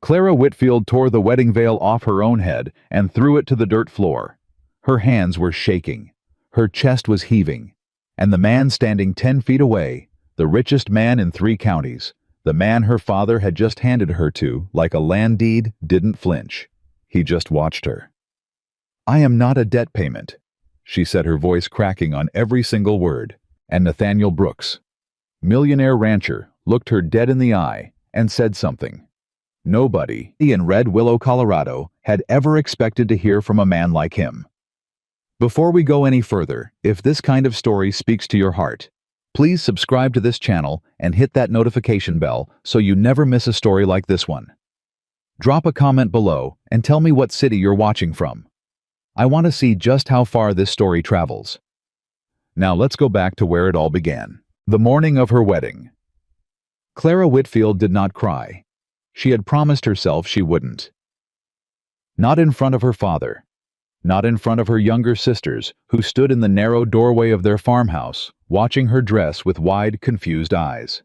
Clara Whitfield tore the wedding veil off her own head and threw it to the dirt floor. Her hands were shaking. Her chest was heaving. And the man standing 10 feet away, the richest man in 3 counties, the man her father had just handed her to like a land deed, didn't flinch. He just watched her. "I am not a debt payment," she said, her voice cracking on every single word. And Nathaniel Brooks, millionaire rancher, looked her dead in the eye and said something. Nobody in Red Willow, Colorado, had ever expected to hear from a man like him. Before we go any further, if this kind of story speaks to your heart, please subscribe to this channel and hit that notification bell so you never miss a story like this one. Drop a comment below and tell me what city you're watching from. I want to see just how far this story travels. Now let's go back to where it all began. The morning of her wedding. Clara Whitfield did not cry. She had promised herself she wouldn't. Not in front of her father. Not in front of her younger sisters, who stood in the narrow doorway of their farmhouse, watching her dress with wide, confused eyes.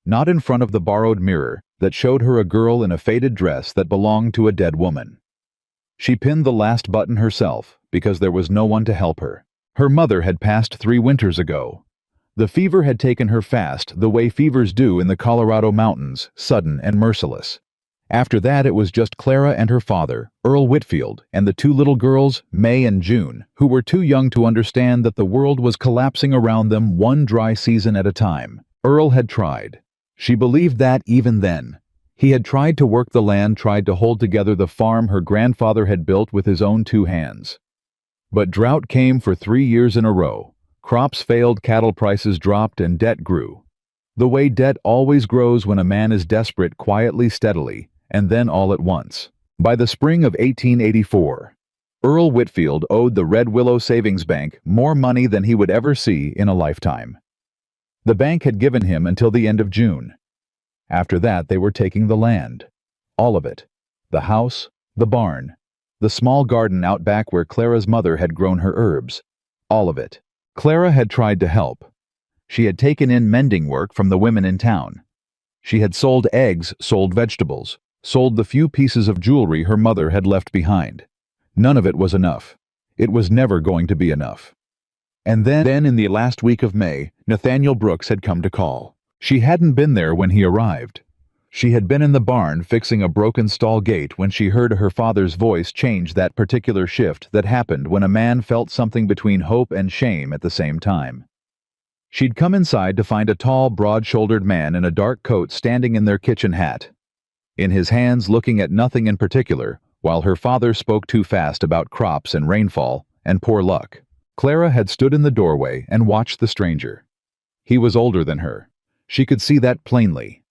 Not in front of the borrowed mirror that showed her a girl in a faded dress that belonged to a dead woman. She pinned the last button herself because there was no one to help her. Her mother had passed 3 winters ago. The fever had taken her fast, the way fevers do in the Colorado mountains, sudden and merciless. After that, it was just Clara and her father, Earl Whitfield, and the 2 little girls, May and June, who were too young to understand that the world was collapsing around them one dry season at a time. Earl had tried. She believed that even then. He had tried to work the land, tried to hold together the farm her grandfather had built with his own 2 hands. But drought came for 3 years in a row. Crops failed, cattle prices dropped, and debt grew. The way debt always grows when a man is desperate, quietly, steadily, and then all at once. By the spring of 1884, Earl Whitfield owed the Red Willow Savings Bank more money than he would ever see in a lifetime. The bank had given him until the end of June. After that, they were taking the land. All of it. The house, the barn, the small garden out back where Clara's mother had grown her herbs. All of it. Clara had tried to help. She had taken in mending work from the women in town. She had sold eggs, sold vegetables, sold the few pieces of jewelry her mother had left behind. None of it was enough. It was never going to be enough. And then in the last week of May, Nathaniel Brooks had come to call. She hadn't been there when he arrived. She had been in the barn fixing a broken stall gate when she heard her father's voice change, that particular shift that happened when a man felt something between hope and shame at the same time. She'd come inside to find a tall, broad-shouldered man in a dark coat standing in their kitchen hat, in his hands looking at nothing in particular, while her father spoke too fast about crops and rainfall and poor luck. Clara had stood in the doorway and watched the stranger. He was older than her. She could see that plainly.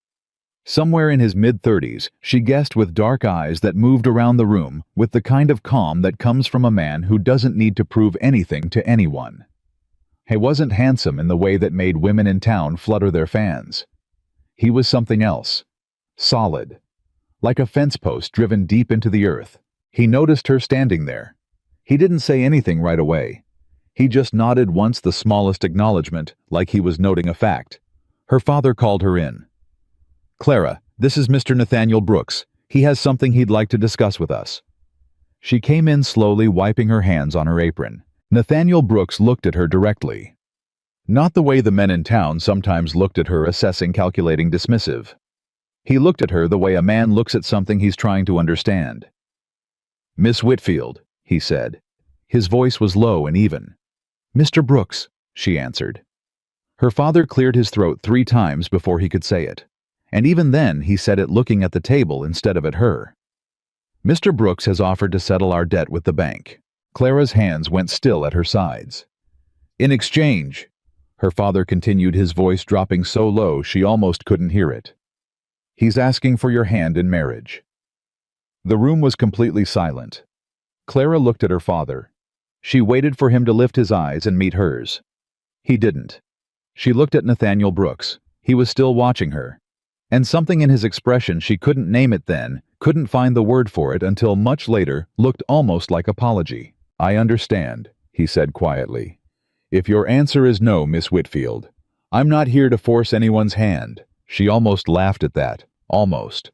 Somewhere in his mid-30s, she guessed, with dark eyes that moved around the room with the kind of calm that comes from a man who doesn't need to prove anything to anyone. He wasn't handsome in the way that made women in town flutter their fans. He was something else. Solid. Like a fence post driven deep into the earth. He noticed her standing there. He didn't say anything right away. He just nodded once, the smallest acknowledgement, like he was noting a fact. Her father called her in. "Clara, this is Mr. Nathaniel Brooks. He has something he'd like to discuss with us." She came in slowly, wiping her hands on her apron. Nathaniel Brooks looked at her directly. Not the way the men in town sometimes looked at her, assessing, calculating, dismissive. He looked at her the way a man looks at something he's trying to understand. "Miss Whitfield," he said. His voice was low and even. "Mr. Brooks," she answered. Her father cleared his throat 3 times before he could say it. And even then, he said it looking at the table instead of at her. "Mr. Brooks has offered to settle our debt with the bank." Clara's hands went still at her sides. "In exchange," her father continued, his voice dropping so low she almost couldn't hear it, "he's asking for your hand in marriage." The room was completely silent. Clara looked at her father. She waited for him to lift his eyes and meet hers. He didn't. She looked at Nathaniel Brooks. He was still watching her. And something in his expression, she couldn't name it then, couldn't find the word for it until much later, looked almost like apology. "I understand," he said quietly. "If your answer is no, Miss Whitfield, I'm not here to force anyone's hand." She almost laughed at that. Almost.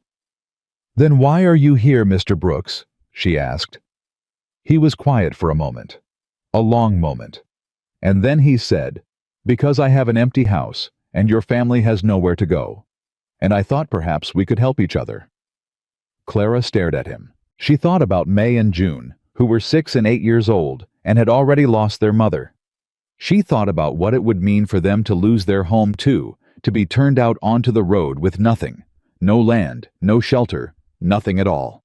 "Then why are you here, Mr. Brooks?" she asked. He was quiet for a moment, a long moment, and then he said, "Because I have an empty house, and your family has nowhere to go, and I thought perhaps we could help each other." Clara stared at him. She thought about May and June, who were 6 and 8 years old and had already lost their mother. She thought about what it would mean for them to lose their home too, to be turned out onto the road with nothing, no land, no shelter, nothing at all.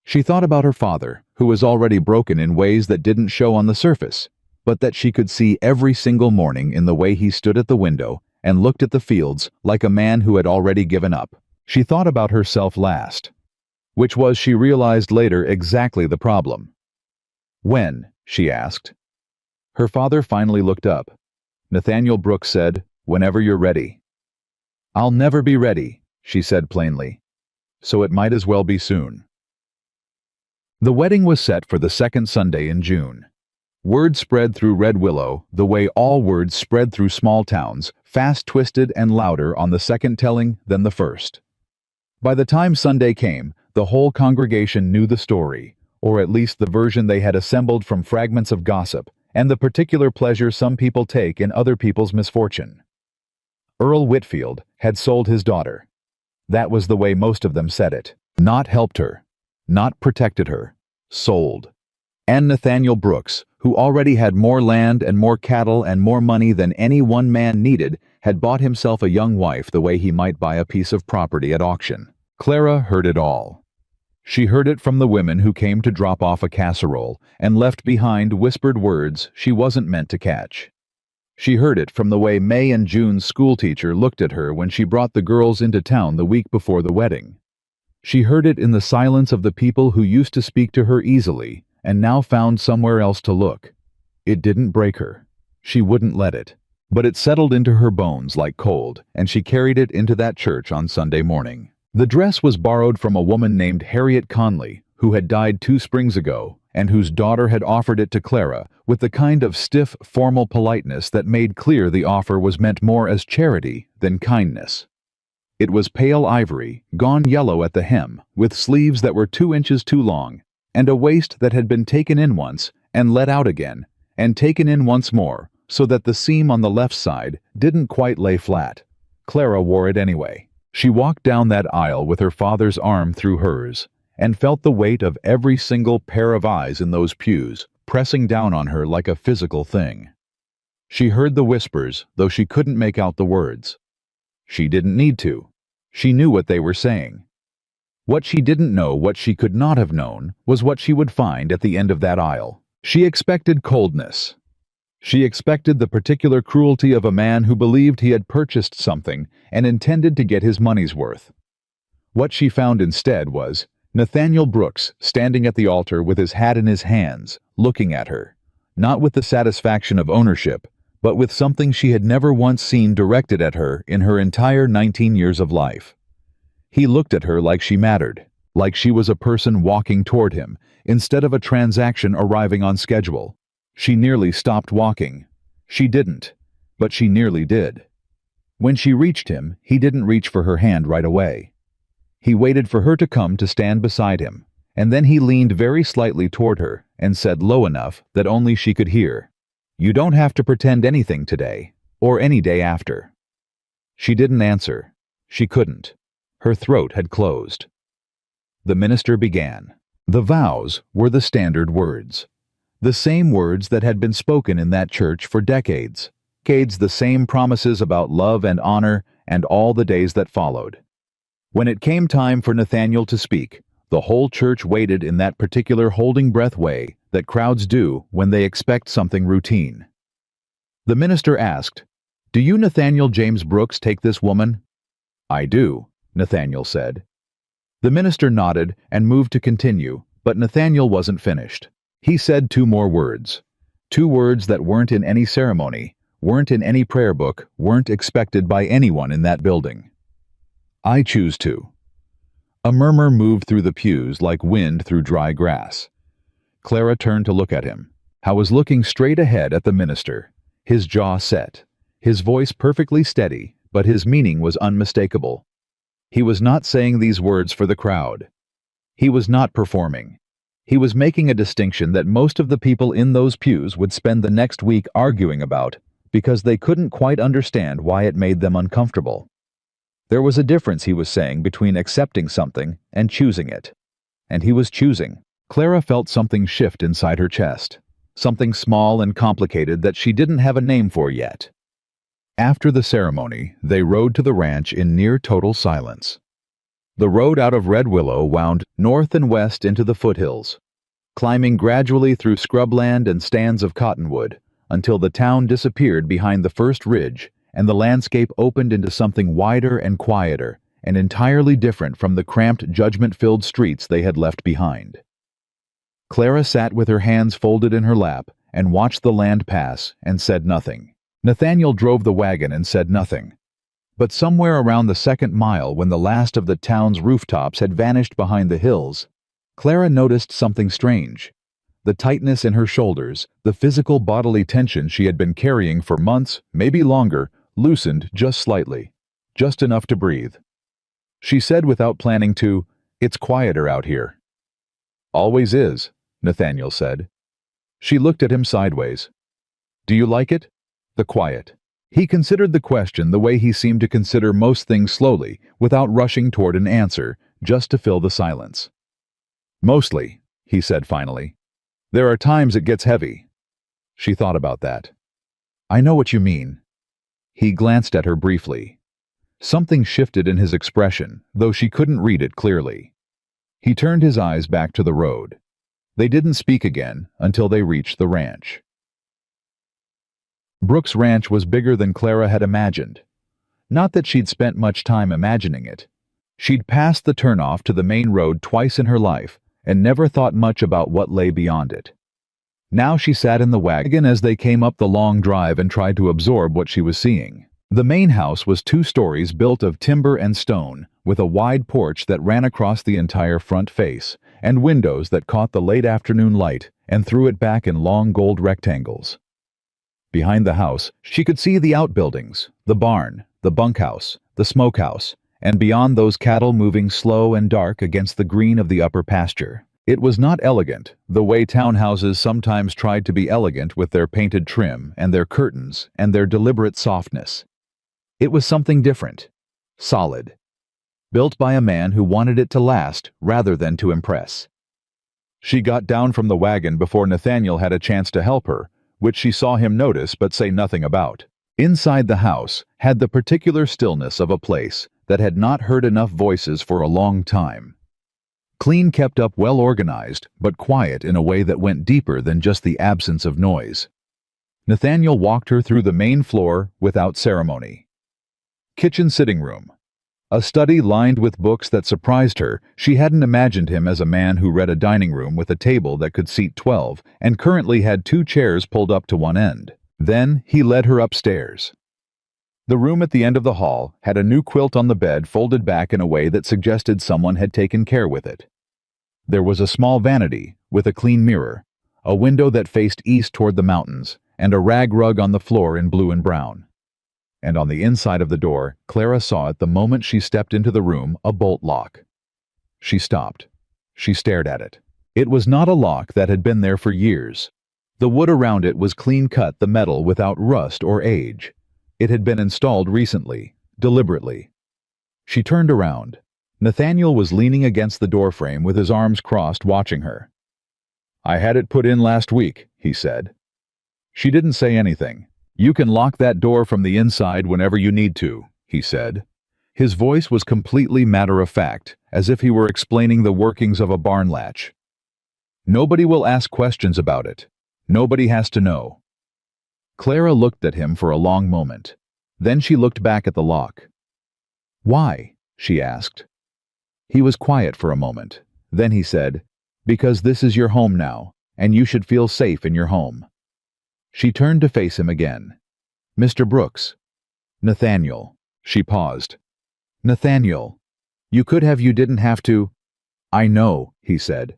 She thought about her father, who was already broken in ways that didn't show on the surface, but that she could see every single morning in the way he stood at the window and looked at the fields like a man who had already given up. She thought about herself last, which was, she realized later, exactly the problem. "When?" she asked. Her father finally looked up. Nathaniel Brooks said, "Whenever you're ready." "I'll never be ready," she said plainly. "So it might as well be soon." The wedding was set for the second Sunday in June. Word spread through Red Willow, the way all words spread through small towns, fast, twisted, and louder on the second telling than the first. By the time Sunday came, the whole congregation knew the story, or at least the version they had assembled from fragments of gossip, and the particular pleasure some people take in other people's misfortune. Earl Whitfield had sold his daughter. That was the way most of them said it. Not helped her, not protected her, sold. And Nathaniel Brooks, who already had more land and more cattle and more money than any one man needed, had bought himself a young wife the way he might buy a piece of property at auction. Clara heard it all. She heard it from the women who came to drop off a casserole and left behind whispered words she wasn't meant to catch. She heard it from the way May and June's schoolteacher looked at her when she brought the girls into town the week before the wedding. She heard it in the silence of the people who used to speak to her easily and now found somewhere else to look. It didn't break her. She wouldn't let it. But it settled into her bones like cold, and she carried it into that church on Sunday morning. The dress was borrowed from a woman named Harriet Conley, who had died 2 springs ago, and whose daughter had offered it to Clara with the kind of stiff, formal politeness that made clear the offer was meant more as charity than kindness. It was pale ivory, gone yellow at the hem, with sleeves that were 2 inches too long, and a waist that had been taken in once and let out again, and taken in once more, so that the seam on the left side didn't quite lay flat. Clara wore it anyway. She walked down that aisle with her father's arm through hers, and felt the weight of every single pair of eyes in those pews pressing down on her like a physical thing. She heard the whispers, though she couldn't make out the words. She didn't need to. She knew what they were saying. What she didn't know, what she could not have known, was what she would find at the end of that aisle. She expected coldness. She expected the particular cruelty of a man who believed he had purchased something and intended to get his money's worth. What she found instead was Nathaniel Brooks standing at the altar with his hat in his hands, looking at her, not with the satisfaction of ownership, but with something she had never once seen directed at her in her entire 19 years of life. He looked at her like she mattered, like she was a person walking toward him, instead of a transaction arriving on schedule. She nearly stopped walking. She didn't, but she nearly did. When she reached him, he didn't reach for her hand right away. He waited for her to come to stand beside him, and then he leaned very slightly toward her and said low enough that only she could hear, "You don't have to pretend anything today, or any day after." She didn't answer. She couldn't. Her throat had closed. The minister began. The vows were the standard words. The same words that had been spoken in that church for decades. The same promises about love and honor and all the days that followed. When it came time for Nathaniel to speak, the whole church waited in that particular holding breath way that crowds do when they expect something routine. The minister asked, "Do you, Nathaniel James Brooks, take this woman?" "I do," Nathaniel said. The minister nodded and moved to continue, but Nathaniel wasn't finished. He said 2 more words. 2 words that weren't in any ceremony, weren't in any prayer book, weren't expected by anyone in that building. "I choose to." A murmur moved through the pews like wind through dry grass. Clara turned to look at him. He was looking straight ahead at the minister, his jaw set, his voice perfectly steady, but his meaning was unmistakable. He was not saying these words for the crowd. He was not performing. He was making a distinction that most of the people in those pews would spend the next week arguing about because they couldn't quite understand why it made them uncomfortable. There was a difference, he was saying, between accepting something and choosing it. And he was choosing. Clara felt something shift inside her chest. Something small and complicated that she didn't have a name for yet. After the ceremony, they rode to the ranch in near total silence. The road out of Red Willow wound north and west into the foothills, climbing gradually through scrubland and stands of cottonwood, until the town disappeared behind the first ridge and the landscape opened into something wider and quieter and entirely different from the cramped, judgment-filled streets they had left behind. Clara sat with her hands folded in her lap and watched the land pass and said nothing. Nathaniel drove the wagon and said nothing. But somewhere around the second mile, when the last of the town's rooftops had vanished behind the hills, Clara noticed something strange. The tightness in her shoulders, the physical bodily tension she had been carrying for months, maybe longer, loosened just slightly, just enough to breathe. She said without planning to, "It's quieter out here." "Always is," Nathaniel said. She looked at him sideways. "Do you like it? The quiet?" He considered the question the way he seemed to consider most things, slowly, without rushing toward an answer, just to fill the silence. "Mostly," he said finally. "There are times it gets heavy." She thought about that. "I know what you mean." He glanced at her briefly. Something shifted in his expression, though she couldn't read it clearly. He turned his eyes back to the road. They didn't speak again until they reached the ranch. Brooks Ranch was bigger than Clara had imagined. Not that she'd spent much time imagining it. She'd passed the turnoff to the main road twice in her life and never thought much about what lay beyond it. Now she sat in the wagon as they came up the long drive and tried to absorb what she was seeing. The main house was 2 stories built of timber and stone, with a wide porch that ran across the entire front face, and windows that caught the late afternoon light and threw it back in long gold rectangles. Behind the house, she could see the outbuildings, the barn, the bunkhouse, the smokehouse, and beyond those cattle moving slow and dark against the green of the upper pasture. It was not elegant, the way townhouses sometimes tried to be elegant with their painted trim and their curtains and their deliberate softness. It was something different, solid, built by a man who wanted it to last rather than to impress. She got down from the wagon before Nathaniel had a chance to help her, which she saw him notice but say nothing about. Inside the house had the particular stillness of a place that had not heard enough voices for a long time. Clean, kept up, well organized, but quiet in a way that went deeper than just the absence of noise. Nathaniel walked her through the main floor without ceremony. Kitchen sitting room. A study lined with books that surprised her. She hadn't imagined him as a man who read a dining room with a table that could seat 12 and currently had 2 chairs pulled up to one end. Then he led her upstairs. The room at the end of the hall had a new quilt on the bed folded back in a way that suggested someone had taken care with it. There was a small vanity with a clean mirror, a window that faced east toward the mountains, and a rag rug on the floor in blue and brown. And on the inside of the door, Clara saw it the moment she stepped into the room, a bolt lock. She stopped. She stared at it. It was not a lock that had been there for years. The wood around it was clean cut, the metal without rust or age. It had been installed recently, deliberately. She turned around. Nathaniel was leaning against the doorframe with his arms crossed, watching her. "I had it put in last week," he said. She didn't say anything. "You can lock that door from the inside whenever you need to," he said. His voice was completely matter-of-fact, as if he were explaining the workings of a barn latch. "Nobody will ask questions about it. Nobody has to know." Clara looked at him for a long moment. Then she looked back at the lock. "Why?" she asked. He was quiet for a moment. Then he said, "Because this is your home now, and you should feel safe in your home." She turned to face him again. "Mr. Brooks." "Nathaniel." She paused. "Nathaniel. You could have, you didn't have to." "I know," he said.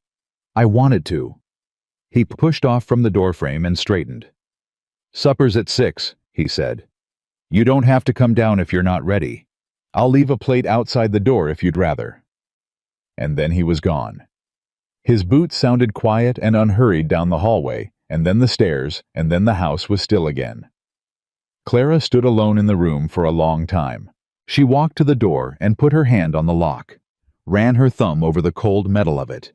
"I wanted to." He pushed off from the doorframe and straightened. "Supper's at 6, he said. "You don't have to come down if you're not ready." I'll leave a plate outside the door if you'd rather." And then he was gone. His boots sounded quiet and unhurried down the hallway, and then the stairs, and then the house was still again. Clara stood alone in the room for a long time. She walked to the door and put her hand on the lock, ran her thumb over the cold metal of it.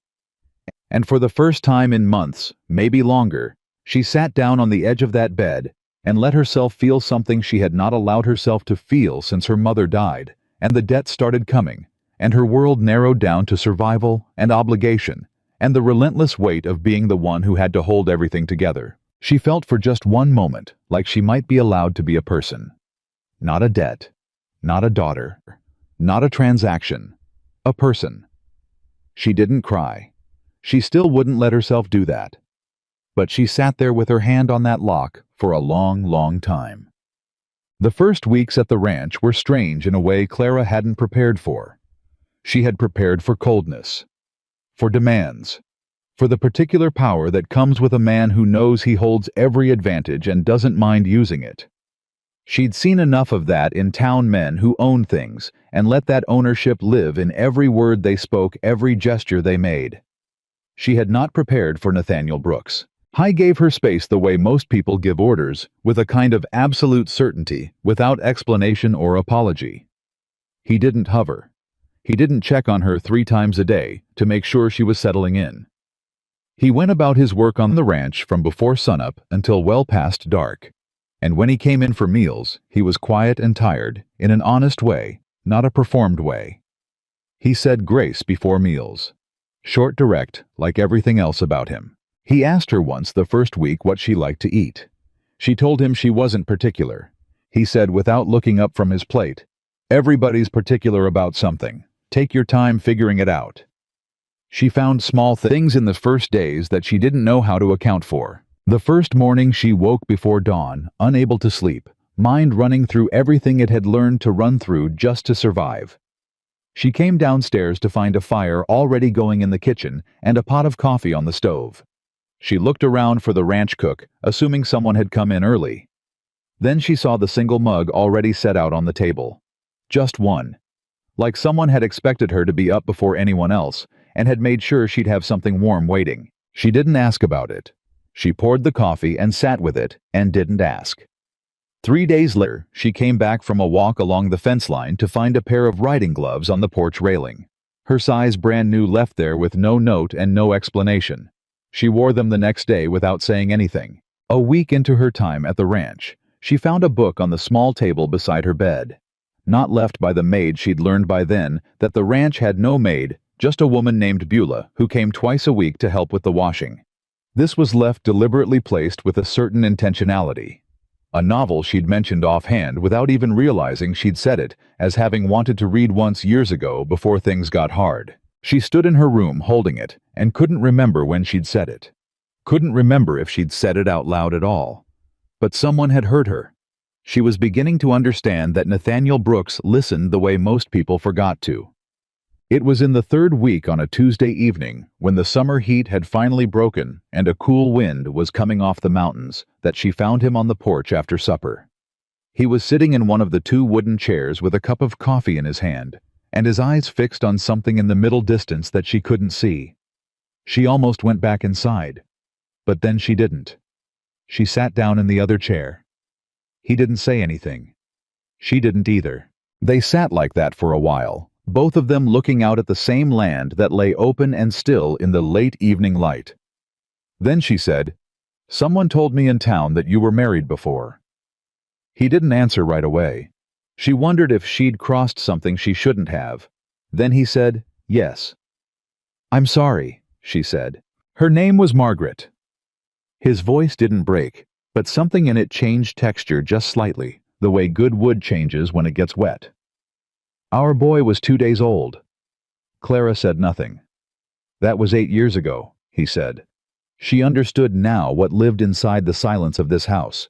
And for the first time in months, maybe longer, she sat down on the edge of that bed and let herself feel something she had not allowed herself to feel since her mother died, and the debt started coming, and her world narrowed down to survival and obligation, and the relentless weight of being the one who had to hold everything together. She felt for just one moment like she might be allowed to be a person. Not a debt, not a daughter, not a transaction, a person. She didn't cry. She still wouldn't let herself do that. But she sat there with her hand on that lock for a long, long time. The first weeks at the ranch were strange in a way Clara hadn't prepared for. She had prepared for coldness, for demands, for the particular power that comes with a man who knows he holds every advantage and doesn't mind using it. She'd seen enough of that in town men who owned things and let that ownership live in every word they spoke, every gesture they made. She had not prepared for Nathaniel Brooks. He gave her space the way most people give orders, with a kind of absolute certainty, without explanation or apology. He didn't hover. He didn't check on her 3 times a day to make sure she was settling in. He went about his work on the ranch from before sunup until well past dark. And when he came in for meals, he was quiet and tired, in an honest way, not a performed way. He said grace before meals. Short, direct, like everything else about him. He asked her once the first week what she liked to eat. She told him she wasn't particular. He said without looking up from his plate, "Everybody's particular about something. Take your time figuring it out." She found small things in the first days that she didn't know how to account for. The first morning she woke before dawn, unable to sleep, mind running through everything it had learned to run through just to survive. She came downstairs to find a fire already going in the kitchen and a pot of coffee on the stove. She looked around for the ranch cook, assuming someone had come in early. Then she saw the single mug already set out on the table. Just one. Like someone had expected her to be up before anyone else and had made sure she'd have something warm waiting. She didn't ask about it. She poured the coffee and sat with it and didn't ask. 3 days later, she came back from a walk along the fence line to find a pair of riding gloves on the porch railing. Her size brand new left there with no note and no explanation. She wore them the next day without saying anything. A week into her time at the ranch, she found a book on the small table beside her bed. Not left by the maid she'd learned by then that the ranch had no maid, just a woman named Beulah who came twice a week to help with the washing. This was left deliberately placed with a certain intentionality. A novel she'd mentioned offhand without even realizing she'd said it, as having wanted to read once years ago before things got hard. She stood in her room holding it and couldn't remember when she'd said it. Couldn't remember if she'd said it out loud at all. But someone had heard her. She was beginning to understand that Nathaniel Brooks listened the way most people forgot to. It was in the 3rd week on a Tuesday evening, when the summer heat had finally broken and a cool wind was coming off the mountains, that she found him on the porch after supper. He was sitting in one of the 2 wooden chairs with a cup of coffee in his hand, and his eyes fixed on something in the middle distance that she couldn't see. She almost went back inside, but then she didn't. She sat down in the other chair. He didn't say anything. She didn't either. They sat like that for a while, both of them looking out at the same land that lay open and still in the late evening light. Then she said, "Someone told me in town that you were married before." He didn't answer right away. She wondered if she'd crossed something she shouldn't have. Then he said, "Yes." "I'm sorry," she said. Her name was Margaret. His voice didn't break, but something in it changed texture just slightly, the way good wood changes when it gets wet. "Our boy was 2 days old." Clara said nothing. "That was 8 years ago," he said. She understood now what lived inside the silence of this house.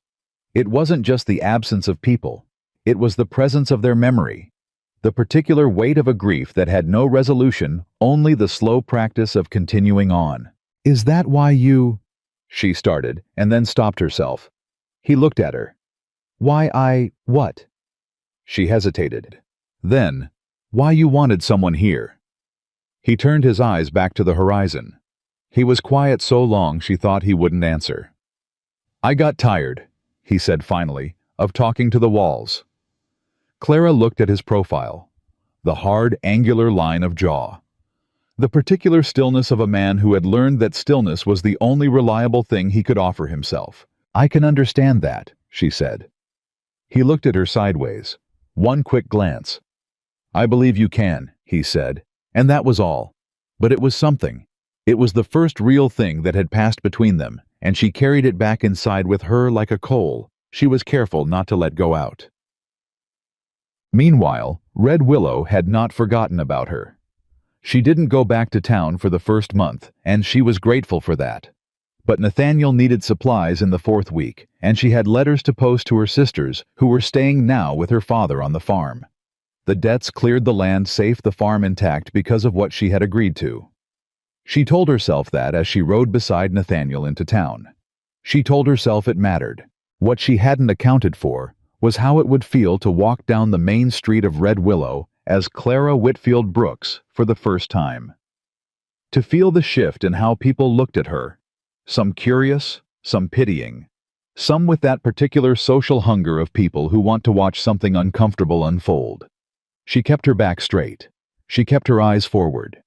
It wasn't just the absence of people. It was the presence of their memory. The particular weight of a grief that had no resolution, only the slow practice of continuing on. "Is that why you—" she started, and then stopped herself. He looked at her. "Why what?" She hesitated. Then, why you wanted someone here? He turned his eyes back to the horizon. He was quiet so long she thought he wouldn't answer. I got tired, he said finally, of talking to the walls. Clara looked at his profile. The hard, angular line of jaw. The particular stillness of a man who had learned that stillness was the only reliable thing he could offer himself. I can understand that, she said. He looked at her sideways. One quick glance. I believe you can, he said, and that was all. But it was something. It was the first real thing that had passed between them, and she carried it back inside with her like a coal. She was careful not to let go out. Meanwhile, Red Willow had not forgotten about her. She didn't go back to town for the first month, and she was grateful for that. But Nathaniel needed supplies in the 4th week, and she had letters to post to her sisters, who were staying now with her father on the farm. The debts cleared the land safe, the farm intact because of what she had agreed to. She told herself that as she rode beside Nathaniel into town. She told herself it mattered. What she hadn't accounted for was how it would feel to walk down the main street of Red Willow as Clara Whitfield Brooks for the first time. To feel the shift in how people looked at her, some curious, some pitying, some with that particular social hunger of people who want to watch something uncomfortable unfold. She kept her back straight. She kept her eyes forward.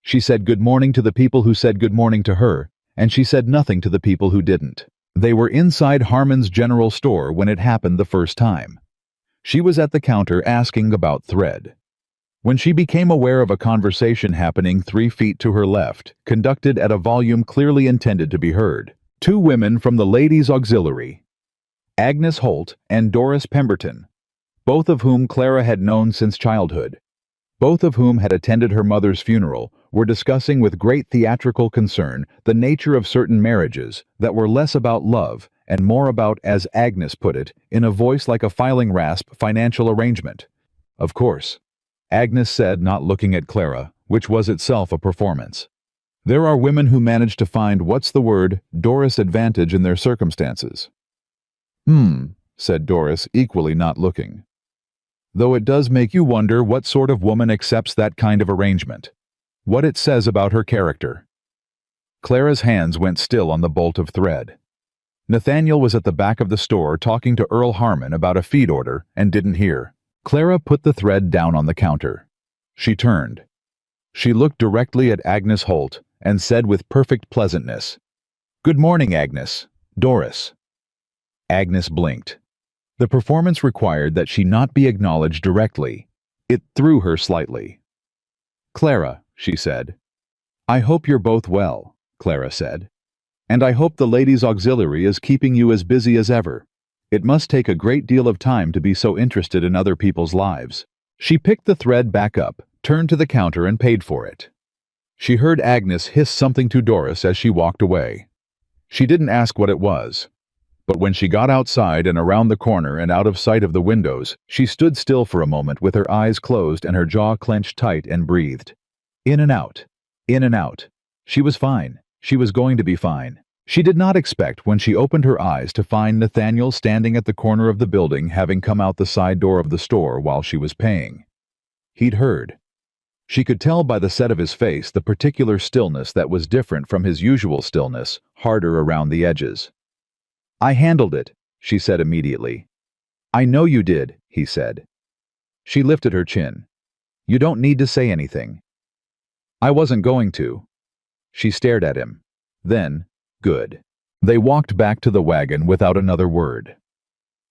She said good morning to the people who said good morning to her, and she said nothing to the people who didn't. They were inside Harmon's general store when it happened the first time. She was at the counter asking about thread. When she became aware of a conversation happening 3 feet to her left, conducted at a volume clearly intended to be heard. 2 women from the Ladies' Auxiliary, Agnes Holt and Doris Pemberton, both of whom Clara had known since childhood, both of whom had attended her mother's funeral, were discussing with great theatrical concern the nature of certain marriages that were less about love and more about, as Agnes put it, in a voice like a filing rasp, financial arrangement. Of course, Agnes said, not looking at Clara, which was itself a performance. There are women who manage to find Doris advantage in their circumstances. Said Doris, equally not looking. Though it does make you wonder what sort of woman accepts that kind of arrangement. What it says about her character. Clara's hands went still on the bolt of thread. Nathaniel was at the back of the store talking to Earl Harmon about a feed order and didn't hear. Clara put the thread down on the counter. She turned. She looked directly at Agnes Holt and said with perfect pleasantness, "Good morning, Agnes. Doris." Agnes blinked. The performance required that she not be acknowledged directly. It threw her slightly. "Clara," she said. "I hope you're both well," Clara said. "And I hope the Ladies' Auxiliary is keeping you as busy as ever. It must take a great deal of time to be so interested in other people's lives." She picked the thread back up, turned to the counter and paid for it. She heard Agnes hiss something to Doris as she walked away. She didn't ask what it was. But when she got outside and around the corner and out of sight of the windows, she stood still for a moment with her eyes closed and her jaw clenched tight and breathed. In and out. In and out. She was fine. She was going to be fine. She did not expect when she opened her eyes to find Nathaniel standing at the corner of the building, having come out the side door of the store while she was paying. He'd heard. She could tell by the set of his face the particular stillness that was different from his usual stillness, harder around the edges. "I handled it," she said immediately. "I know you did," he said. She lifted her chin. "You don't need to say anything." "I wasn't going to." She stared at him. Then, good. They walked back to the wagon without another word.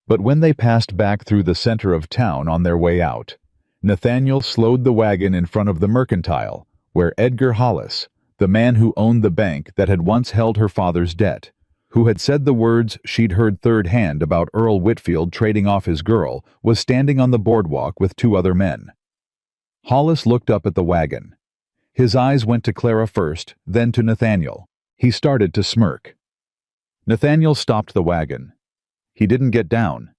But when they passed back through the center of town on their way out, Nathaniel slowed the wagon in front of the Mercantile, where Edgar Hollis, the man who owned the bank that had once held her father's debt, who had said the words she'd heard third hand about Earl Whitfield trading off his girl, was standing on the boardwalk with 2 other men. Hollis looked up at the wagon. His eyes went to Clara first, then to Nathaniel. He started to smirk. Nathaniel stopped the wagon. He didn't get down.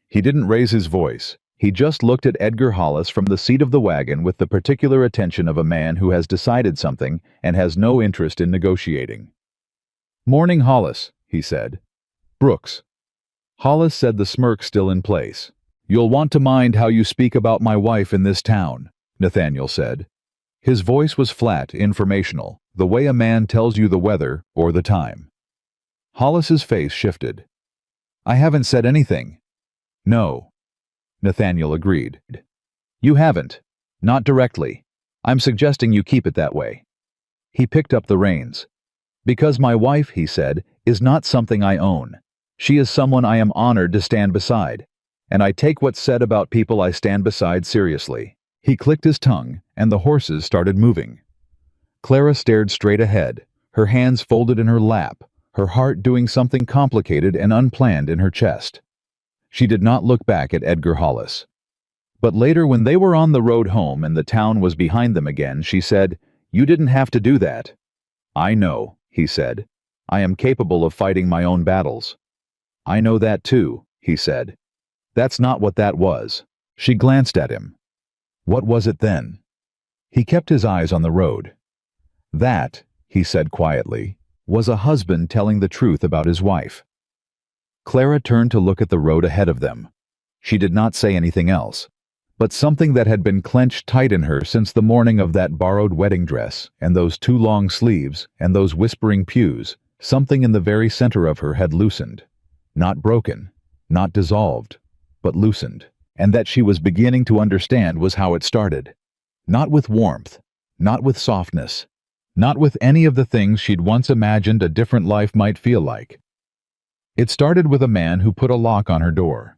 He didn't raise his voice. He just looked at Edgar Hollis from the seat of the wagon with the particular attention of a man who has decided something and has no interest in negotiating. "Morning, Hollis," he said. "Brooks." Hollis said, the smirk still in place. "You'll want to mind how you speak about my wife in this town," Nathaniel said. His voice was flat, informational, the way a man tells you the weather or the time. Hollis's face shifted. "I haven't said anything." "No," Nathaniel agreed. "You haven't. Not directly. I'm suggesting you keep it that way." He picked up the reins. "Because my wife," he said, "is not something I own. She is someone I am honored to stand beside. And I take what's said about people I stand beside seriously." He clicked his tongue, and the horses started moving. Clara stared straight ahead, her hands folded in her lap, her heart doing something complicated and unplanned in her chest. She did not look back at Edgar Hollis. But later, when they were on the road home and the town was behind them again, she said, "You didn't have to do that." "I know," he said. "I am capable of fighting my own battles." "I know that too," he said. "That's not what that was." She glanced at him. "What was it then?" He kept his eyes on the road. "That," he said quietly, "was a husband telling the truth about his wife." Clara turned to look at the road ahead of them. She did not say anything else. But something that had been clenched tight in her since the morning of that borrowed wedding dress, and those two long sleeves, and those whispering pews, something in the very center of her had loosened. Not broken, not dissolved, but loosened. And that she was beginning to understand was how it started. Not with warmth, not with softness, not with any of the things she'd once imagined a different life might feel like. It started with a man who put a lock on her door.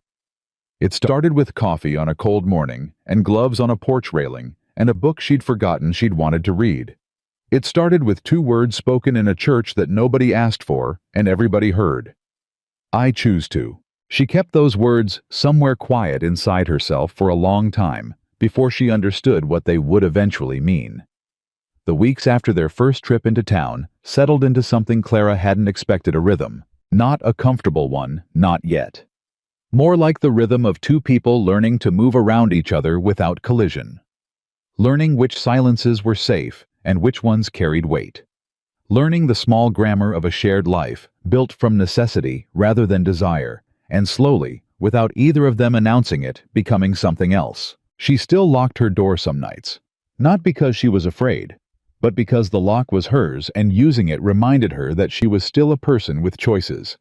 It started with coffee on a cold morning, and gloves on a porch railing, and a book she'd forgotten she'd wanted to read. It started with 2 words spoken in a church that nobody asked for, and everybody heard. "I choose to." She kept those words somewhere quiet inside herself for a long time, before she understood what they would eventually mean. The weeks after their first trip into town settled into something Clara hadn't expected: a rhythm. Not a comfortable one, not yet. More like the rhythm of 2 people learning to move around each other without collision. Learning which silences were safe and which ones carried weight. Learning the small grammar of a shared life, built from necessity rather than desire, and slowly, without either of them announcing it, becoming something else. She still locked her door some nights. Not because she was afraid, but because the lock was hers and using it reminded her that she was still a person with choices.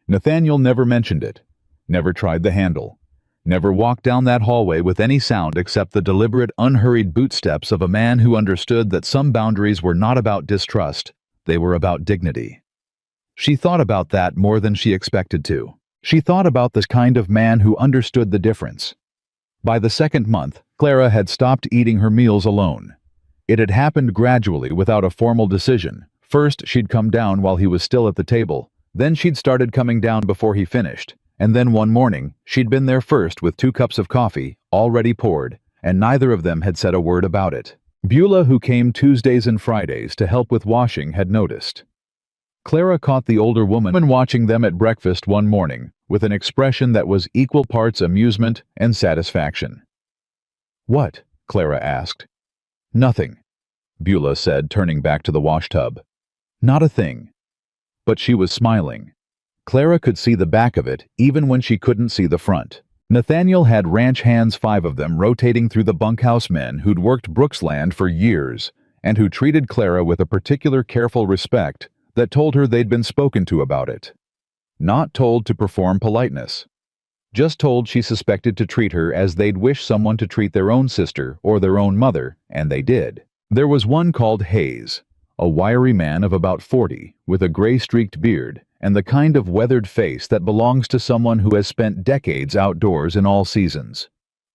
Nathaniel never mentioned it, never tried the handle, never walked down that hallway with any sound except the deliberate, unhurried bootsteps of a man who understood that some boundaries were not about distrust, they were about dignity. She thought about that more than she expected to. She thought about the kind of man who understood the difference. By the 2nd month, Clara had stopped eating her meals alone. It had happened gradually without a formal decision. First, she'd come down while he was still at the table. Then she'd started coming down before he finished. And then one morning, she'd been there first with 2 cups of coffee, already poured, and neither of them had said a word about it. Beulah, who came Tuesdays and Fridays to help with washing, had noticed. Clara caught the older woman watching them at breakfast one morning, with an expression that was equal parts amusement and satisfaction. "What?" Clara asked. "Nothing," Beulah said, turning back to the washtub. "Not a thing." But she was smiling. Clara could see the back of it, even when she couldn't see the front. Nathaniel had ranch hands, 5 of them, rotating through the bunkhouse men who'd worked Brooksland for years, and who treated Clara with a particular careful respect that told her they'd been spoken to about it. Not told to perform politeness. Just told she suspected to treat her as they'd wish someone to treat their own sister or their own mother, and they did. There was one called Hayes, a wiry man of about 40, with a gray-streaked beard, and the kind of weathered face that belongs to someone who has spent decades outdoors in all seasons.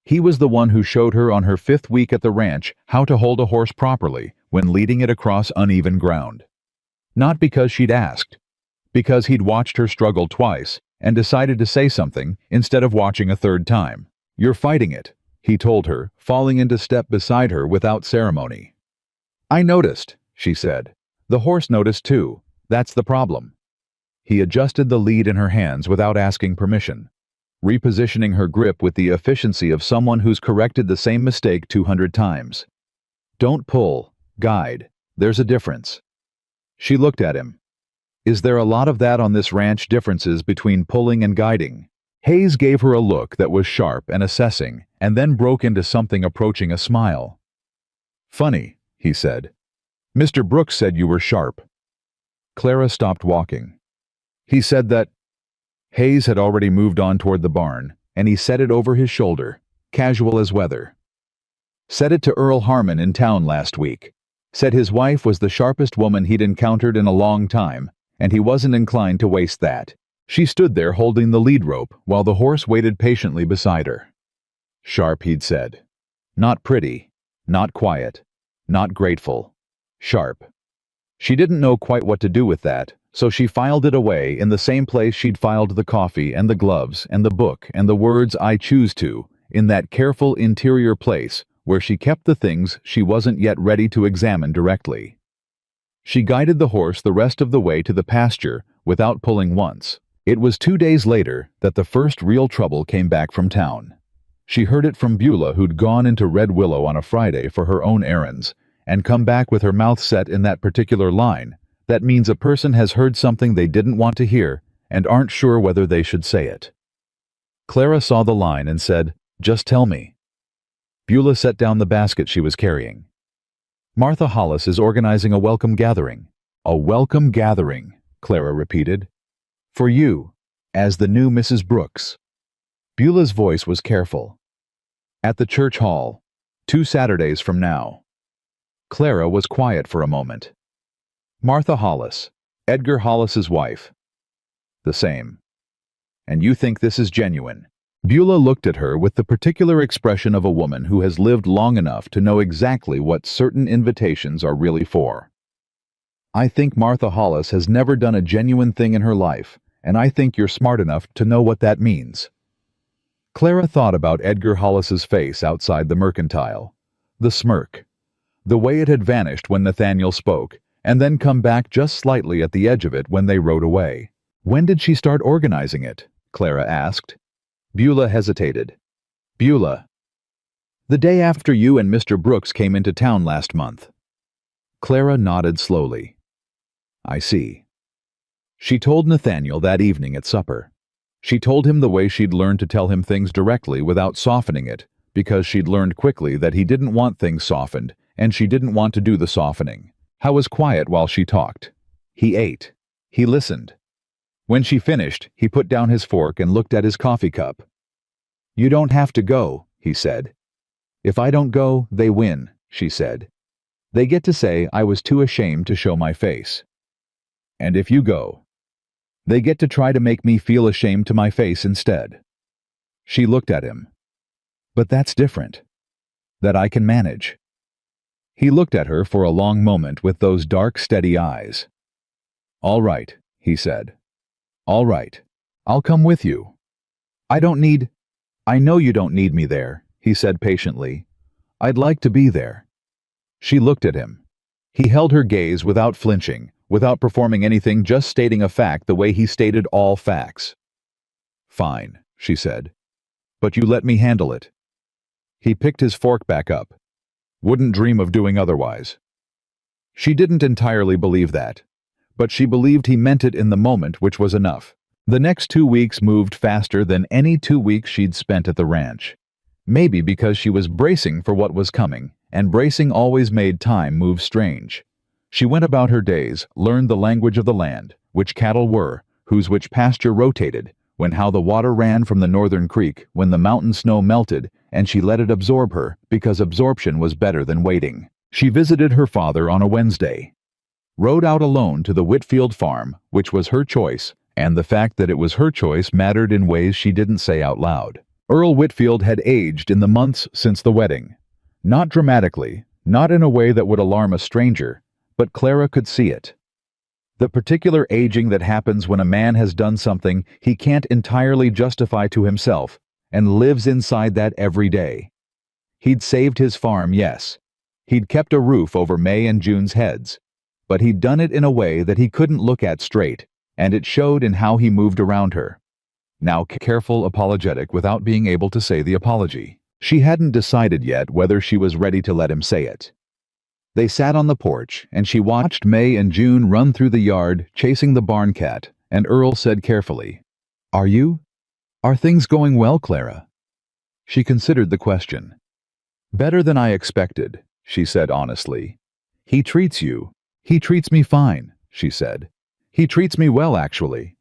He was the one who showed her on her 5th week at the ranch how to hold a horse properly when leading it across uneven ground. Not because she'd asked, because he'd watched her struggle twice and decided to say something instead of watching a 3rd time. "You're fighting it," he told her, falling into step beside her without ceremony. "I noticed," she said. "The horse noticed too. That's the problem." He adjusted the lead in her hands without asking permission, repositioning her grip with the efficiency of someone who's corrected the same mistake 200 times. "Don't pull, guide. There's a difference." She looked at him. "Is there a lot of that on this ranch, differences between pulling and guiding?" Hayes gave her a look that was sharp and assessing, and then broke into something approaching a smile. "Funny," he said. "Mr. Brooks said you were sharp." Clara stopped walking. "He said that—" Hayes had already moved on toward the barn, and he said it over his shoulder, casual as weather. "Said it to Earl Harmon in town last week. Said his wife was the sharpest woman he'd encountered in a long time, and he wasn't inclined to waste that." She stood there holding the lead rope while the horse waited patiently beside her. "Sharp," he'd said. "Not pretty, not quiet, not grateful. Sharp." She didn't know quite what to do with that, so she filed it away in the same place she'd filed the coffee and the gloves and the book and the words "I choose to," in that careful interior place where she kept the things she wasn't yet ready to examine directly. She guided the horse the rest of the way to the pasture without pulling once. It was 2 days later that the first real trouble came back from town. She heard it from Beulah, who'd gone into Red Willow on a Friday for her own errands, and come back with her mouth set in that particular line. That means a person has heard something they didn't want to hear and aren't sure whether they should say it. Clara saw the line and said, "Just tell me." Beulah set down the basket she was carrying. "Martha Hollis is organizing a welcome gathering." "A welcome gathering," Clara repeated. "For you, as the new Mrs. Brooks." Beulah's voice was careful. "At the church hall, 2 Saturdays from now." Clara was quiet for a moment. "Martha Hollis, Edgar Hollis's wife." "The same." "And you think this is genuine?" Beulah looked at her with the particular expression of a woman who has lived long enough to know exactly what certain invitations are really for. "I think Martha Hollis has never done a genuine thing in her life, and I think you're smart enough to know what that means." Clara thought about Edgar Hollis's face outside the mercantile. The smirk. The way it had vanished when Nathaniel spoke, and then come back just slightly at the edge of it when they rode away. "When did she start organizing it?" Clara asked. Beulah hesitated. "Beulah." "The day after you and Mr. Brooks came into town last month." Clara nodded slowly. "I see." She told Nathaniel that evening at supper. She told him the way she'd learned to tell him things directly without softening it, because she'd learned quickly that he didn't want things softened, and she didn't want to do the softening. How was quiet while she talked. He ate. He listened. When she finished, he put down his fork and looked at his coffee cup. "You don't have to go," he said. "If I don't go, they win," she said. "They get to say I was too ashamed to show my face. And if you go, they get to try to make me feel ashamed to my face instead." She looked at him. "But that's different. That I can manage." He looked at her for a long moment with those dark, steady eyes. "All right," he said. "All right. I'll come with you." "I don't need—" "I know you don't need me there," he said patiently. "I'd like to be there." She looked at him. He held her gaze without flinching, without performing anything, just stating a fact the way he stated all facts. "Fine," she said. "But you let me handle it." He picked his fork back up. "Wouldn't dream of doing otherwise." She didn't entirely believe that, but she believed he meant it in the moment, which was enough. The next 2 weeks moved faster than any 2 weeks she'd spent at the ranch. Maybe because she was bracing for what was coming, and bracing always made time move strange. She went about her days, learned the language of the land, which cattle were, which pasture rotated, how the water ran from the northern creek, when the mountain snow melted, and she let it absorb her, because absorption was better than waiting. She visited her father on a Wednesday. Rode out alone to the Whitfield farm, which was her choice, and the fact that it was her choice mattered in ways she didn't say out loud. Earl Whitfield had aged in the months since the wedding. Not dramatically, not in a way that would alarm a stranger, but Clara could see it. The particular aging that happens when a man has done something he can't entirely justify to himself, and lives inside that every day. He'd saved his farm, yes. He'd kept a roof over May and June's heads. But he'd done it in a way that he couldn't look at straight, and it showed in how he moved around her. Now careful, apologetic, without being able to say the apology. She hadn't decided yet whether she was ready to let him say it. They sat on the porch, and she watched May and June run through the yard, chasing the barn cat, and Earl said carefully, "Are you?" Are things going well, Clara? She considered the question. Better than I expected, she said honestly. He treats me fine, she said. He treats me well, actually.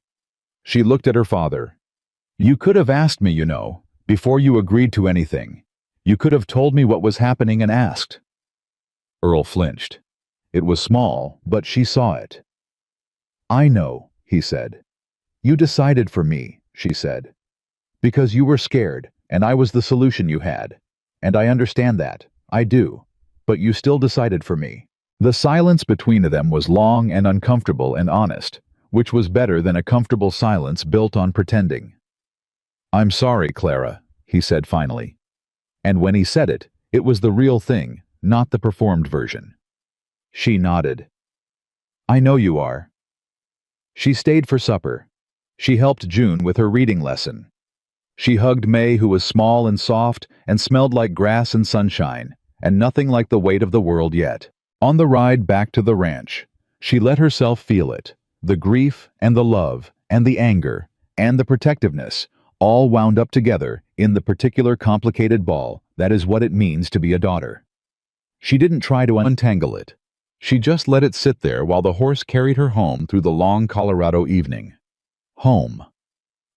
She looked at her father. You could have asked me, before you agreed to anything. You could have told me what was happening and asked. Earl flinched. It was small, but she saw it. I know, he said. You decided for me, she said. Because you were scared, and I was the solution you had. And I understand that, I do. But you still decided for me. The silence between them was long and uncomfortable and honest, which was better than a comfortable silence built on pretending. I'm sorry, Clara, he said finally. And when he said it, it was the real thing, not the performed version. She nodded. I know you are. She stayed for supper. She helped June with her reading lesson. She hugged May, who was small and soft and smelled like grass and sunshine, and nothing like the weight of the world yet. On the ride back to the ranch, she let herself feel it, the grief and the love and the anger and the protectiveness, all wound up together in the particular complicated ball that is what it means to be a daughter. She didn't try to untangle it. She just let it sit there while the horse carried her home through the long Colorado evening. Home.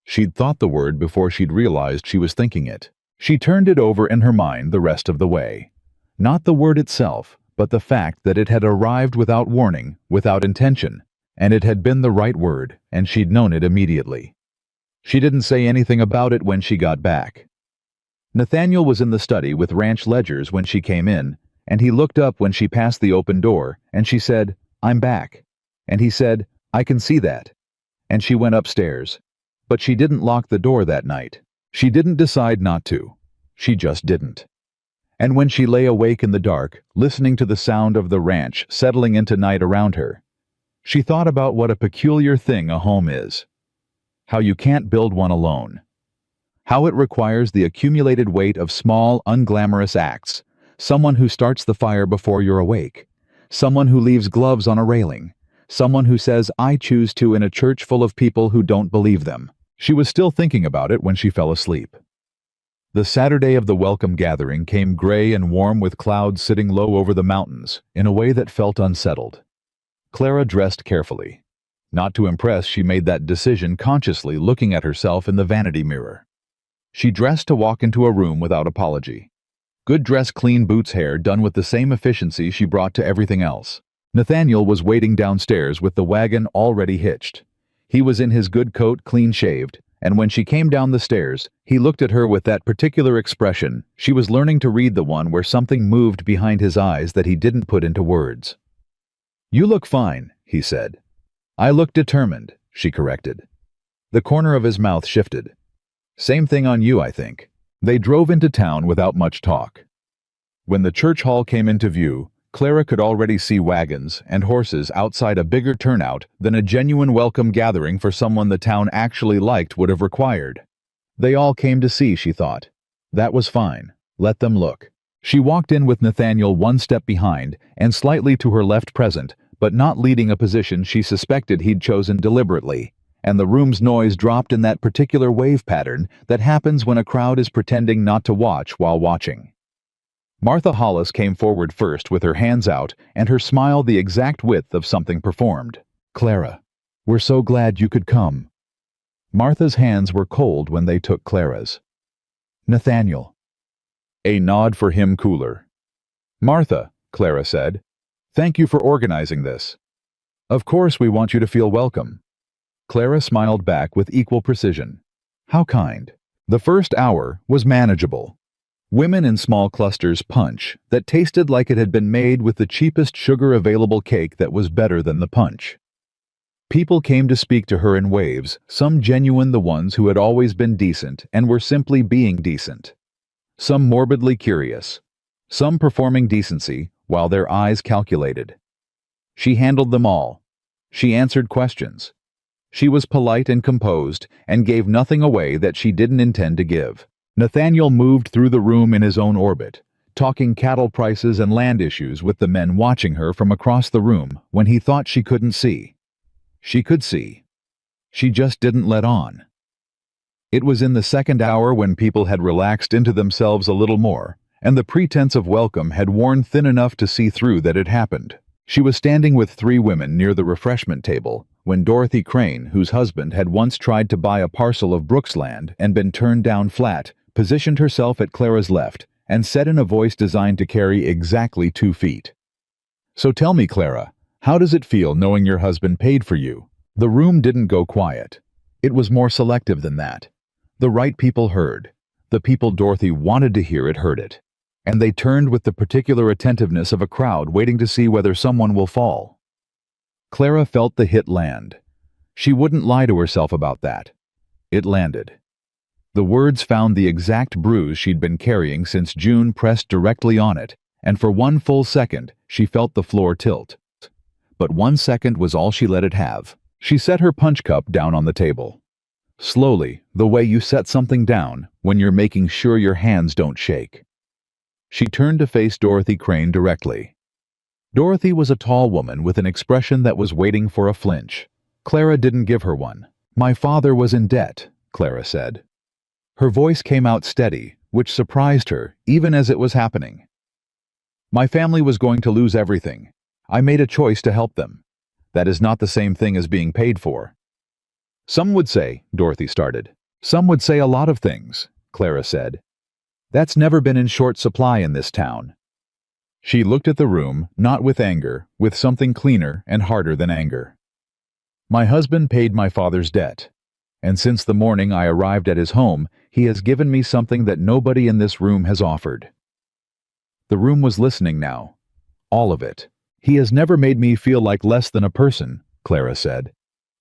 She'd thought the word before she'd realized she was thinking it. She turned it over in her mind the rest of the way. Not the word itself, but the fact that it had arrived without warning, without intention, and it had been the right word, and she'd known it immediately. She didn't say anything about it when she got back. Nathaniel was in the study with ranch ledgers when she came in, and he looked up when she passed the open door, and she said, I'm back. And he said, I can see that. And she went upstairs. But she didn't lock the door that night. She didn't decide not to. She just didn't. And when she lay awake in the dark, listening to the sound of the ranch settling into night around her, she thought about what a peculiar thing a home is. How you can't build one alone. How it requires the accumulated weight of small, unglamorous acts. Someone who starts the fire before you're awake. Someone who leaves gloves on a railing. Someone who says, I choose to in a church full of people who don't believe them. She was still thinking about it when she fell asleep. The Saturday of the welcome gathering came gray and warm with clouds sitting low over the mountains in a way that felt unsettled. Clara dressed carefully. Not to impress, she made that decision consciously looking at herself in the vanity mirror. She dressed to walk into a room without apology. Good dress, clean boots, hair done with the same efficiency she brought to everything else. Nathaniel was waiting downstairs with the wagon already hitched. He was in his good coat, clean-shaved, and when she came down the stairs, he looked at her with that particular expression. She was learning to read the one where something moved behind his eyes that he didn't put into words. You look fine, he said. I look determined, she corrected. The corner of his mouth shifted. Same thing on you, I think. They drove into town without much talk. When the church hall came into view, Clara could already see wagons and horses outside a bigger turnout than a genuine welcome gathering for someone the town actually liked would have required. They all came to see, she thought. That was fine. Let them look. She walked in with Nathaniel one step behind and slightly to her left present, but not leading a position she suspected he'd chosen deliberately, and the room's noise dropped in that particular wave pattern that happens when a crowd is pretending not to watch while watching. Martha Hollis came forward first with her hands out and her smile the exact width of something performed. Clara, we're so glad you could come. Martha's hands were cold when they took Clara's. Nathaniel. A nod for him cooler. Martha, Clara said, thank you for organizing this. Of course we want you to feel welcome. Clara smiled back with equal precision. How kind. The first hour was manageable. Women in small clusters punch that tasted like it had been made with the cheapest sugar available cake that was better than the punch. People came to speak to her in waves, some genuine, the ones who had always been decent and were simply being decent. Some morbidly curious. Some performing decency while their eyes calculated. She handled them all. She answered questions. She was polite and composed and gave nothing away that she didn't intend to give. Nathaniel moved through the room in his own orbit, talking cattle prices and land issues with the men watching her from across the room when he thought she couldn't see. She could see. She just didn't let on. It was in the second hour when people had relaxed into themselves a little more, and the pretense of welcome had worn thin enough to see through that it happened. She was standing with 3 women near the refreshment table when Dorothy Crane, whose husband had once tried to buy a parcel of Brooks land and been turned down flat, positioned herself at Clara's left and said in a voice designed to carry exactly 2 feet. "So tell me, Clara, how does it feel knowing your husband paid for you?" The room didn't go quiet. It was more selective than that. The right people heard. The people Dorothy wanted to hear it heard it. And they turned with the particular attentiveness of a crowd waiting to see whether someone will fall. Clara felt the hit land. She wouldn't lie to herself about that. It landed. The words found the exact bruise she'd been carrying since June pressed directly on it, and for 1 full second she felt the floor tilt. But 1 second was all she let it have. She set her punch cup down on the table. Slowly, the way you set something down when you're making sure your hands don't shake. She turned to face Dorothy Crane directly. Dorothy was a tall woman with an expression that was waiting for a flinch. Clara didn't give her one. "My father was in debt," Clara said. Her voice came out steady, which surprised her, even as it was happening. "My family was going to lose everything. I made a choice to help them. That is not the same thing as being paid for." "Some would say," Dorothy started. "Some would say a lot of things," Clara said. "That's never been in short supply in this town." She looked at the room, not with anger, with something cleaner and harder than anger. "My husband paid my father's debt, and since the morning I arrived at his home, he has given me something that nobody in this room has offered." The room was listening now. All of it. "He has never made me feel like less than a person," Clara said.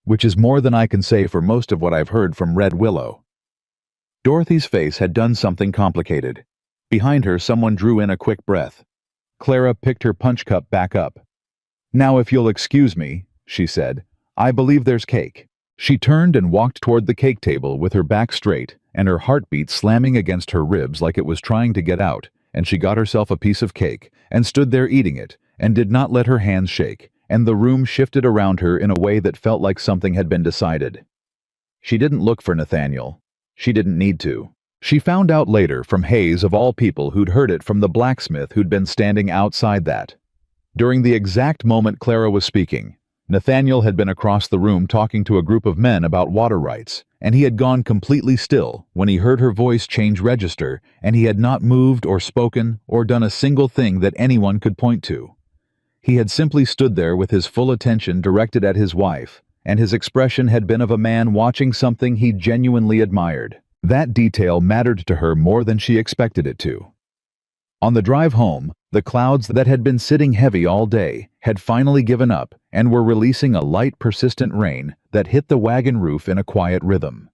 "Which is more than I can say for most of what I've heard from Red Willow." Dorothy's face had done something complicated. Behind her, someone drew in a quick breath. Clara picked her punch cup back up. "Now if you'll excuse me," she said, "I believe there's cake." She turned and walked toward the cake table with her back straight and her heartbeat slamming against her ribs like it was trying to get out, and she got herself a piece of cake and stood there eating it and did not let her hands shake, and the room shifted around her in a way that felt like something had been decided. She didn't look for Nathaniel. She didn't need to. She found out later from Hayes of all people who'd heard it from the blacksmith who'd been standing outside that. During the exact moment Clara was speaking, Nathaniel had been across the room talking to a group of men about water rights, and he had gone completely still when he heard her voice change register, and he had not moved or spoken or done a single thing that anyone could point to. He had simply stood there with his full attention directed at his wife, and his expression had been of a man watching something he genuinely admired. That detail mattered to her more than she expected it to. On the drive home, the clouds that had been sitting heavy all day had finally given up and were releasing a light, persistent rain that hit the wagon roof in a quiet rhythm.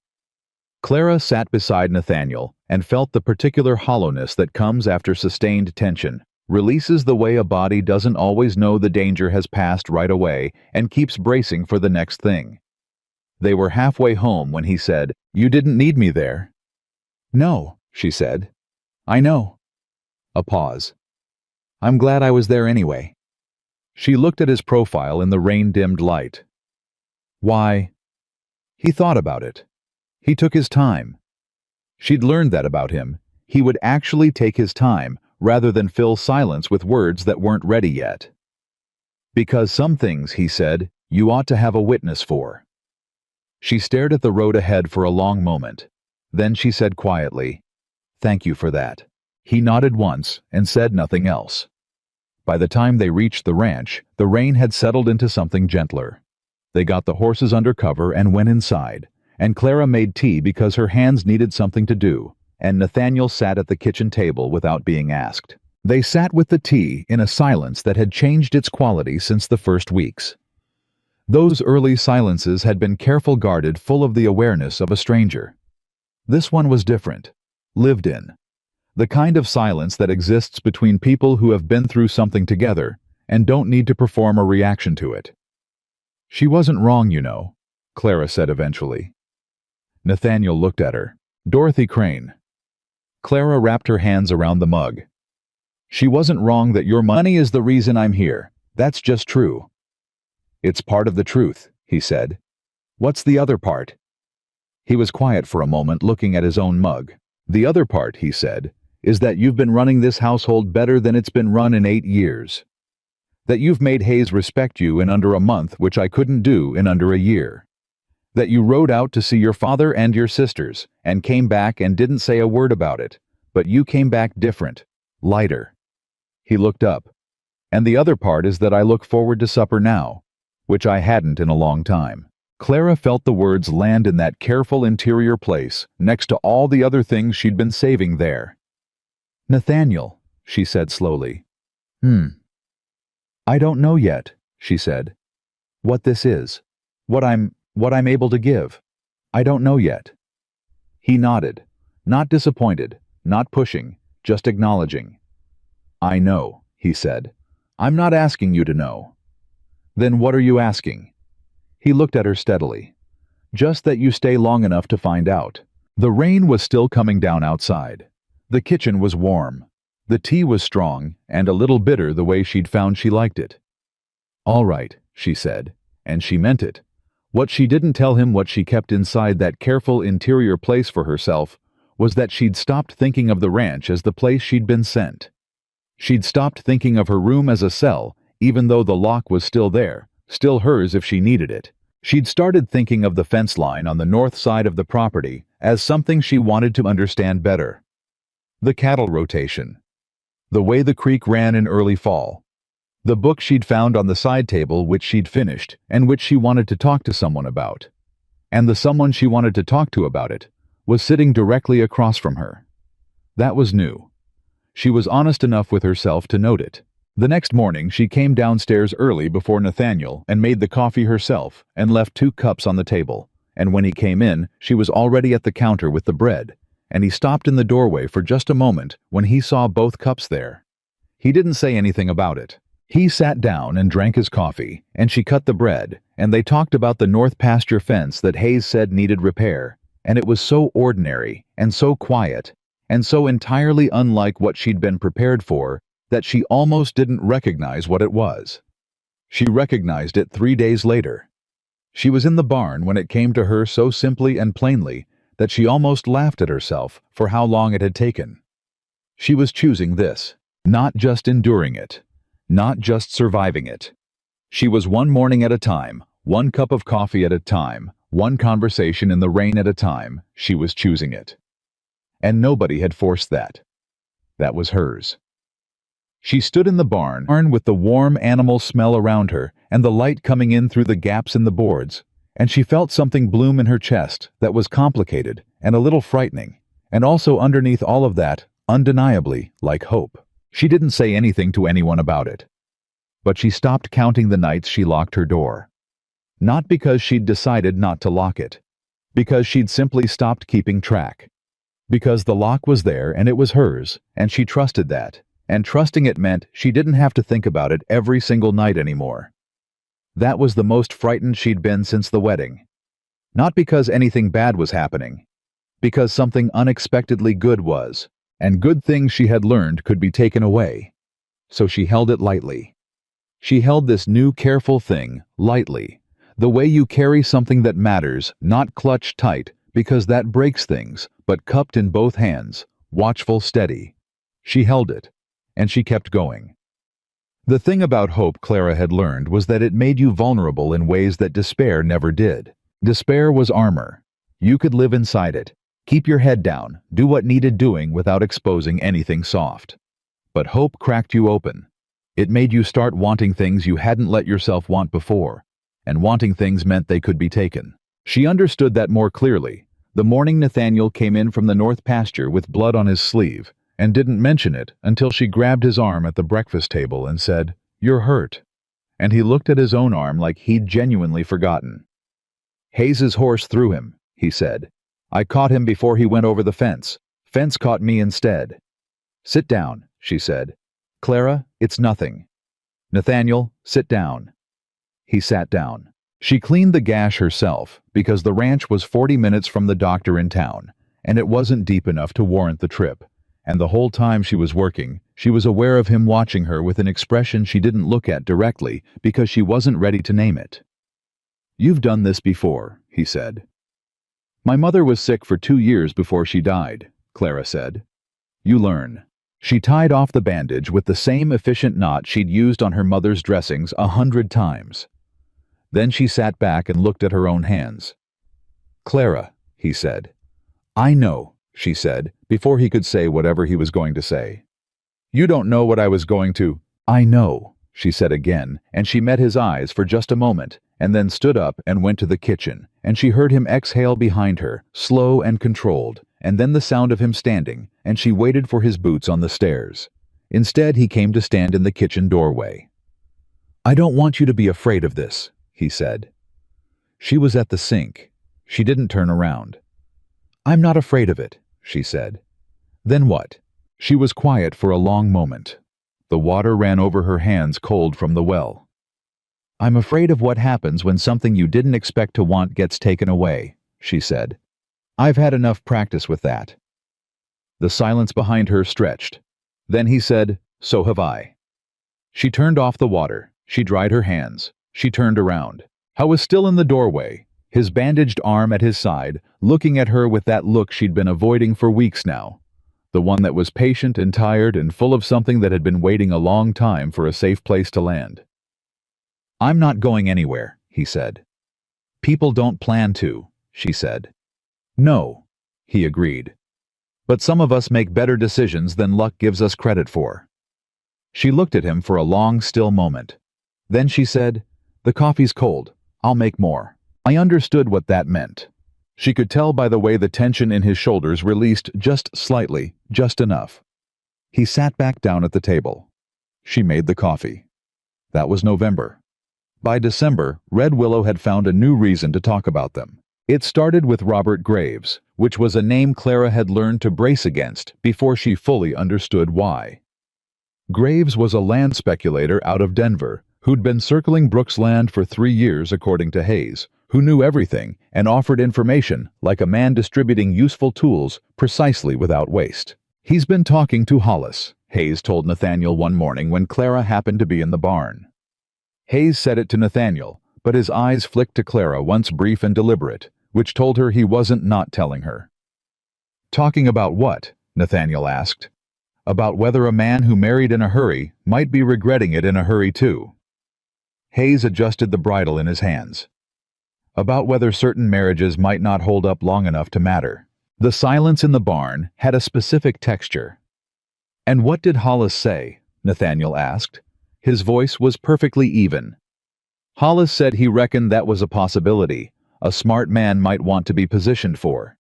Clara sat beside Nathaniel and felt the particular hollowness that comes after sustained tension, releases the way a body doesn't always know the danger has passed right away and keeps bracing for the next thing. They were halfway home when he said, "You didn't need me there." "No," she said. "I know." A pause. "I'm glad I was there anyway." She looked at his profile in the rain-dimmed light. Why? He thought about it. He took his time. She'd learned that about him. He would actually take his time, rather than fill silence with words that weren't ready yet. "Because some things," he said, "you ought to have a witness for." She stared at the road ahead for a long moment. Then she said quietly, "Thank you for that." He nodded once and said nothing else. By the time they reached the ranch, the rain had settled into something gentler. They got the horses under cover and went inside, and Clara made tea because her hands needed something to do, and Nathaniel sat at the kitchen table without being asked. They sat with the tea in a silence that had changed its quality since the first weeks. Those early silences had been careful guarded, full of the awareness of a stranger. This one was different, lived in. The kind of silence that exists between people who have been through something together and don't need to perform a reaction to it. "She wasn't wrong, you know," Clara said eventually. Nathaniel looked at her. "Dorothy Crane." Clara wrapped her hands around the mug. "She wasn't wrong that your money is the reason I'm here. That's just true." "It's part of the truth," he said. "What's the other part?" He was quiet for a moment, looking at his own mug. "The other part," he said, "is that you've been running this household better than it's been run in 8 years. That you've made Hayes respect you in under a month, which I couldn't do in under a year. That you rode out to see your father and your sisters, and came back and didn't say a word about it, but you came back different, lighter." He looked up. "And the other part is that I look forward to supper now, which I hadn't in a long time." Clara felt the words land in that careful interior place next to all the other things she'd been saving there. "Nathaniel," she said slowly. "I don't know yet," she said, "what this is, what I'm able to give. I don't know yet." He nodded, not disappointed, not pushing, just acknowledging. "I know," he said. "I'm not asking you to know." "Then what are you asking?" He looked at her steadily. "Just that you stay long enough to find out." The rain was still coming down outside. The kitchen was warm. The tea was strong and a little bitter the way she'd found she liked it. "All right," she said, and she meant it. What she didn't tell him, what she kept inside that careful interior place for herself, was that she'd stopped thinking of the ranch as the place she'd been sent. She'd stopped thinking of her room as a cell, even though the lock was still there, still hers if she needed it. She'd started thinking of the fence line on the north side of the property as something she wanted to understand better. The cattle rotation. The way the creek ran in early fall. The book she'd found on the side table, which she'd finished and which she wanted to talk to someone about. And the someone she wanted to talk to about it was sitting directly across from her. That was new. She was honest enough with herself to note it. The next morning she came downstairs early before Nathaniel and made the coffee herself and left 2 cups on the table, and when he came in she was already at the counter with the bread, and he stopped in the doorway for just a moment when he saw both cups there. He didn't say anything about it. He sat down and drank his coffee, and she cut the bread, and they talked about the north pasture fence that Hayes said needed repair, and it was so ordinary and so quiet and so entirely unlike what she'd been prepared for that she almost didn't recognize what it was. She recognized it 3 days later. She was in the barn when it came to her so simply and plainly that she almost laughed at herself for how long it had taken. She was choosing this, not just enduring it, not just surviving it. She was one morning at a time, one cup of coffee at a time, one conversation in the rain at a time. She was choosing it. And nobody had forced that. That was hers. She stood in the barn with the warm animal smell around her and the light coming in through the gaps in the boards, and she felt something bloom in her chest that was complicated and a little frightening, and also underneath all of that, undeniably, like hope. She didn't say anything to anyone about it. But she stopped counting the nights she locked her door. Not because she'd decided not to lock it. Because she'd simply stopped keeping track. Because the lock was there and it was hers, and she trusted that. And trusting it meant she didn't have to think about it every single night anymore. That was the most frightened she'd been since the wedding. Not because anything bad was happening. Because something unexpectedly good was. And good things she had learned could be taken away. So she held it lightly. She held this new careful thing lightly, the way you carry something that matters, not clutched tight because that breaks things, but cupped in both hands, watchful, steady. She held it, and she kept going. The thing about hope, Clara had learned, was that it made you vulnerable in ways that despair never did. Despair was armor. You could live inside it. Keep your head down, do what needed doing without exposing anything soft. But hope cracked you open. It made you start wanting things you hadn't let yourself want before, and wanting things meant they could be taken. She understood that more clearly the morning Nathaniel came in from the north pasture with blood on his sleeve, and didn't mention it until she grabbed his arm at the breakfast table and said, "You're hurt." And he looked at his own arm like he'd genuinely forgotten. "Hayes's horse threw him," he said. "I caught him before he went over the fence. Fence caught me instead." "Sit down," she said. "Clara, it's nothing." "Nathaniel, sit down." He sat down. She cleaned the gash herself because the ranch was 40 minutes from the doctor in town, and it wasn't deep enough to warrant the trip. And the whole time she was working, she was aware of him watching her with an expression she didn't look at directly because she wasn't ready to name it. "You've done this before," he said. My mother was sick for 2 years before she died, Clara said. You learn. She tied off the bandage with the same efficient knot she'd used on her mother's dressings 100 times. Then she sat back and looked at her own hands. Clara, he said. I know, she said, before he could say whatever he was going to say. You don't know what I was going to. I know, she said again, and she met his eyes for just a moment, and then stood up and went to the kitchen, and she heard him exhale behind her, slow and controlled, and then the sound of him standing, and she waited for his boots on the stairs. Instead, he came to stand in the kitchen doorway. I don't want you to be afraid of this, he said. She was at the sink. She didn't turn around. I'm not afraid of it, she said. Then what? She was quiet for a long moment. The water ran over her hands cold from the well. I'm afraid of what happens when something you didn't expect to want gets taken away, she said. I've had enough practice with that. The silence behind her stretched. Then he said, So have I. She turned off the water. She dried her hands. She turned around. Howe was still in the doorway, his bandaged arm at his side, looking at her with that look she'd been avoiding for weeks now. The one that was patient and tired and full of something that had been waiting a long time for a safe place to land. I'm not going anywhere, he said. People don't plan to, she said. No, he agreed. But some of us make better decisions than luck gives us credit for. She looked at him for a long, still moment. Then she said, The coffee's cold. I'll make more. I understood what that meant. She could tell by the way the tension in his shoulders released just slightly, just enough. He sat back down at the table. She made the coffee. That was November. By December, Red Willow had found a new reason to talk about them. It started with Robert Graves, which was a name Clara had learned to brace against before she fully understood why. Graves was a land speculator out of Denver who'd been circling Brooks' land for 3 years, according to Hayes, who knew everything and offered information like a man distributing useful tools precisely without waste. He's been talking to Hollis, Hayes told Nathaniel one morning when Clara happened to be in the barn. Hayes said it to Nathaniel, but his eyes flicked to Clara once brief and deliberate, which told her he wasn't not telling her. Talking about what? Nathaniel asked. About whether a man who married in a hurry might be regretting it in a hurry too. Hayes adjusted the bridle in his hands. About whether certain marriages might not hold up long enough to matter. The silence in the barn had a specific texture. And what did Hollis say? Nathaniel asked. His voice was perfectly even. Hollis said he reckoned that was a possibility, a smart man might want to be positioned for.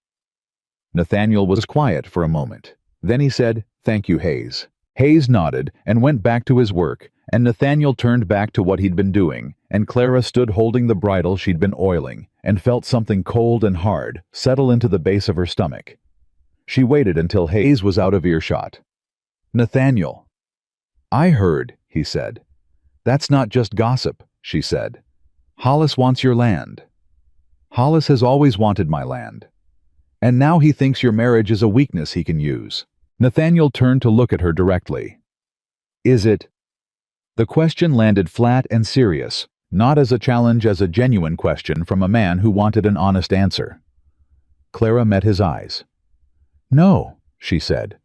Nathaniel was quiet for a moment. Then he said, Thank you, Hayes. Hayes nodded and went back to his work, and Nathaniel turned back to what he'd been doing, and Clara stood holding the bridle she'd been oiling, and felt something cold and hard settle into the base of her stomach. She waited until Hayes was out of earshot. Nathaniel. I heard, he said. That's not just gossip, she said. Hollis wants your land. Hollis has always wanted my land. And now he thinks your marriage is a weakness he can use. Nathaniel turned to look at her directly. Is it? The question landed flat and serious, not as a challenge, as a genuine question from a man who wanted an honest answer. Clara met his eyes. No, she said.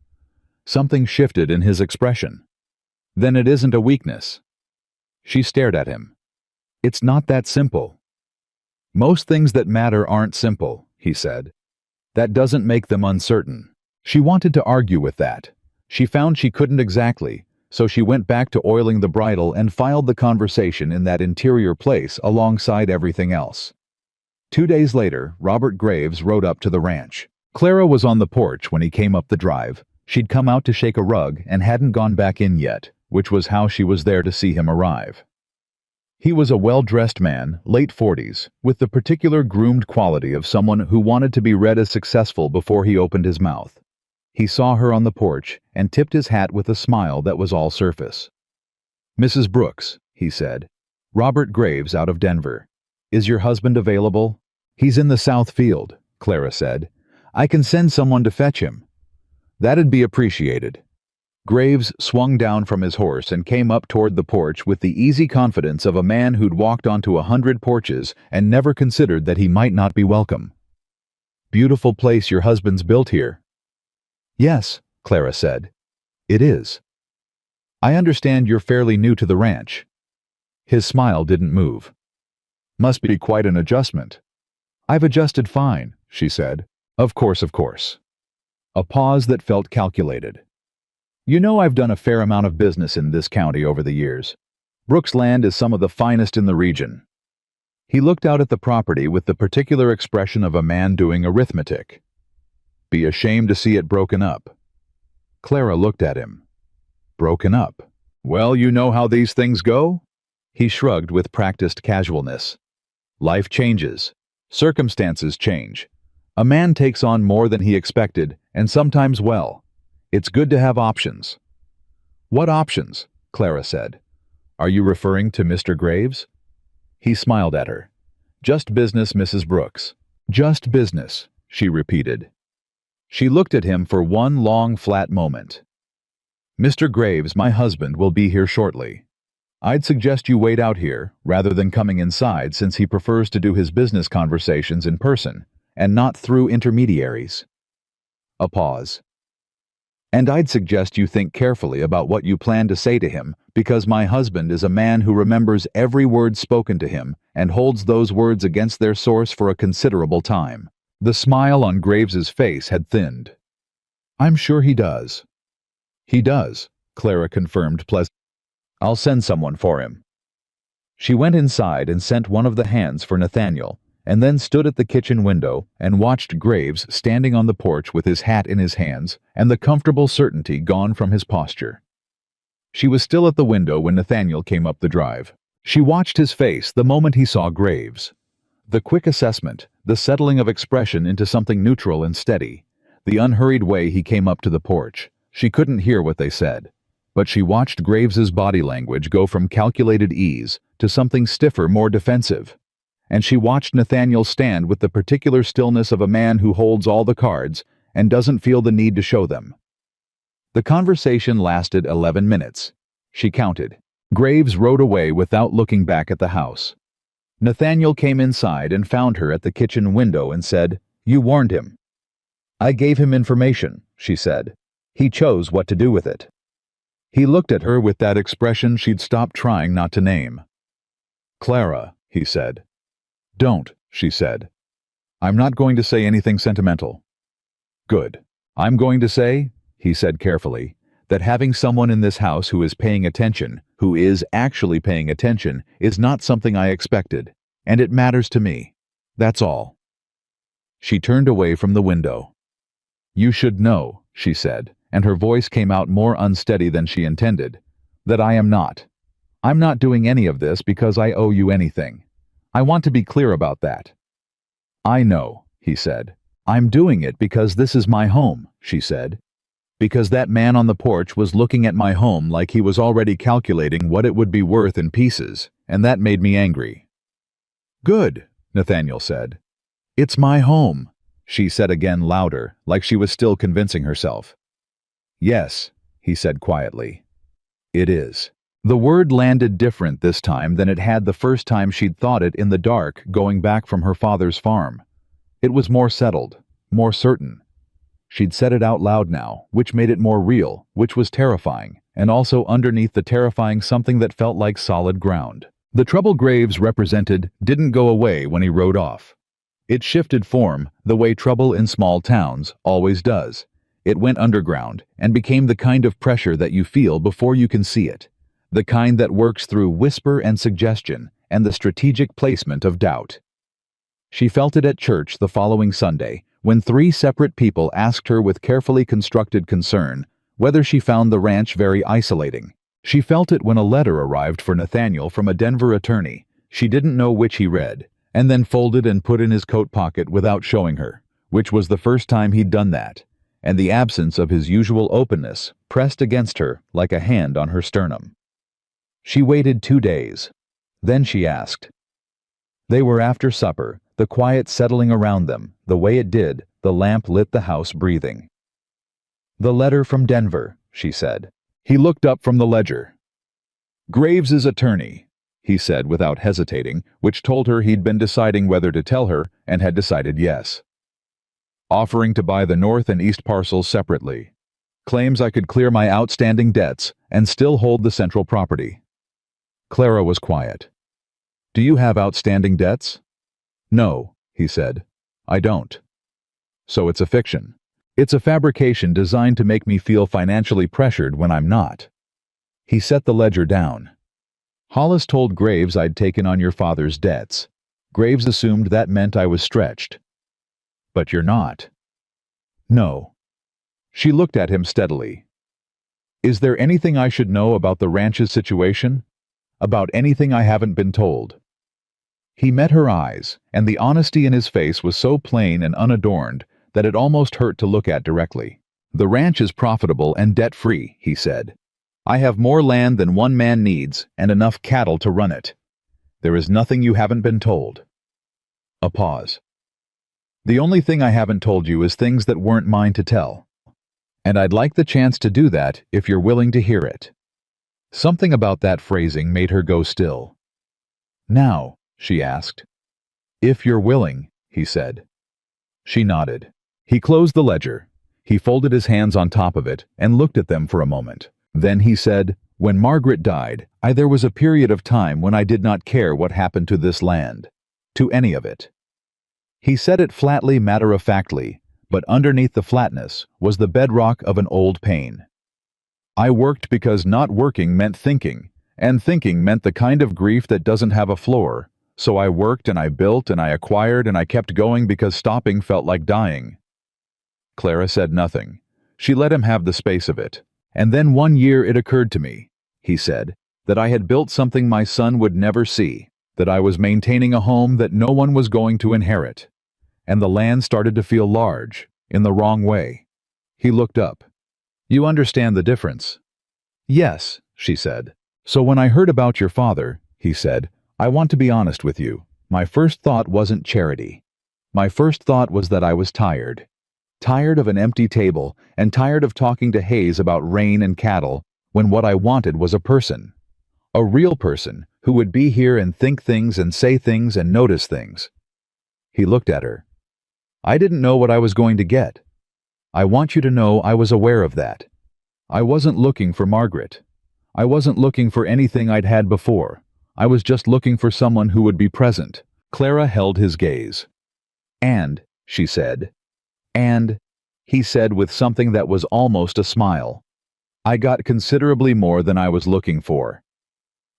Something shifted in his expression. Then it isn't a weakness. She stared at him. It's not that simple. Most things that matter aren't simple, he said. That doesn't make them uncertain. She wanted to argue with that. She found she couldn't exactly, so she went back to oiling the bridle and filed the conversation in that interior place alongside everything else. 2 days later, Robert Graves rode up to the ranch. Clara was on the porch when he came up the drive. She'd come out to shake a rug and hadn't gone back in yet, which was how she was there to see him arrive. He was a well-dressed man, late 40s, with the particular groomed quality of someone who wanted to be read as successful before he opened his mouth. He saw her on the porch and tipped his hat with a smile that was all surface. Mrs. Brooks, he said. Robert Graves out of Denver. Is your husband available? He's in the south field, Clara said. I can send someone to fetch him. That'd be appreciated. Graves swung down from his horse and came up toward the porch with the easy confidence of a man who'd walked onto 100 porches and never considered that he might not be welcome. Beautiful place your husband's built here. Yes, Clara said. It is. I understand you're fairly new to the ranch. His smile didn't move. Must be quite an adjustment. I've adjusted fine, she said. Of course, of course. A pause that felt calculated. You know I've done a fair amount of business in this county over the years. Brooks land is some of the finest in the region. He looked out at the property with the particular expression of a man doing arithmetic. Be ashamed to see it broken up. Clara looked at him. Broken up. Well, you know how these things go? He shrugged with practiced casualness. Life changes. Circumstances change. A man takes on more than he expected, and sometimes well. It's good to have options. What options? Clara said. Are you referring to Mr. Graves? He smiled at her. Just business, Mrs. Brooks. Just business, she repeated. She looked at him for one long, flat moment. Mr. Graves, my husband, will be here shortly. I'd suggest you wait out here, rather than coming inside, since he prefers to do his business conversations in person, and not through intermediaries. A pause. And I'd suggest you think carefully about what you plan to say to him, because my husband is a man who remembers every word spoken to him and holds those words against their source for a considerable time. The smile on Graves's face had thinned. I'm sure he does. He does, Clara confirmed pleasantly. I'll send someone for him. She went inside and sent one of the hands for Nathaniel, and then stood at the kitchen window and watched Graves standing on the porch with his hat in his hands and the comfortable certainty gone from his posture. She was still at the window when Nathaniel came up the drive. She watched his face the moment he saw Graves. The quick assessment, the settling of expression into something neutral and steady, the unhurried way he came up to the porch. She couldn't hear what they said, but she watched Graves's body language go from calculated ease to something stiffer, more defensive. And she watched Nathaniel stand with the particular stillness of a man who holds all the cards and doesn't feel the need to show them. The conversation lasted 11 minutes. She counted. Graves rode away without looking back at the house. Nathaniel came inside and found her at the kitchen window and said, "You warned him." "I gave him information," she said. "He chose what to do with it." He looked at her with that expression she'd stopped trying not to name. "Clara," he said. "Don't," she said. "I'm not going to say anything sentimental." "Good. I'm going to say," he said carefully, "that having someone in this house who is paying attention, who is actually paying attention, is not something I expected, and it matters to me. That's all." She turned away from the window. "You should know," she said, and her voice came out more unsteady than she intended, "that I am not. I'm not doing any of this because I owe you anything. I want to be clear about that." "I know," he said. "I'm doing it because this is my home," she said. "Because that man on the porch was looking at my home like he was already calculating what it would be worth in pieces, and that made me angry." "Good," Nathaniel said. "It's my home," she said again louder, like she was still convincing herself. "Yes," he said quietly. "It is." The word landed different this time than it had the first time she'd thought it in the dark going back from her father's farm. It was more settled, more certain. She'd said it out loud now, which made it more real, which was terrifying, and also underneath the terrifying something that felt like solid ground. The trouble Graves represented didn't go away when he rode off. It shifted form, the way trouble in small towns always does. It went underground and became the kind of pressure that you feel before you can see it. The kind that works through whisper and suggestion and the strategic placement of doubt. She felt it at church the following Sunday, when 3 separate people asked her with carefully constructed concern whether she found the ranch very isolating. She felt it when a letter arrived for Nathaniel from a Denver attorney. She didn't know which he read, and then folded and put in his coat pocket without showing her, which was the first time he'd done that, and the absence of his usual openness pressed against her like a hand on her sternum. She waited 2 days. Then she asked. They were after supper, the quiet settling around them, the way it did, the lamp lit the house breathing. "The letter from Denver," she said. He looked up from the ledger. "Graves's attorney," he said without hesitating, which told her he'd been deciding whether to tell her and had decided yes. offering to buy the north and east parcels separately. Claims I could clear my outstanding debts and still hold the central property. Clara was quiet. Do you have outstanding debts? No, he said. I don't. So it's a fiction. It's a fabrication designed to make me feel financially pressured when I'm not. He set the ledger down. Hollis told Graves I'd taken on your father's debts. Graves assumed that meant I was stretched. But you're not. No. She looked at him steadily. Is there anything I should know about the ranch's situation? About anything I haven't been told? He met her eyes, and the honesty in his face was so plain and unadorned that it almost hurt to look at directly. The ranch is profitable and debt-free, he said. I have more land than one man needs and enough cattle to run it. There is nothing you haven't been told. A pause. The only thing I haven't told you is things that weren't mine to tell. And I'd like the chance to do that if you're willing to hear it. Something about that phrasing made her go still. Now, she asked. If you're willing, he said. She nodded. He closed the ledger. He folded his hands on top of it and looked at them for a moment. Then he said, when Margaret died, there was a period of time when I did not care what happened to this land. To any of it. He said it flatly, matter-of-factly, but underneath the flatness was the bedrock of an old pain. I worked because not working meant thinking, and thinking meant the kind of grief that doesn't have a floor. So I worked and I built and I acquired and I kept going because stopping felt like dying. Clara said nothing. She let him have the space of it. And then one year it occurred to me, he said, that I had built something my son would never see, that I was maintaining a home that no one was going to inherit. And the land started to feel large, in the wrong way. He looked up. You understand the difference? Yes, she said. So when I heard about your father, he said, I want to be honest with you. My first thought wasn't charity. My first thought was that I was tired. Tired of an empty table and tired of talking to Hayes about rain and cattle when what I wanted was a person. A real person who would be here and think things and say things and notice things. He looked at her. I didn't know what I was going to get. I want you to know I was aware of that. I wasn't looking for Margaret. I wasn't looking for anything I'd had before. I was just looking for someone who would be present. Clara held his gaze. And, she said. And, he said with something that was almost a smile. I got considerably more than I was looking for.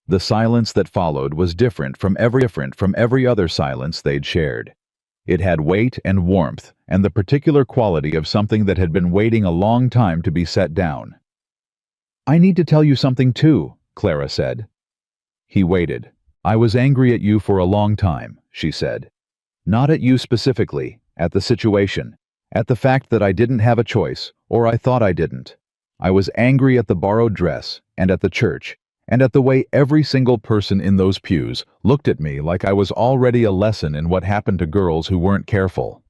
The silence that followed was different from every other silence they'd shared. It had weight and warmth and the particular quality of something that had been waiting a long time to be set down. I need to tell you something too, Clara said. He waited. I was angry at you for a long time, she said. Not at you specifically, at the situation, at the fact that I didn't have a choice, or I thought I didn't. I was angry at the borrowed dress, and at the church, and at the way every single person in those pews looked at me like I was already a lesson in what happened to girls who weren't careful.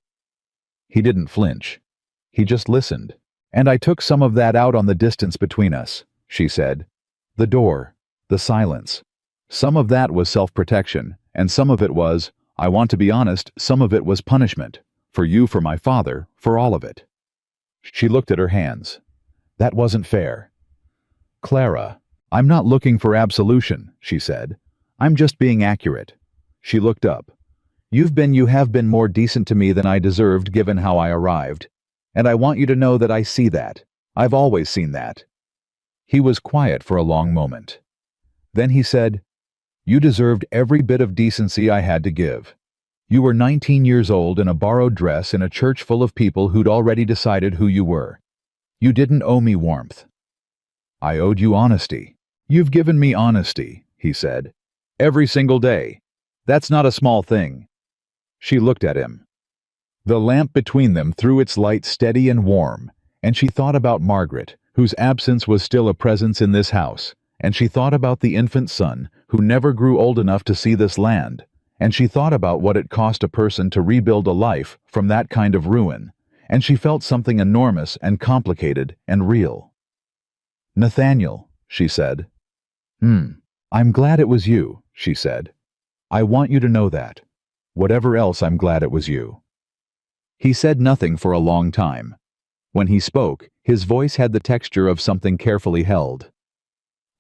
He didn't flinch. He just listened. And I took some of that out on the distance between us, she said. The door, the silence. Some of that was self-protection, and some of it was, I want to be honest, some of it was punishment. For you, for my father, for all of it. She looked at her hands. That wasn't fair. Clara, I'm not looking for absolution, she said. I'm just being accurate. She looked up. You have been more decent to me than I deserved given how I arrived. And I want you to know that I see that. I've always seen that. He was quiet for a long moment. Then he said, You deserved every bit of decency I had to give. You were 19 years old in a borrowed dress in a church full of people who'd already decided who you were. You didn't owe me warmth. I owed you honesty. You've given me honesty, he said. Every single day. That's not a small thing. She looked at him. The lamp between them threw its light steady and warm, and she thought about Margaret, whose absence was still a presence in this house, and she thought about the infant son, who never grew old enough to see this land, and she thought about what it cost a person to rebuild a life from that kind of ruin, and she felt something enormous and complicated and real. Nathaniel, she said. I'm glad it was you, she said. I want you to know that. Whatever else, I'm glad it was you. He said nothing for a long time. When he spoke, his voice had the texture of something carefully held.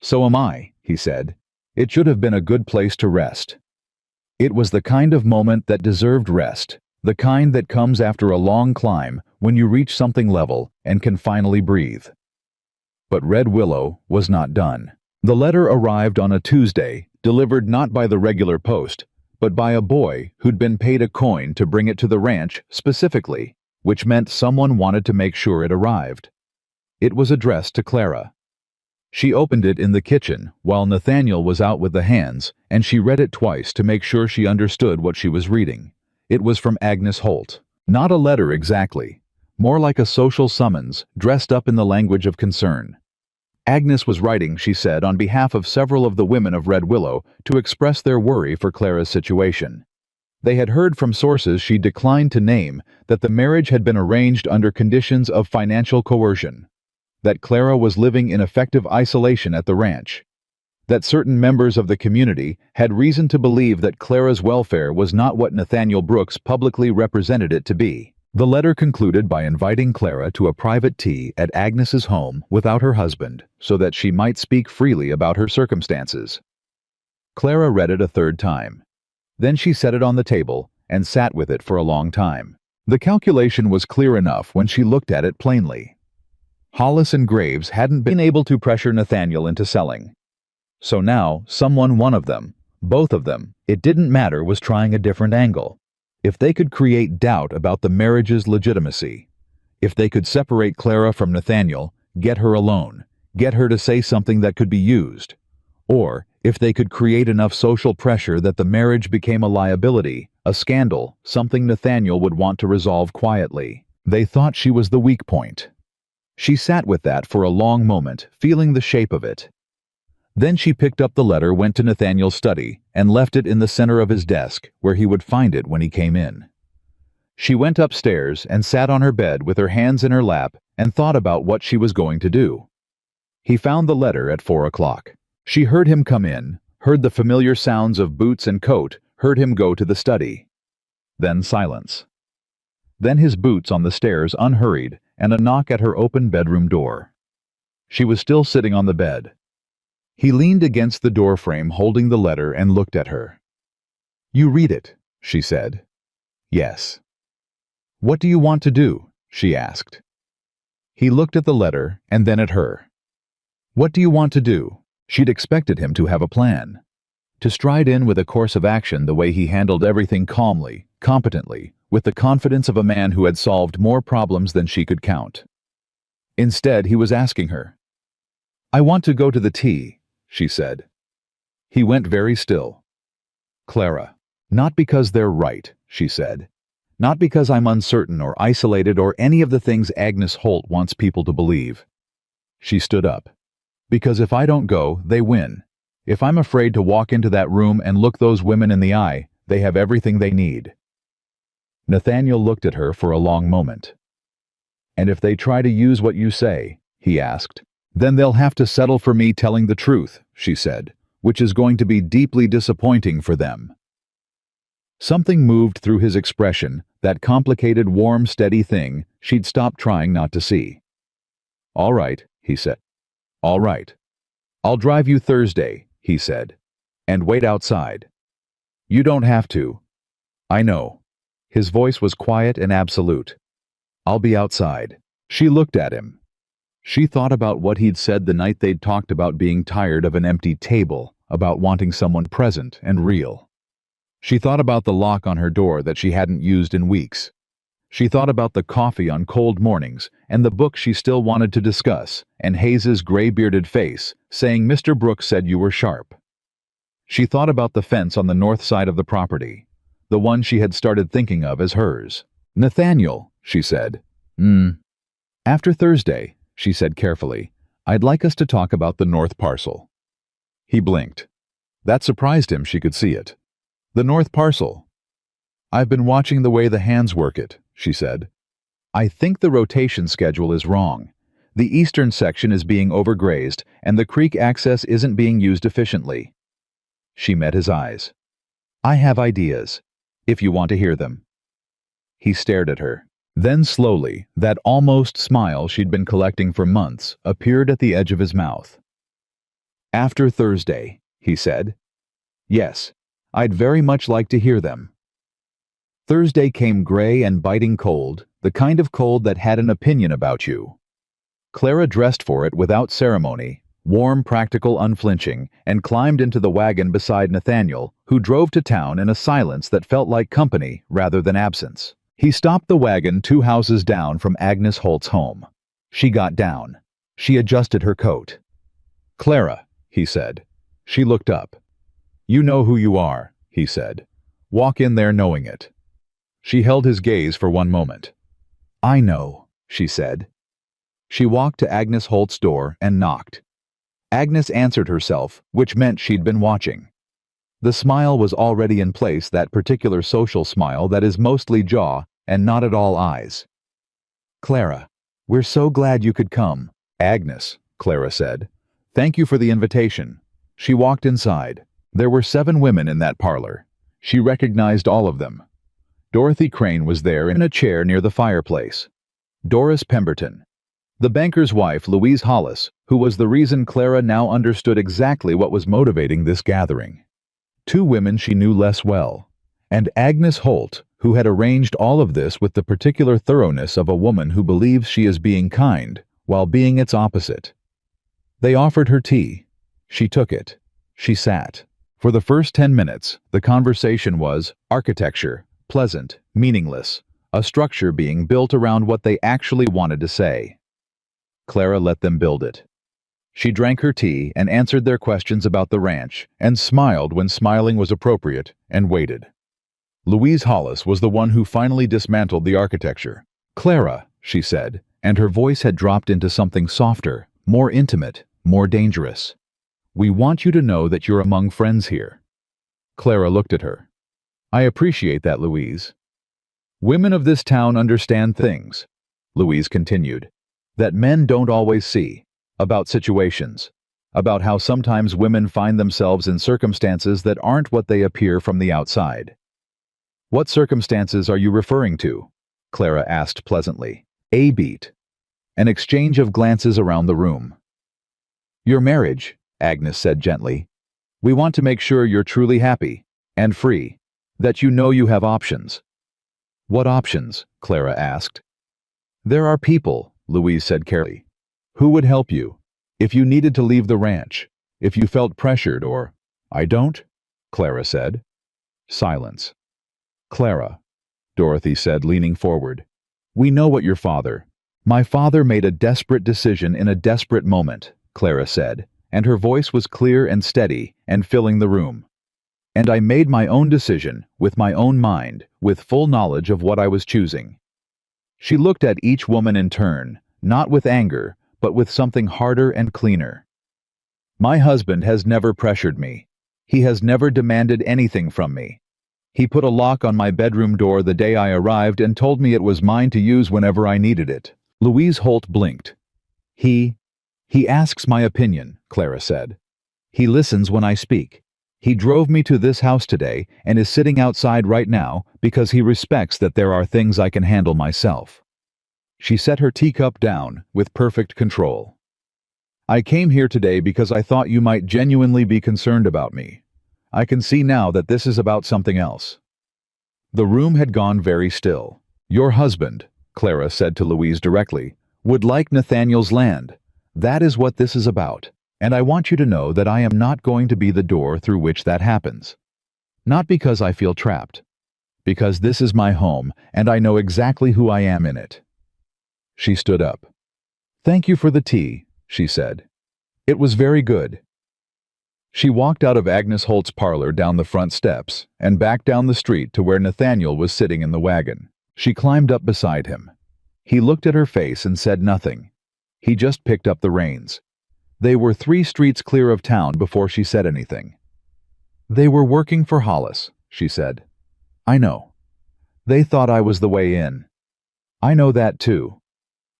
"So am I," he said. "It should have been a good place to rest." It was the kind of moment that deserved rest, the kind that comes after a long climb when you reach something level and can finally breathe. But Red Willow was not done. The letter arrived on a Tuesday, delivered not by the regular post, but by a boy who'd been paid a coin to bring it to the ranch specifically, which meant someone wanted to make sure it arrived. It was addressed to Clara. She opened it in the kitchen while Nathaniel was out with the hands, and she read it twice to make sure she understood what she was reading. It was from Agnes Holt. Not a letter exactly, more like a social summons dressed up in the language of concern. Agnes was writing, she said, on behalf of several of the women of Red Willow to express their worry for Clara's situation. They had heard from sources she declined to name that the marriage had been arranged under conditions of financial coercion, that Clara was living in effective isolation at the ranch, that certain members of the community had reason to believe that Clara's welfare was not what Nathaniel Brooks publicly represented it to be. The letter concluded by inviting Clara to a private tea at Agnes's home without her husband, so that she might speak freely about her circumstances. Clara read it a third time. Then she set it on the table and sat with it for a long time. The calculation was clear enough when she looked at it plainly. Hollis and Graves hadn't been able to pressure Nathaniel into selling. So now, one of them, both of them, it didn't matter, was trying a different angle. If they could create doubt about the marriage's legitimacy, if they could separate Clara from Nathaniel, get her alone, get her to say something that could be used, or if they could create enough social pressure that the marriage became a liability, a scandal, something Nathaniel would want to resolve quietly, they thought she was the weak point. She sat with that for a long moment, feeling the shape of it. Then she picked up the letter, went to Nathaniel's study, and left it in the center of his desk, where he would find it when he came in. She went upstairs and sat on her bed with her hands in her lap and thought about what she was going to do. He found the letter at 4 o'clock. She heard him come in, heard the familiar sounds of boots and coat, heard him go to the study. Then silence. Then his boots on the stairs unhurried, and a knock at her open bedroom door. She was still sitting on the bed. He leaned against the doorframe holding the letter and looked at her. "You read it," she said. "Yes." "What do you want to do?" she asked. He looked at the letter and then at her. "What do you want to do?" She'd expected him to have a plan, to stride in with a course of action the way he handled everything calmly, competently, with the confidence of a man who had solved more problems than she could count. Instead, he was asking her. "I want to go to the tea," she said. He went very still. "Clara, not because they're right," she said. "Not because I'm uncertain or isolated or any of the things Agnes Holt wants people to believe." She stood up. "Because if I don't go, they win. If I'm afraid to walk into that room and look those women in the eye, they have everything they need." Nathaniel looked at her for a long moment. "And if they try to use what you say," he asked, "then they'll have to settle for me telling the truth," she said, "which is going to be deeply disappointing for them." Something moved through his expression, that complicated, warm, steady thing she'd stopped trying not to see. "All right," he said. "All right. I'll drive you Thursday," he said, "and wait outside." "You don't have to." "I know." His voice was quiet and absolute. "I'll be outside." She looked at him. She thought about what he'd said the night they'd talked about being tired of an empty table, about wanting someone present and real. She thought about the lock on her door that she hadn't used in weeks. She thought about the coffee on cold mornings and the book she still wanted to discuss, and Hayes's gray-bearded face saying, "Mr. Brooks said you were sharp." She thought about the fence on the north side of the property, the one she had started thinking of as hers. "Nathaniel," she said. After Thursday," she said carefully, "I'd like us to talk about the north parcel." He blinked. That surprised him, she could see it. "The north parcel." "I've been watching the way the hands work it," she said. "I think the rotation schedule is wrong. The eastern section is being overgrazed, and the creek access isn't being used efficiently." She met his eyes. "I have ideas, if you want to hear them." He stared at her. Then slowly, that almost smile she'd been collecting for months appeared at the edge of his mouth. "After Thursday," he said. "Yes, I'd very much like to hear them." Thursday came gray and biting cold, the kind of cold that had an opinion about you. Clara dressed for it without ceremony, warm, practical, unflinching, and climbed into the wagon beside Nathaniel, who drove to town in a silence that felt like company rather than absence. He stopped the wagon 2 houses down from Agnes Holt's home. She got down. She adjusted her coat. "Clara," he said. She looked up. "You know who you are," he said. "Walk in there knowing it." She held his gaze for one moment. "I know," she said. She walked to Agnes Holt's door and knocked. Agnes answered herself, which meant she'd been watching. The smile was already in place, that particular social smile that is mostly jaw and not at all eyes. "Clara, we're so glad you could come." "Agnes," Clara said. "Thank you for the invitation." She walked inside. There were 7 women in that parlor. She recognized all of them. Dorothy Crane was there in a chair near the fireplace. Doris Pemberton. The banker's wife, Louise Hollis, who was the reason Clara now understood exactly what was motivating this gathering. 2 women she knew less well. And Agnes Holt, who had arranged all of this with the particular thoroughness of a woman who believes she is being kind, while being its opposite. They offered her tea. She took it. She sat. For the first 10 minutes, the conversation was architecture, pleasant, meaningless, a structure being built around what they actually wanted to say. Clara let them build it. She drank her tea and answered their questions about the ranch, and smiled when smiling was appropriate, and waited. Louise Hollis was the one who finally dismantled the architecture. "Clara," she said, and her voice had dropped into something softer, more intimate, more dangerous. "We want you to know that you're among friends here." Clara looked at her. "I appreciate that, Louise." "Women of this town understand things," Louise continued, "that men don't always see. About situations, about how sometimes women find themselves in circumstances that aren't what they appear from the outside." "What circumstances are you referring to?" Clara asked pleasantly. A beat. An exchange of glances around the room. "Your marriage," Agnes said gently. "We want to make sure you're truly happy, and free, that you know you have options." "What options?" Clara asked. "There are people," Louise said carefully, "who would help you, if you needed to leave the ranch, if you felt pressured or—" "I don't," Clara said. Silence. "Clara," Dorothy said, leaning forward, "we know what your father—" "My father made a desperate decision in a desperate moment," Clara said, and her voice was clear and steady and filling the room. "And I made my own decision, with my own mind, with full knowledge of what I was choosing." She looked at each woman in turn, not with anger, but with something harder and cleaner. "My husband has never pressured me. He has never demanded anything from me. He put a lock on my bedroom door the day I arrived and told me it was mine to use whenever I needed it." Louise Holt blinked. He asks my opinion," Clara said. "He listens when I speak. He drove me to this house today and is sitting outside right now because he respects that there are things I can handle myself." She set her teacup down with perfect control. "I came here today because I thought you might genuinely be concerned about me. I can see now that this is about something else." The room had gone very still. "Your husband," Clara said to Louise directly, "would like Nathaniel's land. That is what this is about. And I want you to know that I am not going to be the door through which that happens. Not because I feel trapped. Because this is my home, and I know exactly who I am in it." She stood up. "Thank you for the tea," she said. "It was very good." She walked out of Agnes Holt's parlor down the front steps and back down the street to where Nathaniel was sitting in the wagon. She climbed up beside him. He looked at her face and said nothing. He just picked up the reins. They were 3 streets clear of town before she said anything. "They were working for Hollis," she said. "I know. They thought I was the way in. I know that too."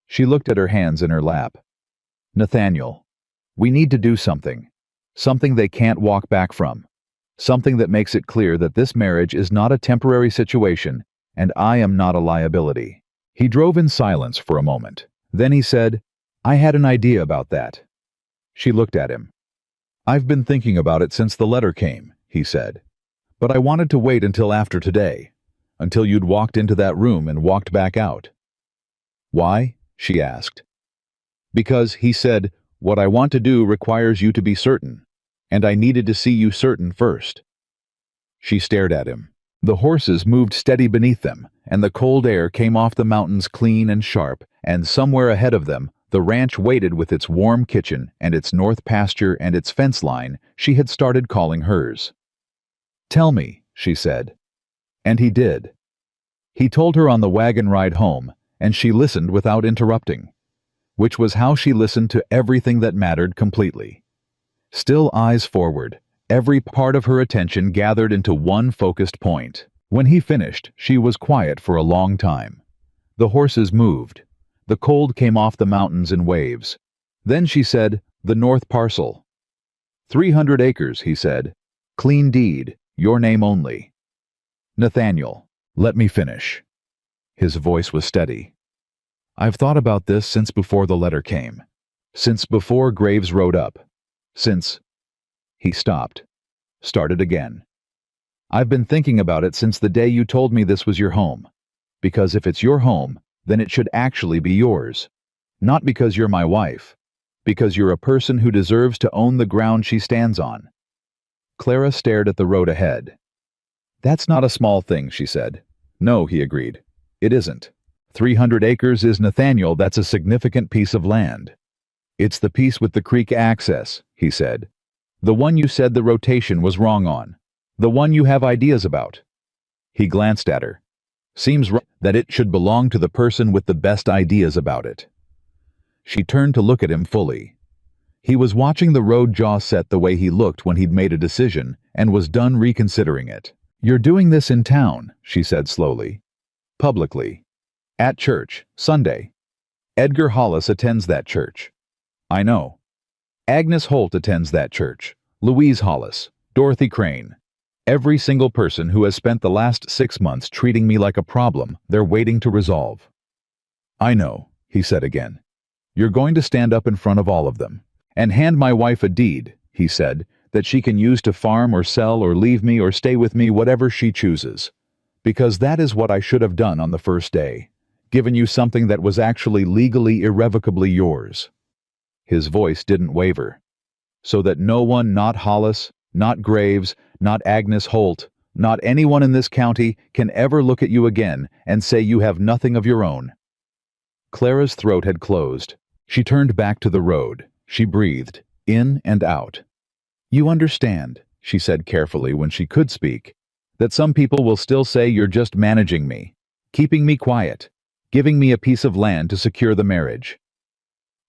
She looked at her hands in her lap. "Nathaniel, we need to do something. Something they can't walk back from. Something that makes it clear that this marriage is not a temporary situation and I am not a liability." He drove in silence for a moment. Then he said, "I had an idea about that." She looked at him. "I've been thinking about it since the letter came," he said. "But I wanted to wait until after today, until you'd walked into that room and walked back out." "Why?" she asked. "Because," he said, "what I want to do requires you to be certain, and I needed to see you certain first." She stared at him. The horses moved steady beneath them, and the cold air came off the mountains clean and sharp, and somewhere ahead of them, the ranch waited with its warm kitchen and its north pasture and its fence line she had started calling hers. "Tell me," she said. And he did. He told her on the wagon ride home, and she listened without interrupting, which was how she listened to everything that mattered completely. Still eyes forward, every part of her attention gathered into one focused point. When he finished, she was quiet for a long time. The horses moved. The cold came off the mountains in waves. Then she said, "The north parcel." 300 acres, he said. "Clean deed, your name only." "Nathaniel, let me finish." His voice was steady. "I've thought about this since before the letter came. Since before Graves rode up. Since—" He stopped. Started again. "I've been thinking about it since the day you told me this was your home. Because if it's your home, then it should actually be yours. Not because you're my wife. Because you're a person who deserves to own the ground she stands on." Clara stared at the road ahead. "That's not a small thing," she said. "No," he agreed. "It isn't. 300 acres is, Nathaniel, that's a significant piece of land." "It's the piece with the creek access," he said. "The one you said the rotation was wrong on. The one you have ideas about." He glanced at her. "Seems right that it should belong to the person with the best ideas about it." She turned to look at him fully. He was watching the road jaw set the way he looked when he'd made a decision and was done reconsidering it. "You're doing this in town," she said slowly. "Publicly. At church, Sunday. Edgar Hollis attends that church." "I know." "Agnes Holt attends that church. Louise Hollis. Dorothy Crane. Every single person who has spent the last 6 months treating me like a problem they're waiting to resolve." "I know," he said again. "You're going to stand up in front of all of them and hand my wife a deed," he said, "that she can use to farm or sell or leave me or stay with me, whatever she chooses. Because that is what I should have done on the first day, given you something that was actually legally irrevocably yours." His voice didn't waver. "So that no one, not Hollis, not Graves, not Agnes Holt, not anyone in this county can ever look at you again and say you have nothing of your own." Clara's throat had closed. She turned back to the road. She breathed, in and out. "You understand," she said carefully when she could speak, "that some people will still say you're just managing me, keeping me quiet, giving me a piece of land to secure the marriage."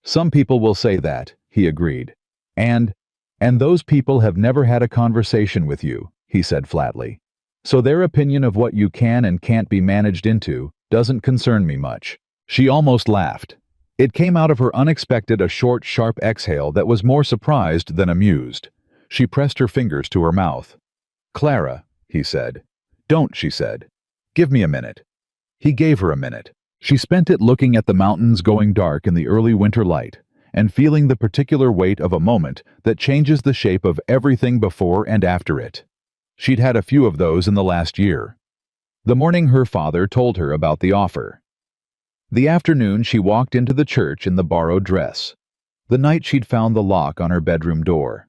"Some people will say that," he agreed. And those people have never had a conversation with you," he said flatly. "So their opinion of what you can and can't be managed into doesn't concern me much." She almost laughed. It came out of her unexpected a short, sharp exhale that was more surprised than amused. She pressed her fingers to her mouth. "Clara," he said. "Don't," she said. "Give me a minute." He gave her a minute. She spent it looking at the mountains going dark in the early winter light, and feeling the particular weight of a moment that changes the shape of everything before and after it. She'd had a few of those in the last year. The morning her father told her about the offer. The afternoon she walked into the church in the borrowed dress. The night she'd found the lock on her bedroom door.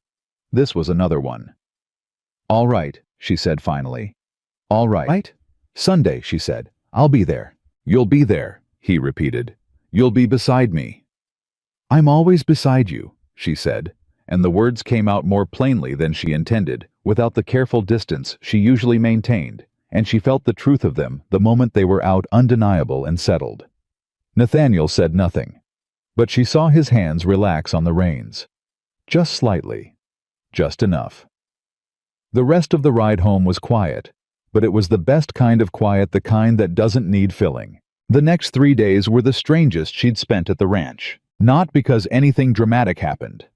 This was another one. "All right," she said finally. "All right? Sunday," she said. "I'll be there." "You'll be there," he repeated. "You'll be beside me." "I'm always beside you," she said, and the words came out more plainly than she intended, without the careful distance she usually maintained, and she felt the truth of them the moment they were out, undeniable and settled. Nathaniel said nothing, but she saw his hands relax on the reins. Just slightly. Just enough. The rest of the ride home was quiet, but it was the best kind of quiet, the kind that doesn't need filling. The next 3 days were the strangest she'd spent at the ranch. Not because anything dramatic happened.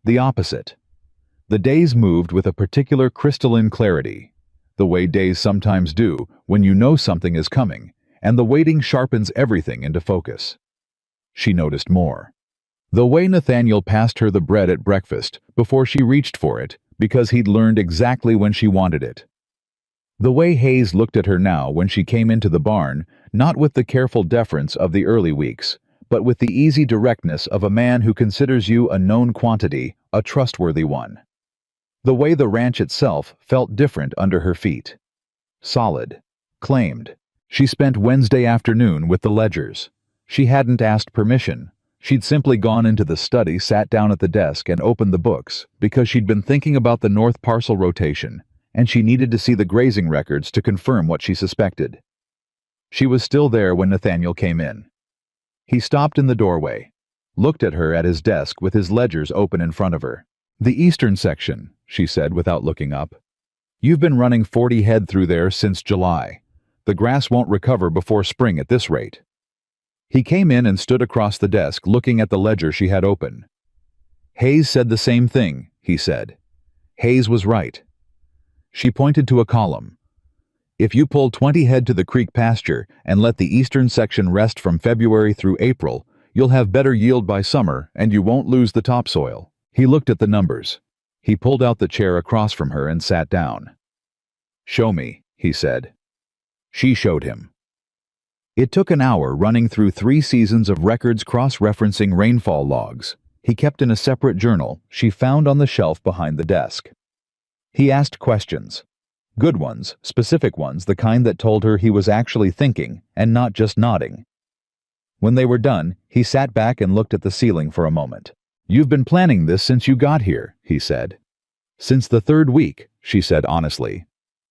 The opposite. The days moved with a particular crystalline clarity. the way days sometimes do when you know something is coming, and the waiting sharpens everything into focus. She noticed more. The way Nathaniel passed her the bread at breakfast before she reached for it, because he'd learned exactly when she wanted it. The way Hayes looked at her now when she came into the barn, not with the careful deference of the early weeks, but with the easy directness of a man who considers you a known quantity, a trustworthy one. The way the ranch itself felt different under her feet. Solid. Claimed. She spent Wednesday afternoon with the Ledgers. She hadn't asked permission. She'd simply gone into the study, sat down at the desk, and opened the books, because she'd been thinking about the north parcel rotation, and she needed to see the grazing records to confirm what she suspected. She was still there when Nathaniel came in. He stopped in the doorway, looked at her at his desk with his ledgers open in front of her. "The eastern section," she said without looking up. "You've been running 40 head through there since July. The grass won't recover before spring at this rate." He came in and stood across the desk looking at the ledger she had open. "Hayes said the same thing," he said. "Hayes was right." She pointed to a column. "If you pull 20 head to the creek pasture and let the eastern section rest from February through April, you'll have better yield by summer and you won't lose the topsoil." He looked at the numbers. He pulled out the chair across from her and sat down. "Show me," he said. She showed him. It took an hour running through 3 seasons of records cross-referencing rainfall logs he kept in a separate journal she found on the shelf behind the desk. He asked questions. Good ones, specific ones, the kind that told her he was actually thinking and not just nodding. When they were done, he sat back and looked at the ceiling for a moment. "You've been planning this since you got here," he said. "Since the 3rd week," she said honestly.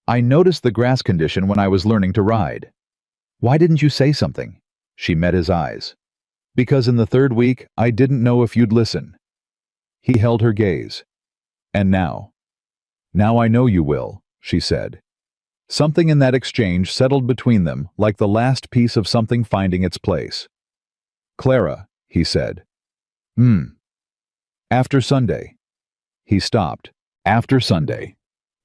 "I noticed the grass condition when I was learning to ride." "Why didn't you say something?" She met his eyes. "Because in the 3rd week, I didn't know if you'd listen." He held her gaze. "And now?" "Now I know you will," she said. Something in that exchange settled between them like the last piece of something finding its place. "Clara," he said. "After Sunday." He stopped. "After Sunday,"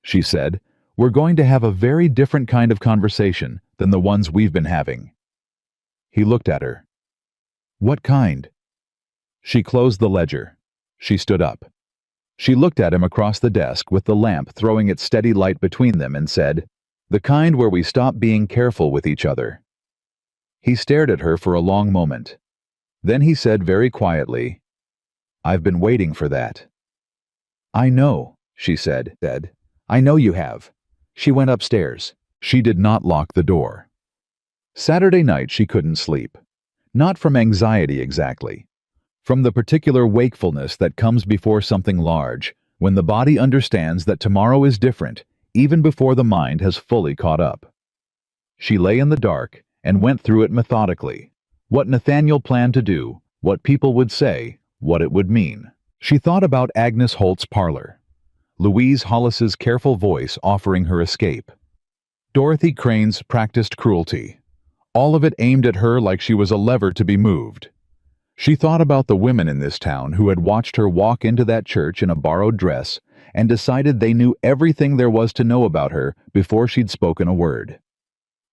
she said. "We're going to have a very different kind of conversation than the ones we've been having." He looked at her. "What kind?" She closed the ledger. She stood up. She looked at him across the desk with the lamp throwing its steady light between them and said, "The kind where we stop being careful with each other." He stared at her for a long moment. Then he said very quietly, "I've been waiting for that." "I know," she said. "I know you have." She went upstairs. She did not lock the door. Saturday night she couldn't sleep. Not from anxiety exactly. From the particular wakefulness that comes before something large, when the body understands that tomorrow is different, even before the mind has fully caught up. She lay in the dark and went through it methodically. What Nathaniel planned to do, what people would say, what it would mean. She thought about Agnes Holt's parlor. Louise Hollis's careful voice offering her escape. Dorothy Crane's practiced cruelty. All of it aimed at her like she was a lever to be moved. She thought about the women in this town who had watched her walk into that church in a borrowed dress and decided they knew everything there was to know about her before she'd spoken a word.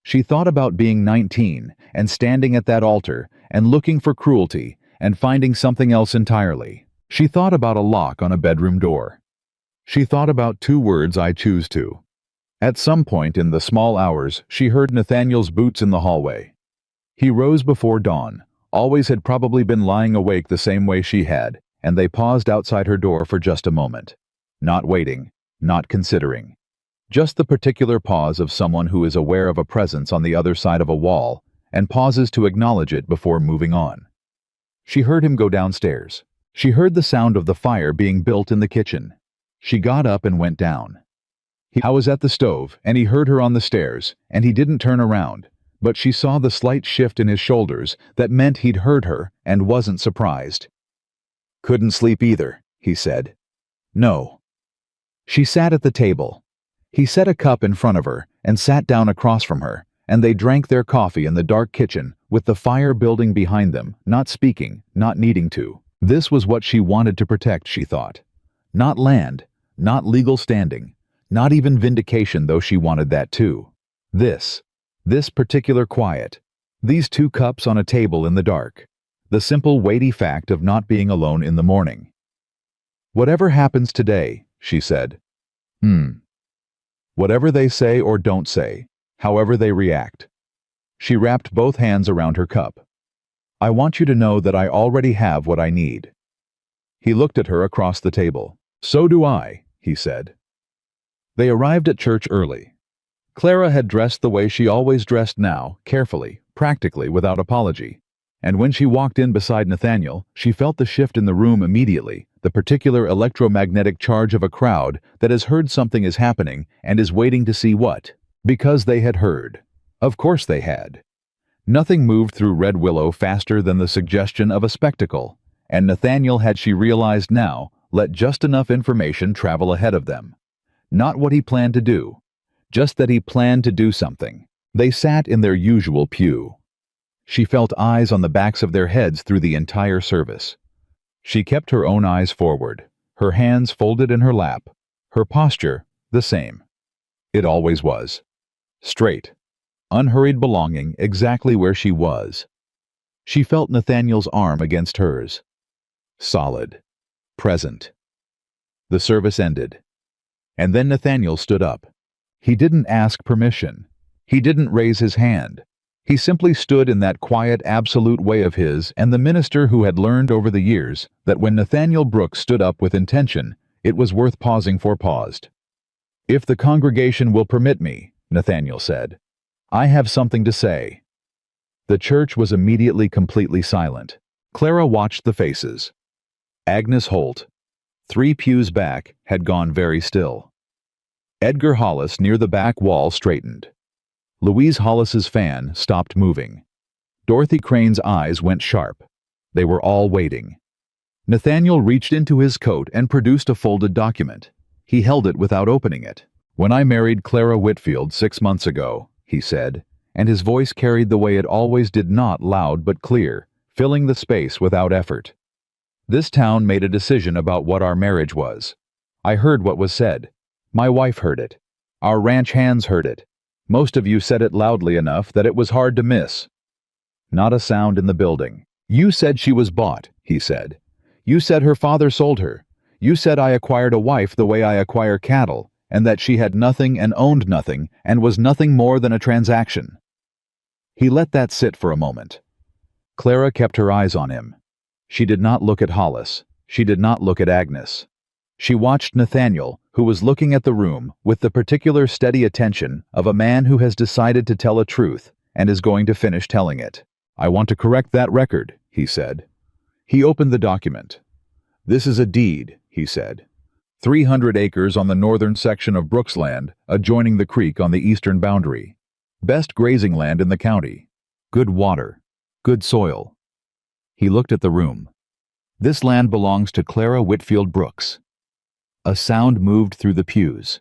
She thought about being 19 and standing at that altar and looking for cruelty and finding something else entirely. She thought about a lock on a bedroom door. She thought about 2 words, "I choose to." At some point in the small hours, she heard Nathaniel's boots in the hallway. He rose before dawn, always had probably been lying awake the same way she had, and they paused outside her door for just a moment. Not waiting, not considering. Just the particular pause of someone who is aware of a presence on the other side of a wall and pauses to acknowledge it before moving on. She heard him go downstairs. She heard the sound of the fire being built in the kitchen. She got up and went down. He was at the stove, and he heard her on the stairs, and he didn't turn around, but she saw the slight shift in his shoulders that meant he'd heard her and wasn't surprised. "Couldn't sleep either," he said. "No." She sat at the table. He set a cup in front of her and sat down across from her, and they drank their coffee in the dark kitchen with the fire building behind them, not speaking, not needing to. This was what she wanted to protect, she thought. Not land, not legal standing, Not even vindication, though she wanted that too. This particular quiet. These 2 cups on a table in the dark. The simple, weighty fact of not being alone in the morning. "Whatever happens today," she said. Whatever they say or don't say, however they react. She wrapped both hands around her cup. "I want you to know that I already have what I need." He looked at her across the table. "So do I," he said. They arrived at church early. Clara had dressed the way she always dressed now, carefully, practically, without apology. And when she walked in beside Nathaniel, she felt the shift in the room immediately, the particular electromagnetic charge of a crowd that has heard something is happening and is waiting to see what. Because they had heard. Of course they had. Nothing moved through Red Willow faster than the suggestion of a spectacle, and Nathaniel, had she realized now, let just enough information travel ahead of them. Not what he planned to do, just that he planned to do something. They sat in their usual pew. She felt eyes on the backs of their heads through the entire service. She kept her own eyes forward, her hands folded in her lap, her posture the same. It always was. Straight, unhurried, belonging exactly where she was. She felt Nathaniel's arm against hers. Solid. Present. The service ended. And then Nathaniel stood up. He didn't ask permission. He didn't raise his hand. He simply stood in that quiet, absolute way of his, and the minister who had learned over the years that when Nathaniel Brooks stood up with intention, it was worth pausing for paused. "If the congregation will permit me," Nathaniel said, "I have something to say." The church was immediately completely silent. Clara watched the faces. Agnes Holt, 3 pews back, had gone very still. Edgar Hollis near the back wall straightened. Louise Hollis's fan stopped moving. Dorothy Crane's eyes went sharp. They were all waiting. Nathaniel reached into his coat and produced a folded document. He held it without opening it. "When I married Clara Whitfield 6 months ago," he said, and his voice carried the way it always did, not loud but clear, filling the space without effort. "This town made a decision about what our marriage was. I heard what was said. My wife heard it. Our ranch hands heard it. Most of you said it loudly enough that it was hard to miss." Not a sound in the building. "You said she was bought," he said. "You said her father sold her. You said I acquired a wife the way I acquire cattle, and that she had nothing and owned nothing and was nothing more than a transaction." He let that sit for a moment. Clara kept her eyes on him. She did not look at Hollis. She did not look at Agnes. She watched Nathaniel, who was looking at the room with the particular steady attention of a man who has decided to tell a truth and is going to finish telling it. "I want to correct that record," he said. He opened the document. "This is a deed," he said. 300 acres on the northern section of Brooks land, adjoining the creek on the eastern boundary. Best grazing land in the county. Good water. Good soil." He looked at the room. "This land belongs to Clara Whitfield Brooks." A sound moved through the pews.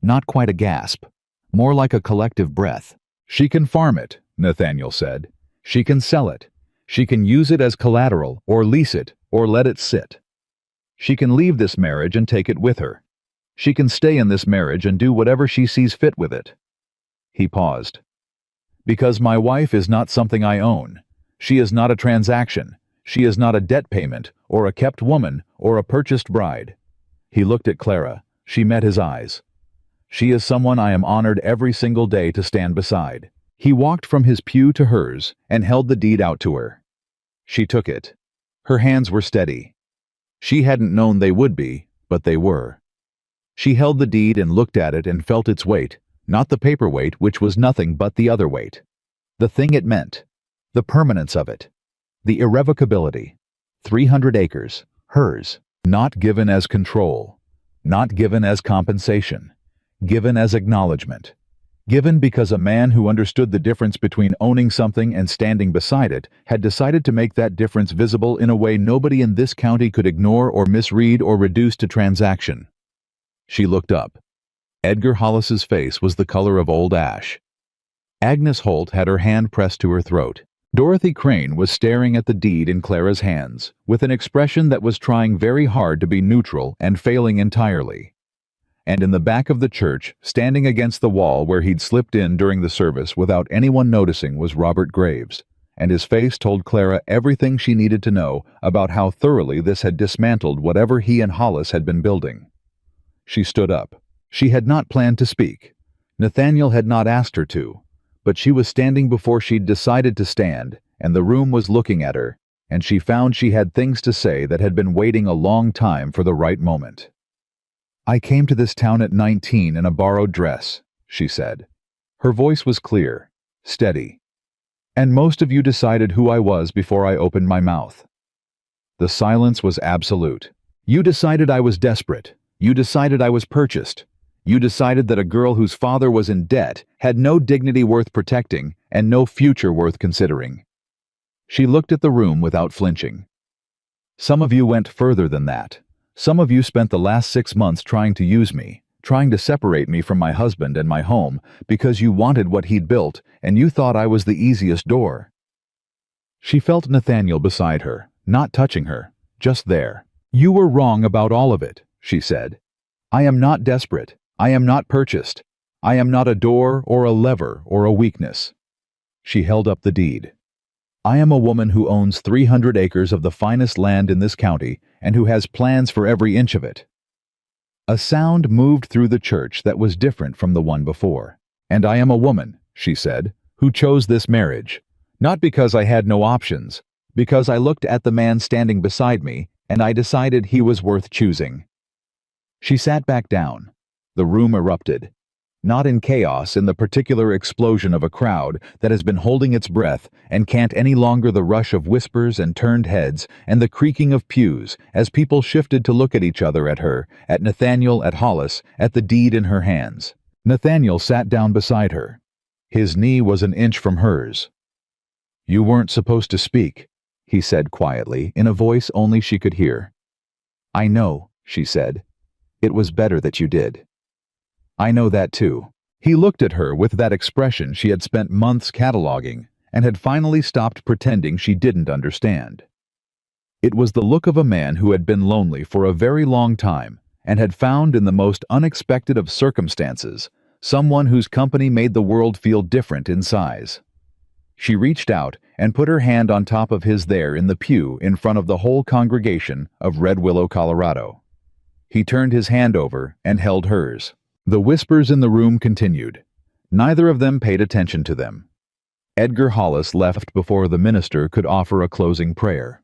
Not quite a gasp. More like a collective breath. "She can farm it," Nathaniel said. "She can sell it. She can use it as collateral, or lease it, or let it sit. She can leave this marriage and take it with her. She can stay in this marriage and do whatever she sees fit with it." He paused. "Because my wife is not something I own. She is not a transaction. She is not a debt payment, or a kept woman, or a purchased bride." He looked at Clara. She met his eyes. "She is someone I am honored every single day to stand beside." He walked from his pew to hers and held the deed out to her. She took it. Her hands were steady. She hadn't known they would be, but they were. She held the deed and looked at it and felt its weight, not the paperweight, which was nothing but the other weight. The thing it meant. The permanence of it. The irrevocability. 300 acres. Hers. Not given as control. Not given as compensation. Given as acknowledgement. Given because a man who understood the difference between owning something and standing beside it had decided to make that difference visible in a way nobody in this county could ignore or misread or reduce to transaction. She looked up. Edgar Hollis's face was the color of old ash. Agnes Holt had her hand pressed to her throat. Dorothy Crane was staring at the deed in Clara's hands, with an expression that was trying very hard to be neutral and failing entirely. and in the back of the church, standing against the wall where he'd slipped in during the service without anyone noticing, was Robert Graves, and his face told Clara everything she needed to know about how thoroughly this had dismantled whatever he and Hollis had been building. She stood up. She had not planned to speak. Nathaniel had not asked her to, but she was standing before she'd decided to stand, and the room was looking at her, and she found she had things to say that had been waiting a long time for the right moment. "I came to this town at 19 in a borrowed dress," she said. Her voice was clear, steady. "And most of you decided who I was before I opened my mouth." The silence was absolute. "You decided I was desperate. You decided I was purchased. You decided that a girl whose father was in debt had no dignity worth protecting and no future worth considering." She looked at the room without flinching. "Some of you went further than that. Some of you spent the last 6 months trying to use me, trying to separate me from my husband and my home because you wanted what he'd built and you thought I was the easiest door." She felt Nathaniel beside her, not touching her, just there. "You were wrong about all of it," she said. "I am not desperate. I am not purchased. I am not a door or a lever or a weakness." She held up the deed. "I am a woman who owns 300 acres of the finest land in this county and who has plans for every inch of it." A sound moved through the church that was different from the one before. "And I am a woman," she said, "who chose this marriage. Not because I had no options, because I looked at the man standing beside me and I decided he was worth choosing." She sat back down. The room erupted. Not in chaos, in the particular explosion of a crowd that has been holding its breath and can't any longer the rush of whispers and turned heads and the creaking of pews as people shifted to look at each other, at her, at Nathaniel, at Hollis, at the deed in her hands. Nathaniel sat down beside her. His knee was an inch from hers. "You weren't supposed to speak," he said quietly, in a voice only she could hear. "I know," she said. "It was better that you did." "I know that too." He looked at her with that expression she had spent months cataloging and had finally stopped pretending she didn't understand. It was the look of a man who had been lonely for a very long time and had found in the most unexpected of circumstances someone whose company made the world feel different in size. She reached out and put her hand on top of his there in the pew in front of the whole congregation of Red Willow, Colorado. He turned his hand over and held hers. The whispers in the room continued. Neither of them paid attention to them. Edgar Hollis left before the minister could offer a closing prayer.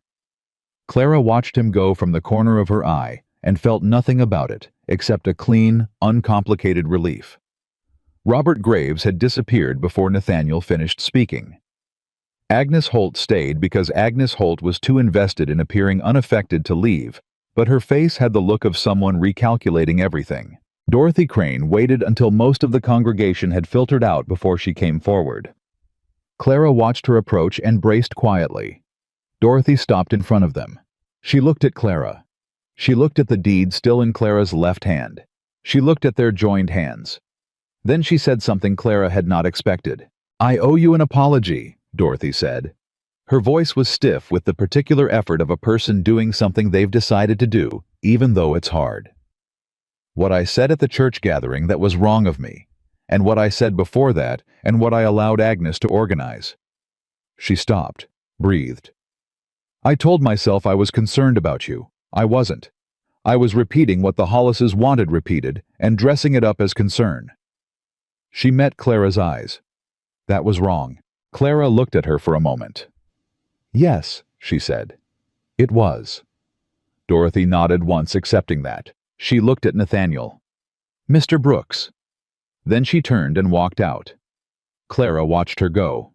Clara watched him go from the corner of her eye and felt nothing about it except a clean, uncomplicated relief. Robert Graves had disappeared before Nathaniel finished speaking. Agnes Holt stayed because Agnes Holt was too invested in appearing unaffected to leave, but her face had the look of someone recalculating everything. Dorothy Crane waited until most of the congregation had filtered out before she came forward. Clara watched her approach and braced quietly. Dorothy stopped in front of them. She looked at Clara. She looked at the deed still in Clara's left hand. She looked at their joined hands. Then she said something Clara had not expected. "I owe you an apology," Dorothy said. Her voice was stiff with the particular effort of a person doing something they've decided to do, even though it's hard. "What I said at the church gathering that was wrong of me, and what I said before that, and what I allowed Agnes to organize." She stopped, breathed. "I told myself I was concerned about you. I wasn't. I was repeating what the Hollises wanted repeated and dressing it up as concern." She met Clara's eyes. That was wrong. Clara looked at her for a moment. "Yes," she said. "It was." Dorothy nodded once, accepting that. She looked at Nathaniel. "Mr. Brooks." Then she turned and walked out. Clara watched her go.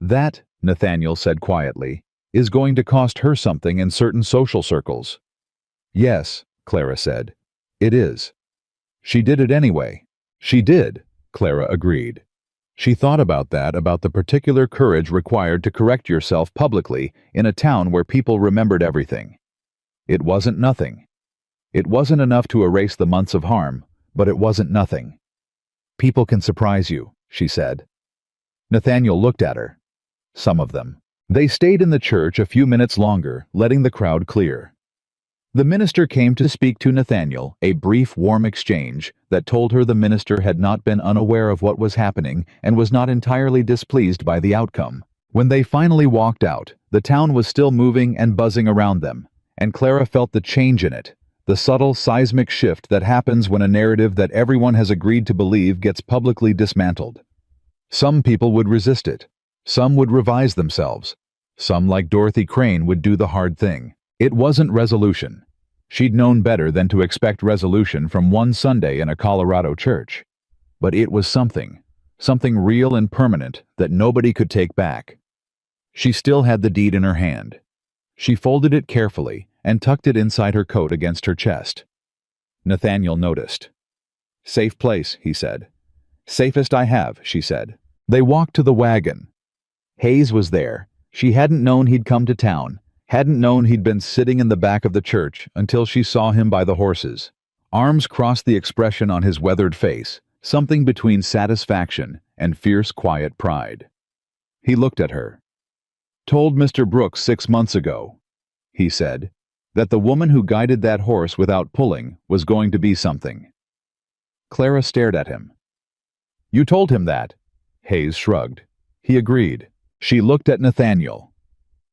"That," Nathaniel said quietly, "is going to cost her something in certain social circles." "Yes," Clara said. "It is." "She did it anyway." "She did," Clara agreed. She thought about the particular courage required to correct yourself publicly in a town where people remembered everything. It wasn't nothing. It wasn't enough to erase the months of harm, but it wasn't nothing. "People can surprise you," she said. Nathaniel looked at her. Some of them. They stayed in the church a few minutes longer, letting the crowd clear. The minister came to speak to Nathaniel, a brief, warm exchange that told her the minister had not been unaware of what was happening and was not entirely displeased by the outcome. When they finally walked out, the town was still moving and buzzing around them, and Clara felt the change in it, the subtle seismic shift that happens when a narrative that everyone has agreed to believe gets publicly dismantled. Some people would resist it. Some would revise themselves. Some, like Dorothy Crane, would do the hard thing. It wasn't resolution. She'd known better than to expect resolution from one Sunday in a Colorado church. But it was something real and permanent that nobody could take back. She still had the deed in her hand. She folded it carefully and tucked it inside her coat against her chest. Nathaniel noticed. "Safe place," he said. "Safest I have," she said. They walked to the wagon. Hayes was there. She hadn't known he'd come to town, hadn't known he'd been sitting in the back of the church until she saw him by the horses. Arms crossed the expression on his weathered face, something between satisfaction and fierce, quiet pride. He looked at her. "Told Mr. Brooks 6 months ago," he said, "that the woman who guided that horse without pulling was going to be something." Clara stared at him. "You told him that?" Hayes shrugged. He agreed. She looked at Nathaniel.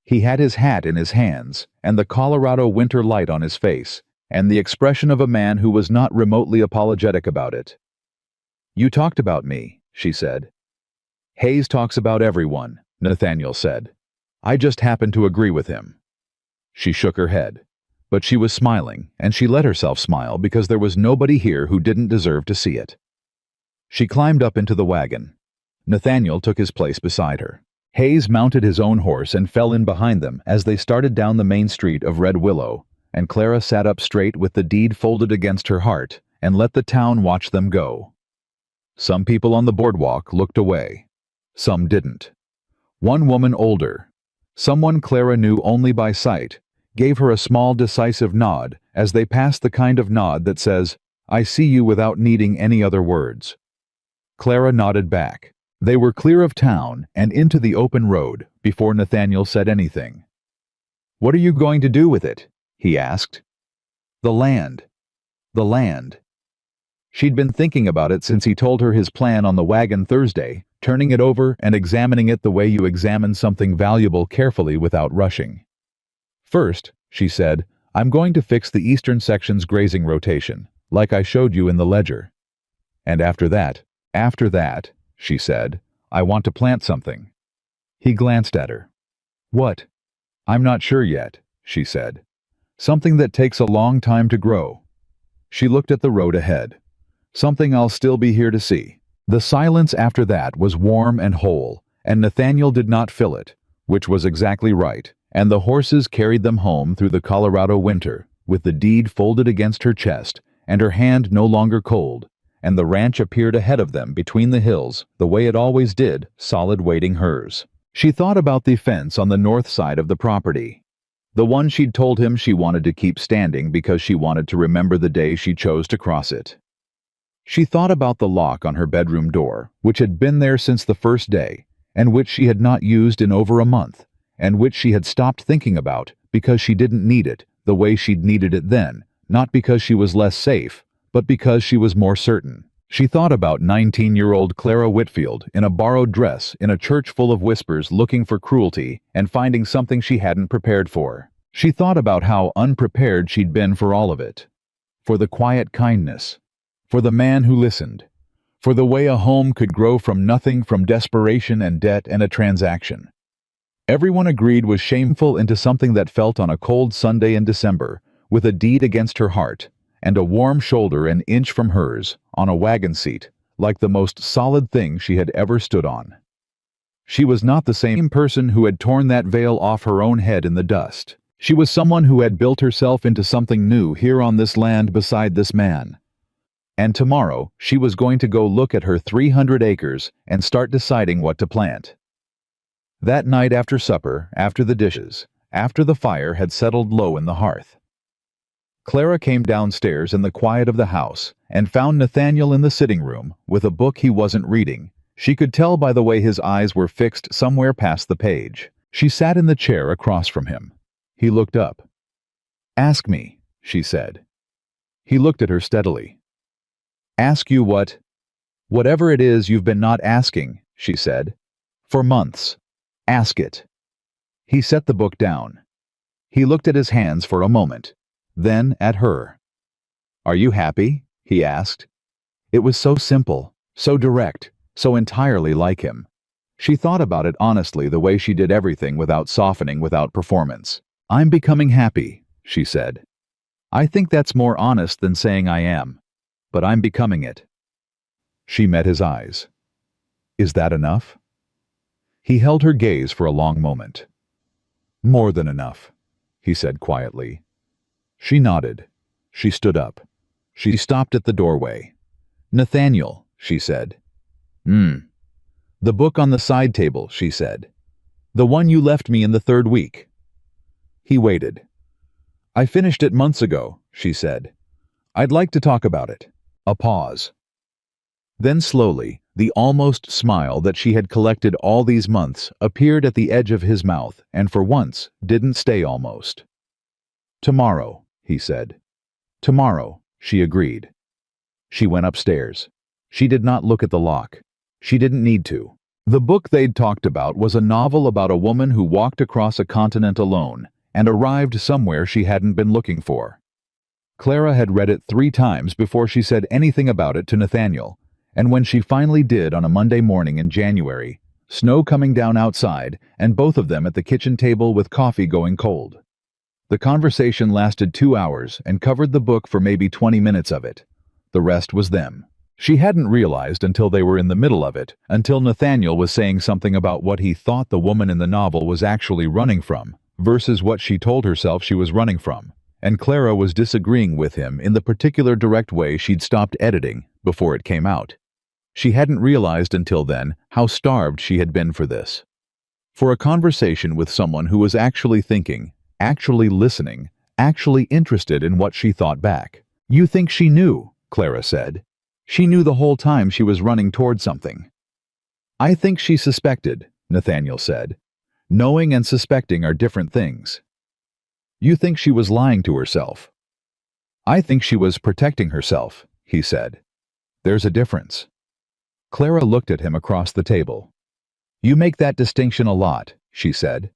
He had his hat in his hands, and the Colorado winter light on his face, and the expression of a man who was not remotely apologetic about it. "You talked about me," she said. "Hayes talks about everyone," Nathaniel said. "I just happen to agree with him." She shook her head. But she was smiling, and she let herself smile because there was nobody here who didn't deserve to see it. She climbed up into the wagon. Nathaniel took his place beside her. Hayes mounted his own horse and fell in behind them as they started down the main street of Red Willow, and Clara sat up straight with the deed folded against her heart and let the town watch them go. Some people on the boardwalk looked away. Some didn't. One woman older, someone Clara knew only by sight, gave her a small decisive nod as they passed, the kind of nod that says, "I see you," without needing any other words. Clara nodded back. They were clear of town and into the open road before Nathaniel said anything. "What are you going to do with it?" he asked. "The land. The land." She'd been thinking about it since he told her his plan on the wagon Thursday, turning it over and examining it the way you examine something valuable, carefully without rushing. "First," she said, "I'm going to fix the eastern section's grazing rotation, like I showed you in the ledger. And after that, she said, "I want to plant something." He glanced at her. "What?" "I'm not sure yet," she said. "Something that takes a long time to grow." She looked at the road ahead. "Something I'll still be here to see." The silence after that was warm and whole, and Nathaniel did not fill it, which was exactly right, and the horses carried them home through the Colorado winter, with the deed folded against her chest, and her hand no longer cold, and the ranch appeared ahead of them between the hills, the way it always did, solid waiting hers. She thought about the fence on the north side of the property, the one she'd told him she wanted to keep standing because she wanted to remember the day she chose to cross it. She thought about the lock on her bedroom door, which had been there since the first day, and which she had not used in over a month, and which she had stopped thinking about because she didn't need it the way she'd needed it then, not because she was less safe, but because she was more certain. She thought about 19-year-old Clara Whitfield in a borrowed dress in a church full of whispers, looking for cruelty and finding something she hadn't prepared for. She thought about how unprepared she'd been for all of it. For the quiet kindness. For the man who listened. For the way a home could grow from nothing, from desperation and debt and a transaction. Everyone agreed was shameful, into something that felt on a cold Sunday in December, with a deed against her heart, and a warm shoulder an inch from hers, on a wagon seat, like the most solid thing she had ever stood on. She was not the same person who had torn that veil off her own head in the dust. She was someone who had built herself into something new here on this land beside this man. And tomorrow she was going to go look at her 300 acres and start deciding what to plant. That night after supper, after the dishes, after the fire had settled low in the hearth, Clara came downstairs in the quiet of the house and found Nathaniel in the sitting room with a book he wasn't reading. She could tell by the way his eyes were fixed somewhere past the page. She sat in the chair across from him. He looked up. "Ask me," she said. He looked at her steadily. Ask you what? Whatever it is you've been not asking, she said. For months. Ask it. He set the book down. He looked at his hands for a moment, then at her. Are you happy? He asked. It was so simple, so direct, so entirely like him. She thought about it honestly, the way she did everything without softening, without performance. I'm becoming happy, she said. I think that's more honest than saying I am, but I'm becoming it. She met his eyes. Is that enough? He held her gaze for a long moment. More than enough, he said quietly. She nodded. She stood up. She stopped at the doorway. Nathaniel, she said. The book on the side table, she said. The one you left me in the third week. He waited. I finished it months ago, she said. I'd like to talk about it. A pause. Then slowly, the almost smile that she had collected all these months appeared at the edge of his mouth and for once didn't stay almost. Tomorrow, he said. Tomorrow, she agreed. She went upstairs. She did not look at the lock. She didn't need to. The book they'd talked about was a novel about a woman who walked across a continent alone and arrived somewhere she hadn't been looking for. Clara had read it 3 times before she said anything about it to Nathaniel, and when she finally did on a Monday morning in January, snow coming down outside and both of them at the kitchen table with coffee going cold. The conversation lasted 2 hours and covered the book for maybe 20 minutes of it. The rest was them. She hadn't realized until they were in the middle of it, until Nathaniel was saying something about what he thought the woman in the novel was actually running from, versus what she told herself she was running from, and Clara was disagreeing with him in the particular direct way she'd stopped editing before it came out. She hadn't realized until then how starved she had been for this. For a conversation with someone who was actually thinking, actually listening, actually interested in what she thought back. You think she knew, Clara said. She knew the whole time she was running toward something. I think she suspected, Nathaniel said. Knowing and suspecting are different things. You think she was lying to herself. I think she was protecting herself, he said. There's a difference. Clara looked at him across the table. You make that distinction a lot, she said.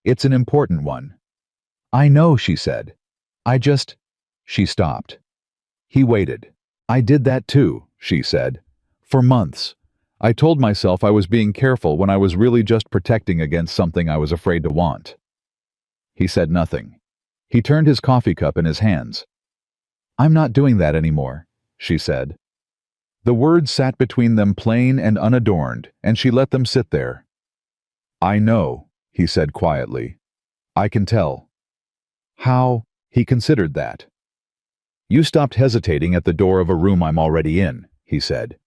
It's an important one. I know, she said. She stopped. He waited. I did that too, she said. For months. I told myself I was being careful when I was really just protecting against something I was afraid to want. He said nothing. He turned his coffee cup in his hands. I'm not doing that anymore, she said. The words sat between them plain and unadorned, and she let them sit there. I know, he said quietly. I can tell. How? He considered that. You stopped hesitating at the door of a room I'm already in, he said.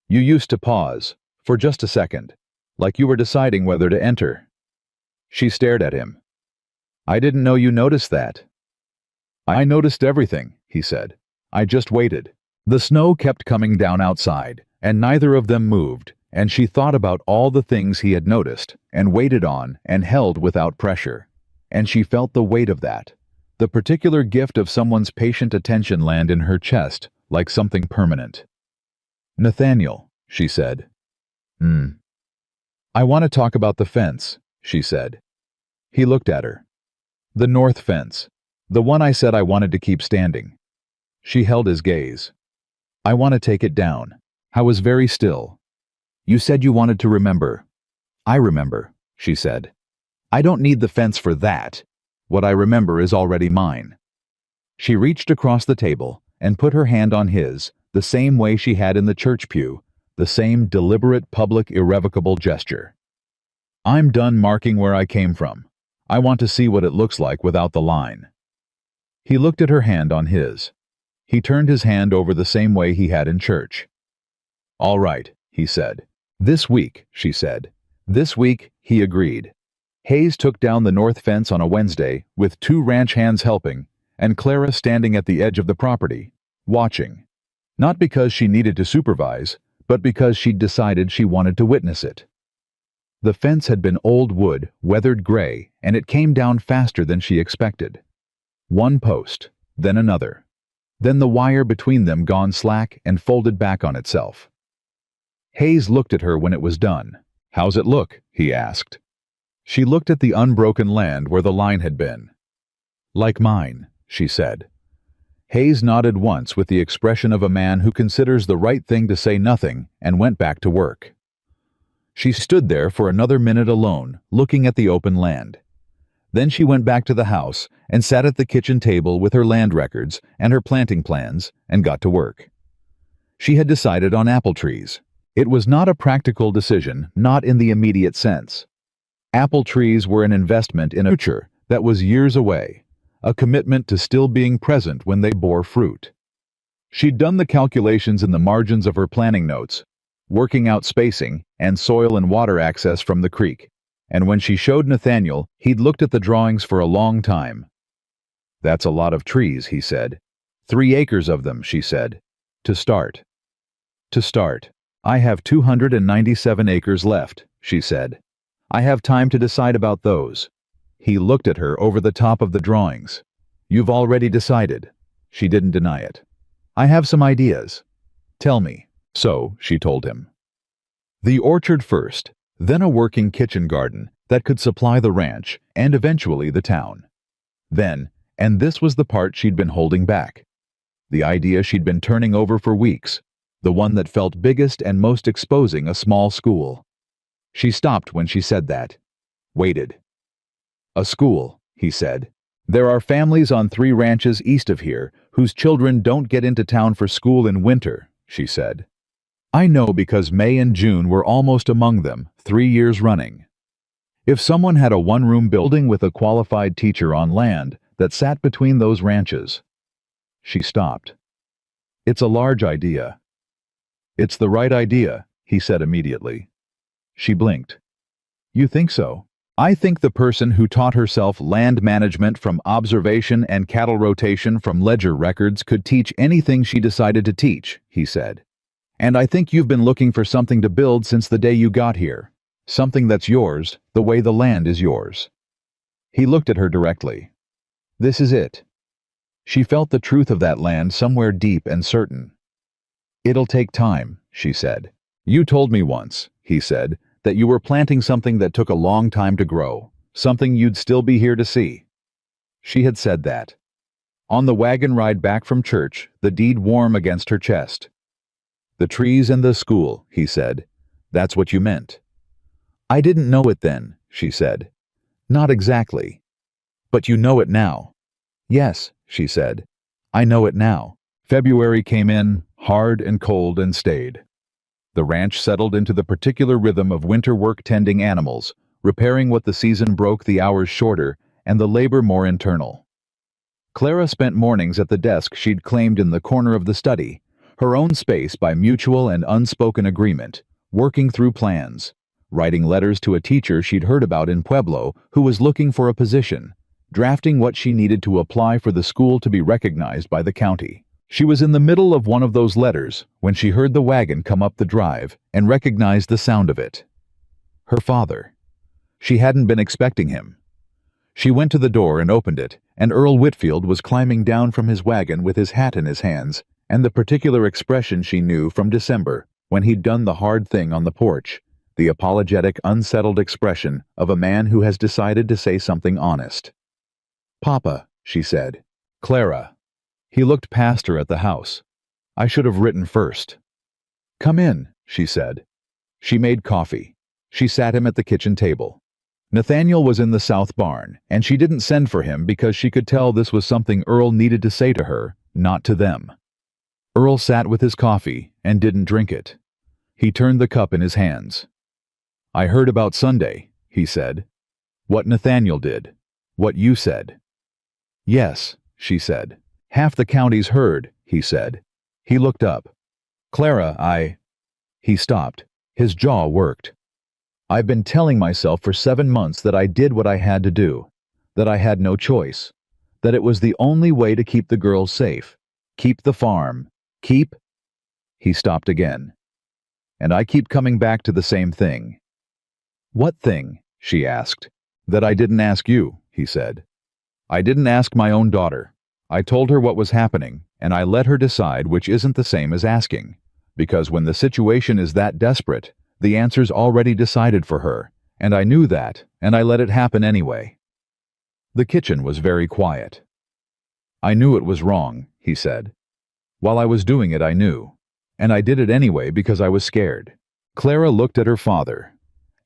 You used to pause, for just a second, like you were deciding whether to enter. She stared at him. I didn't know you noticed that. I noticed everything, he said. I just waited. The snow kept coming down outside, and neither of them moved, and she thought about all the things he had noticed, and waited on, and held without pressure. And she felt the weight of that, the particular gift of someone's patient attention land in her chest, like something permanent. Nathaniel, she said. I want to talk about the fence, she said. He looked at her. The north fence, the one I said I wanted to keep standing. She held his gaze. I want to take it down. I was very still. You said you wanted to remember. I remember, she said. I don't need the fence for that. What I remember is already mine. She reached across the table and put her hand on his, the same way she had in the church pew, the same deliberate, public, irrevocable gesture. I'm done marking where I came from. I want to see what it looks like without the line. He looked at her hand on his. He turned his hand over the same way he had in church. All right, he said. This week, she said. This week, he agreed. Hayes took down the north fence on a Wednesday, with 2 ranch hands helping, and Clara standing at the edge of the property, watching. Not because she needed to supervise, but because she'd decided she wanted to witness it. The fence had been old wood, weathered gray, and it came down faster than she expected. 1 post, then another. Then the wire between them gone slack and folded back on itself. Hayes looked at her when it was done. "How's it look?" he asked. She looked at the unbroken land where the line had been. "Like mine," she said. Hayes nodded once with the expression of a man who considers the right thing to say nothing and went back to work. She stood there for another minute alone, looking at the open land. Then she went back to the house and sat at the kitchen table with her land records and her planting plans and got to work. She had decided on apple trees. It was not a practical decision, not in the immediate sense. Apple trees were an investment in a future that was years away, a commitment to still being present when they bore fruit. She'd done the calculations in the margins of her planning notes, working out spacing and soil and water access from the creek, and when she showed Nathaniel, he'd looked at the drawings for a long time. "That's a lot of trees," he said. 3 acres of them," she said. "To start." "To start. I have 297 acres left," she said. "I have time to decide about those." He looked at her over the top of the drawings. "You've already decided." She didn't deny it. "I have some ideas." "Tell me." So, she told him. The orchard first, then a working kitchen garden that could supply the ranch and eventually the town. Then, and this was the part she'd been holding back, the idea she'd been turning over for weeks, the one that felt biggest and most exposing a small school. She stopped when she said that. Waited. "A school," he said. "There are families on 3 ranches east of here whose children don't get into town for school in winter," she said. "I know because May and June were almost among them, 3 years running. If someone had a one-room building with a qualified teacher on land that sat between those ranches." She stopped. "It's a large idea." "It's the right idea," he said immediately. She blinked. "You think so?" "I think the person who taught herself land management from observation and cattle rotation from ledger records could teach anything she decided to teach," he said. "And I think you've been looking for something to build since the day you got here. Something that's yours, the way the land is yours." He looked at her directly. "This is it." She felt the truth of that land somewhere deep and certain. "It'll take time," she said. "You told me once," he said, "that you were planting something that took a long time to grow, something you'd still be here to see." She had said that. On the wagon ride back from church, the deed warm against her chest. "The trees and the school," he said. "That's what you meant." "I didn't know it then," she said. "Not exactly." "But you know it now." "Yes," she said. "I know it now." February came in, hard and cold, and stayed. The ranch settled into the particular rhythm of winter work tending animals, repairing what the season broke, the hours shorter, and the labor more internal. Clara spent mornings at the desk she'd claimed in the corner of the study, her own space by mutual and unspoken agreement, working through plans, writing letters to a teacher she'd heard about in Pueblo who was looking for a position, drafting what she needed to apply for the school to be recognized by the county. She was in the middle of one of those letters when she heard the wagon come up the drive and recognized the sound of it. Her father. She hadn't been expecting him. She went to the door and opened it, and Earl Whitfield was climbing down from his wagon with his hat in his hands, and the particular expression she knew from December, when he'd done the hard thing on the porch, the apologetic, unsettled expression of a man who has decided to say something honest. "Papa," she said. "Clara." He looked past her at the house. "I should have written first." "Come in," she said. She made coffee. She sat him at the kitchen table. Nathaniel was in the south barn, and she didn't send for him because she could tell this was something Earl needed to say to her, not to them. Earl sat with his coffee and didn't drink it. He turned the cup in his hands. "I heard about Sunday," he said. "What Nathaniel did. What you said." "Yes," she said. "Half the county's heard," he said. He looked up. "Clara, He stopped. His jaw worked. "I've been telling myself for 7 months that I did what I had to do, that I had no choice, that it was the only way to keep the girls safe, keep the farm, keep—" He stopped again. "And I keep coming back to the same thing." "What thing?" she asked. "That I didn't ask you," he said. "I didn't ask my own daughter. I told her what was happening, and I let her decide, which isn't the same as asking. Because when the situation is that desperate, the answer's already decided for her, and I knew that, and I let it happen anyway. The kitchen was very quiet. I knew it was wrong, he said. While I was doing it, I knew. And I did it anyway because I was scared. Clara looked at her father.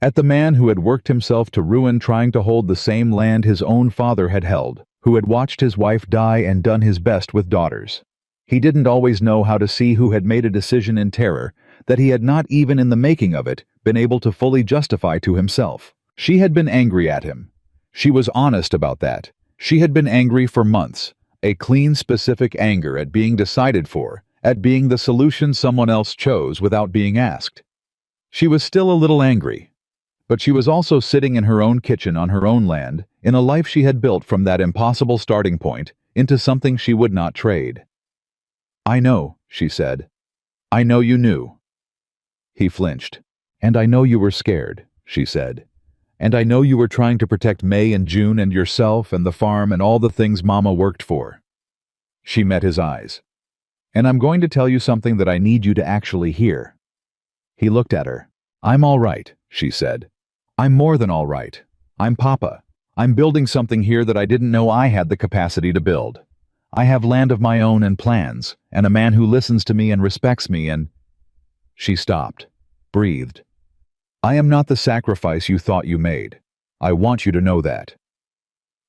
At the man who had worked himself to ruin trying to hold the same land his own father had held, who had watched his wife die and done his best with daughters. He didn't always know how to see who had made a decision in terror that he had not even in the making of it been able to fully justify to himself. She had been angry at him. She was honest about that. She had been angry for months. A clean, specific anger at being decided for, at being the solution someone else chose without being asked. She was still a little angry, but she was also sitting in her own kitchen on her own land, in a life she had built from that impossible starting point into something she would not trade. "I know," she said. "I know you knew." He flinched. "And I know you were scared," she said. "And I know you were trying to protect May and June and yourself and the farm and all the things Mama worked for." She met his eyes. "And I'm going to tell you something that I need you to actually hear." He looked at her. "I'm all right," she said. "I'm more than all right. I'm Papa. I'm building something here that I didn't know I had the capacity to build. I have land of my own and plans, and a man who listens to me and respects me and—" She stopped, breathed. "I am not the sacrifice you thought you made. I want you to know that."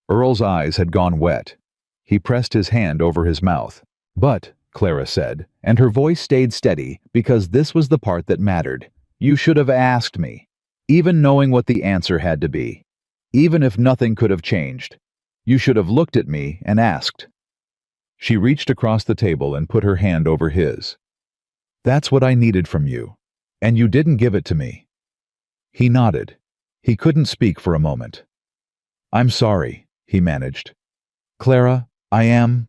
Earl's eyes had gone wet. He pressed his hand over his mouth. "But," Clara said, and her voice stayed steady because this was the part that mattered, "you should have asked me, even knowing what the answer had to be. Even if nothing could have changed. You should have looked at me and asked." She reached across the table and put her hand over his. "That's what I needed from you. And you didn't give it to me." He nodded. He couldn't speak for a moment. "I'm sorry," he managed. "Clara, I am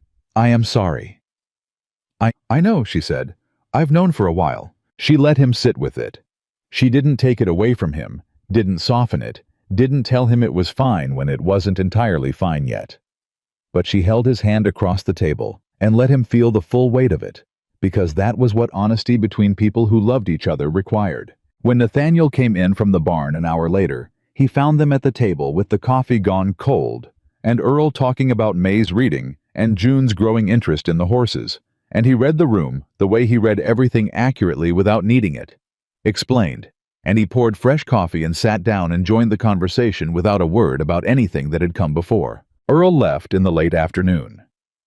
sorry." I know," she said. "I've known for a while." She let him sit with it. She didn't take it away from him, didn't soften it, didn't tell him it was fine when it wasn't entirely fine yet. But she held his hand across the table and let him feel the full weight of it, because that was what honesty between people who loved each other required. When Nathaniel came in from the barn an hour later, he found them at the table with the coffee gone cold, and Earl talking about May's reading and June's growing interest in the horses, and he read the room the way he read everything accurately without needing it. Explained, and he poured fresh coffee and sat down and joined the conversation without a word about anything that had come before. Earl left in the late afternoon.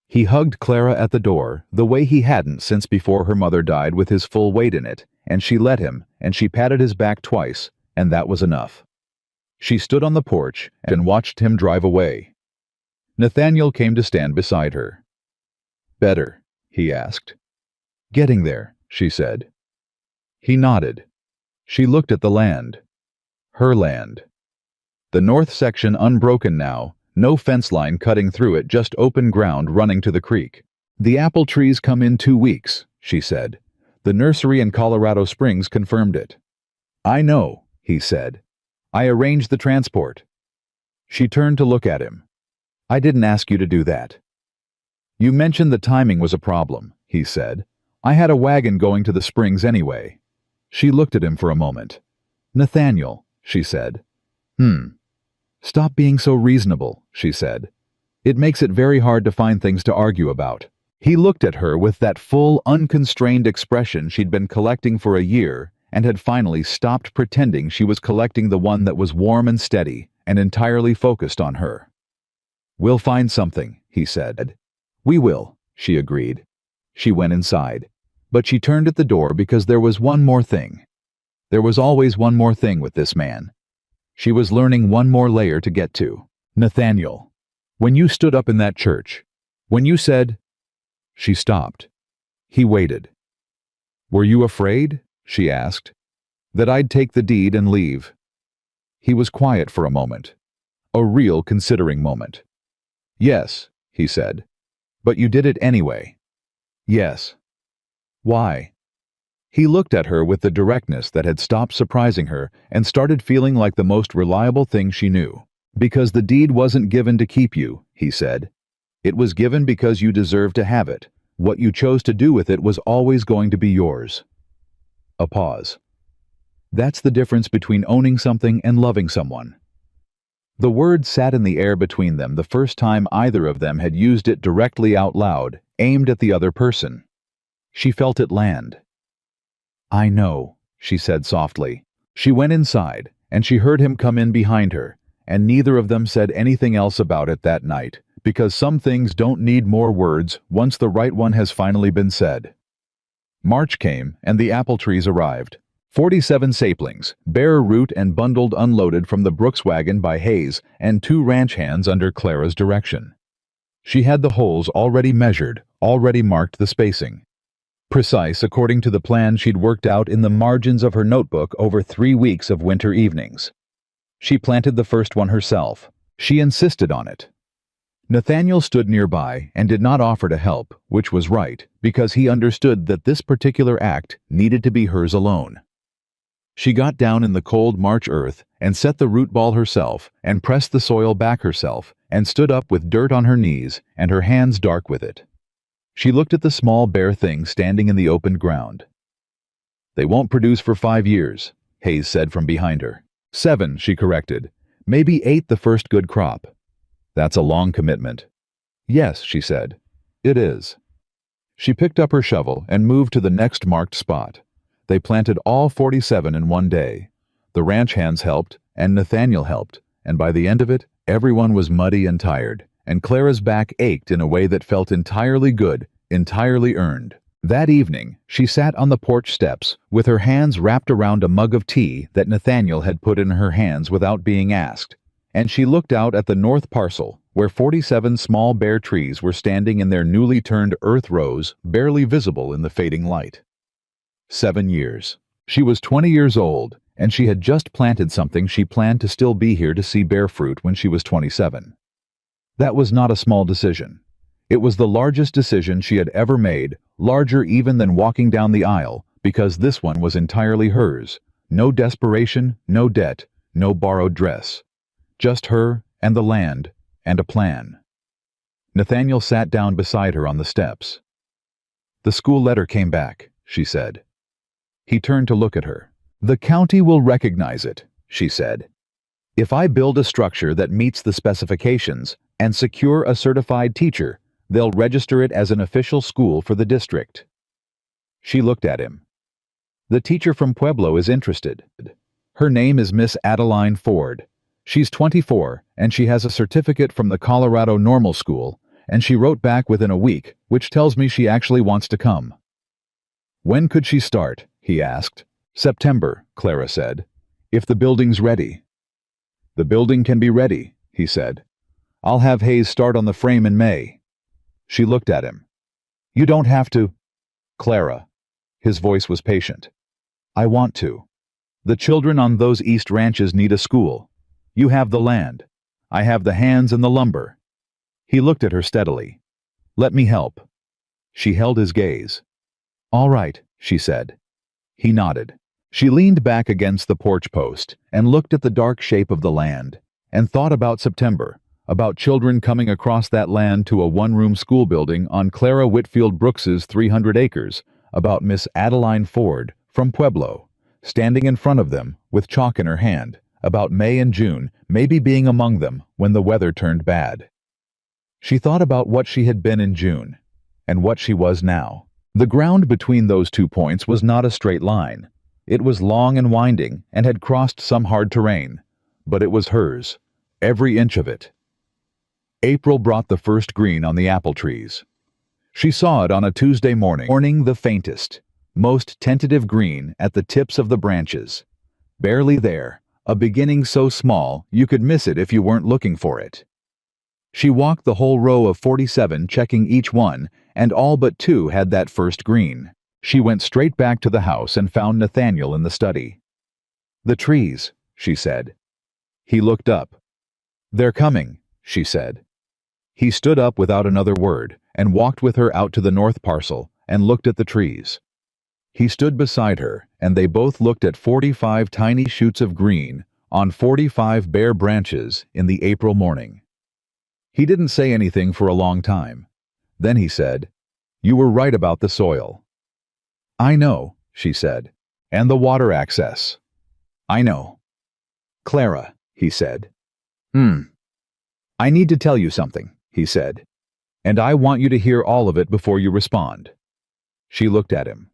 He hugged Clara at the door the way he hadn't since before her mother died with his full weight in it, and she let him, and she patted his back twice, and that was enough. She stood on the porch and watched him drive away. Nathaniel came to stand beside her. "Better?" he asked. "Getting there," she said. He nodded. She looked at the land. Her land. The north section unbroken now, no fence line cutting through it, just open ground running to the creek. "The apple trees come in 2 weeks," she said. "The nursery in Colorado Springs confirmed it." "I know," he said. "I arranged the transport." She turned to look at him. "I didn't ask you to do that." "You mentioned the timing was a problem," he said. "I had a wagon going to the Springs anyway." She looked at him for a moment. "Nathaniel," she said. "Stop being so reasonable," she said. "It makes it very hard to find things to argue about." He looked at her with that full, unconstrained expression she'd been collecting for a year and had finally stopped pretending she was collecting, the one that was warm and steady and entirely focused on her. "We'll find something," he said. "We will," she agreed. She went inside, but she turned at the door because there was one more thing. There was always one more thing with this man. She was learning one more layer to get to. "Nathaniel, when you stood up in that church, when you said—" She stopped. He waited. "Were you afraid?" she asked. "That I'd take the deed and leave?" He was quiet for a moment. A real considering moment. "Yes," he said. "But you did it anyway." "Yes." "Why?" He looked at her with the directness that had stopped surprising her and started feeling like the most reliable thing she knew. "Because the deed wasn't given to keep you," he said. It was given because you deserved to have it. What you chose to do with it was always going to be yours. A pause. That's the difference between owning something and loving someone. The word sat in the air between them the first time either of them had used it directly out loud, aimed at the other person. She felt it land. "I know," she said softly. She went inside, and she heard him come in behind her, and neither of them said anything else about it that night, because some things don't need more words once the right one has finally been said. March came, and the apple trees arrived. 47 saplings, bare root and bundled unloaded from the Brooks wagon by Hayes and 2 ranch hands under Clara's direction. She had the holes already measured, already marked the spacing. Precise according to the plan she'd worked out in the margins of her notebook over 3 weeks of winter evenings. She planted the first one herself. She insisted on it. Nathaniel stood nearby and did not offer to help, which was right, because he understood that this particular act needed to be hers alone. She got down in the cold March earth and set the root ball herself and pressed the soil back herself and stood up with dirt on her knees and her hands dark with it. She looked at the small bare thing standing in the opened ground. "They won't produce for 5 years, Hayes said from behind her. 7, she corrected. "Maybe 8 the first good crop." "That's a long commitment." "Yes," she said. "It is." She picked up her shovel and moved to the next marked spot. They planted all 47 in one day. The ranch hands helped, and Nathaniel helped, and by the end of it, everyone was muddy and tired, and Clara's back ached in a way that felt entirely good, entirely earned. That evening, she sat on the porch steps, with her hands wrapped around a mug of tea that Nathaniel had put in her hands without being asked, and she looked out at the north parcel, where 47 small bare trees were standing in their newly turned earth rows, barely visible in the fading light. 7 years. She was 20 years old, and she had just planted something she planned to still be here to see bear fruit when she was 27. That was not a small decision. It was the largest decision she had ever made, larger even than walking down the aisle, because this one was entirely hers. No desperation, no debt, no borrowed dress. Just her and the land and a plan. Nathaniel sat down beside her on the steps. "The school letter came back," she said. He turned to look at her. "The county will recognize it," she said. "If I build a structure that meets the specifications and secure a certified teacher, they'll register it as an official school for the district." She looked at him. "The teacher from Pueblo is interested. Her name is Miss Adeline Ford. She's 24, and she has a certificate from the Colorado Normal School, and she wrote back within a week, which tells me she actually wants to come." "When could she start?" he asked. "September," Clara said. "If the building's ready." "The building can be ready," he said. "I'll have Hayes start on the frame in May." She looked at him. "You don't have to." "Clara." His voice was patient. "I want to. The children on those east ranches need a school. You have the land. I have the hands and the lumber." He looked at her steadily. "Let me help." She held his gaze. "All right," she said. He nodded. She leaned back against the porch post and looked at the dark shape of the land and thought about September, about children coming across that land to a one-room school building on Clara Whitfield Brooks's 300 acres, about Miss Adeline Ford from Pueblo, standing in front of them with chalk in her hand, about May and June maybe being among them when the weather turned bad. She thought about what she had been in June and what she was now. The ground between those 2 points was not a straight line. It was long and winding and had crossed some hard terrain, but it was hers, every inch of it. April brought the first green on the apple trees. She saw it on a Tuesday morning, the faintest, most tentative green at the tips of the branches. Barely there, a beginning so small you could miss it if you weren't looking for it. She walked the whole row of 47, checking each one, and all but 2 had that first green. She went straight back to the house and found Nathaniel in the study. "The trees," she said. He looked up. "They're coming," she said. He stood up without another word and walked with her out to the north parcel and looked at the trees. He stood beside her, and they both looked at 45 tiny shoots of green on 45 bare branches in the April morning. He didn't say anything for a long time. Then he said, "You were right about the soil." "I know," she said. "And the water access." "I know." "Clara," he said. "I need to tell you something," he said. "And I want you to hear all of it before you respond." She looked at him.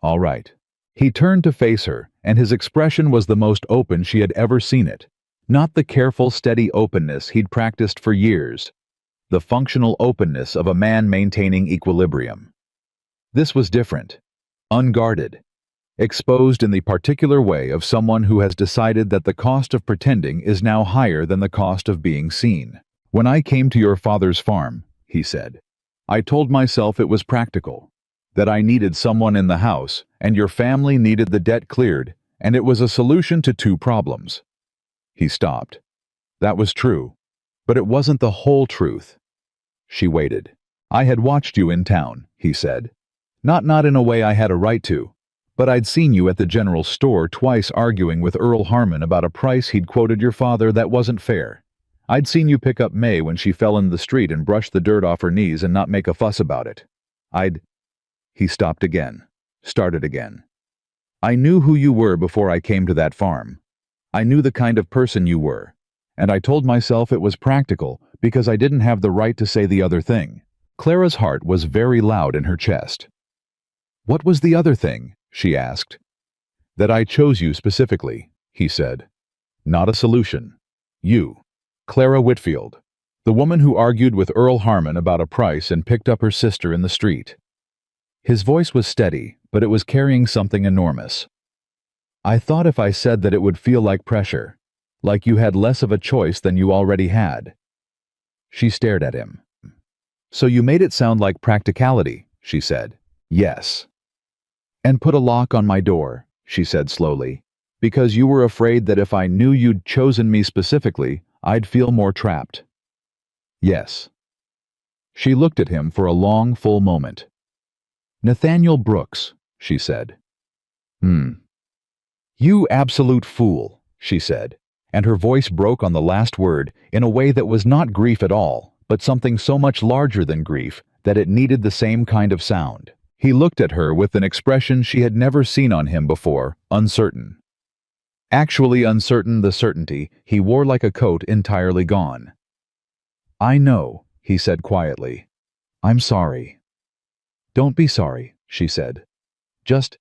"All right." He turned to face her, and his expression was the most open she had ever seen it. Not the careful, steady openness he'd practiced for years. The functional openness of a man maintaining equilibrium. This was different. Unguarded. Exposed in the particular way of someone who has decided that the cost of pretending is now higher than the cost of being seen. "When I came to your father's farm," he said, "I told myself it was practical. That I needed someone in the house, and your family needed the debt cleared, and it was a solution to two problems." He stopped. That was true, but it wasn't the whole truth. She waited. "I had watched you in town," he said. Not in a way I had a right to, but I'd seen you at the general store twice arguing with Earl Harmon about a price he'd quoted your father that wasn't fair. I'd seen you pick up May when she fell in the street and brush the dirt off her knees and not make a fuss about it. He stopped again, started again. "I knew who you were before I came to that farm. I knew the kind of person you were, and I told myself it was practical because I didn't have the right to say the other thing." Clara's heart was very loud in her chest. "What was the other thing?" she asked. "That I chose you specifically," he said. "Not a solution. You, Clara Whitfield, the woman who argued with Earl Harmon about a price and picked up her sister in the street." His voice was steady, but it was carrying something enormous. "I thought if I said that it would feel like pressure, like you had less of a choice than you already had." She stared at him. "So you made it sound like practicality," she said. "Yes." "And put a lock on my door," she said slowly, "because you were afraid that if I knew you'd chosen me specifically, I'd feel more trapped." "Yes." She looked at him for a long, full moment. "Nathaniel Brooks," she said. "You absolute fool," she said, and her voice broke on the last word in a way that was not grief at all, but something so much larger than grief that it needed the same kind of sound. He looked at her with an expression she had never seen on him before, uncertain. Actually uncertain, the certainty he wore like a coat entirely gone. "I know," he said quietly. "I'm sorry." "Don't be sorry," she said. "Just—"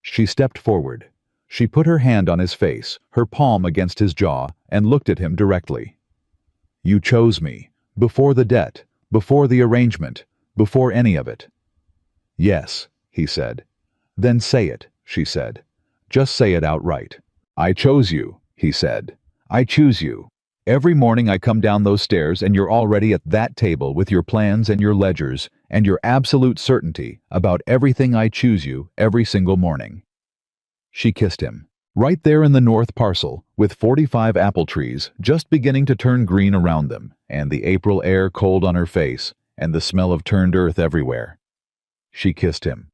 She stepped forward. She put her hand on his face, her palm against his jaw, and looked at him directly. "You chose me, before the debt, before the arrangement, before any of it." "Yes," he said. "Then say it," she said. "Just say it outright." "I chose you," he said. "I choose you. Every morning I come down those stairs and you're already at that table with your plans and your ledgers and your absolute certainty about everything. I choose you every single morning." She kissed him. Right there in the north parcel, with 45 apple trees just beginning to turn green around them, and the April air cold on her face, and the smell of turned earth everywhere. She kissed him.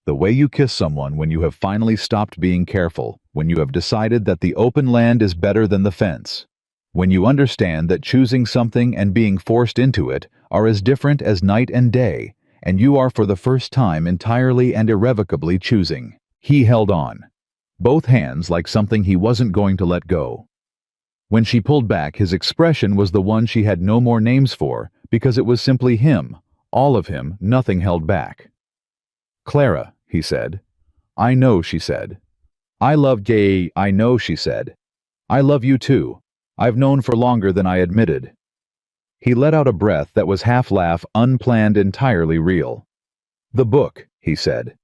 The way you kiss someone when you have finally stopped being careful, when you have decided that the open land is better than the fence, when you understand that choosing something and being forced into it are as different as night and day, and you are for the first time entirely and irrevocably choosing. He held on, both hands like something he wasn't going to let go. When she pulled back, his expression was the one she had no more names for, because it was simply him, all of him, nothing held back. "Clara," he said. "I know," she said. "I love gay, I know," she said. "I love you too. I've known for longer than I admitted." He let out a breath that was half laugh, unplanned, entirely real. "The book," he said.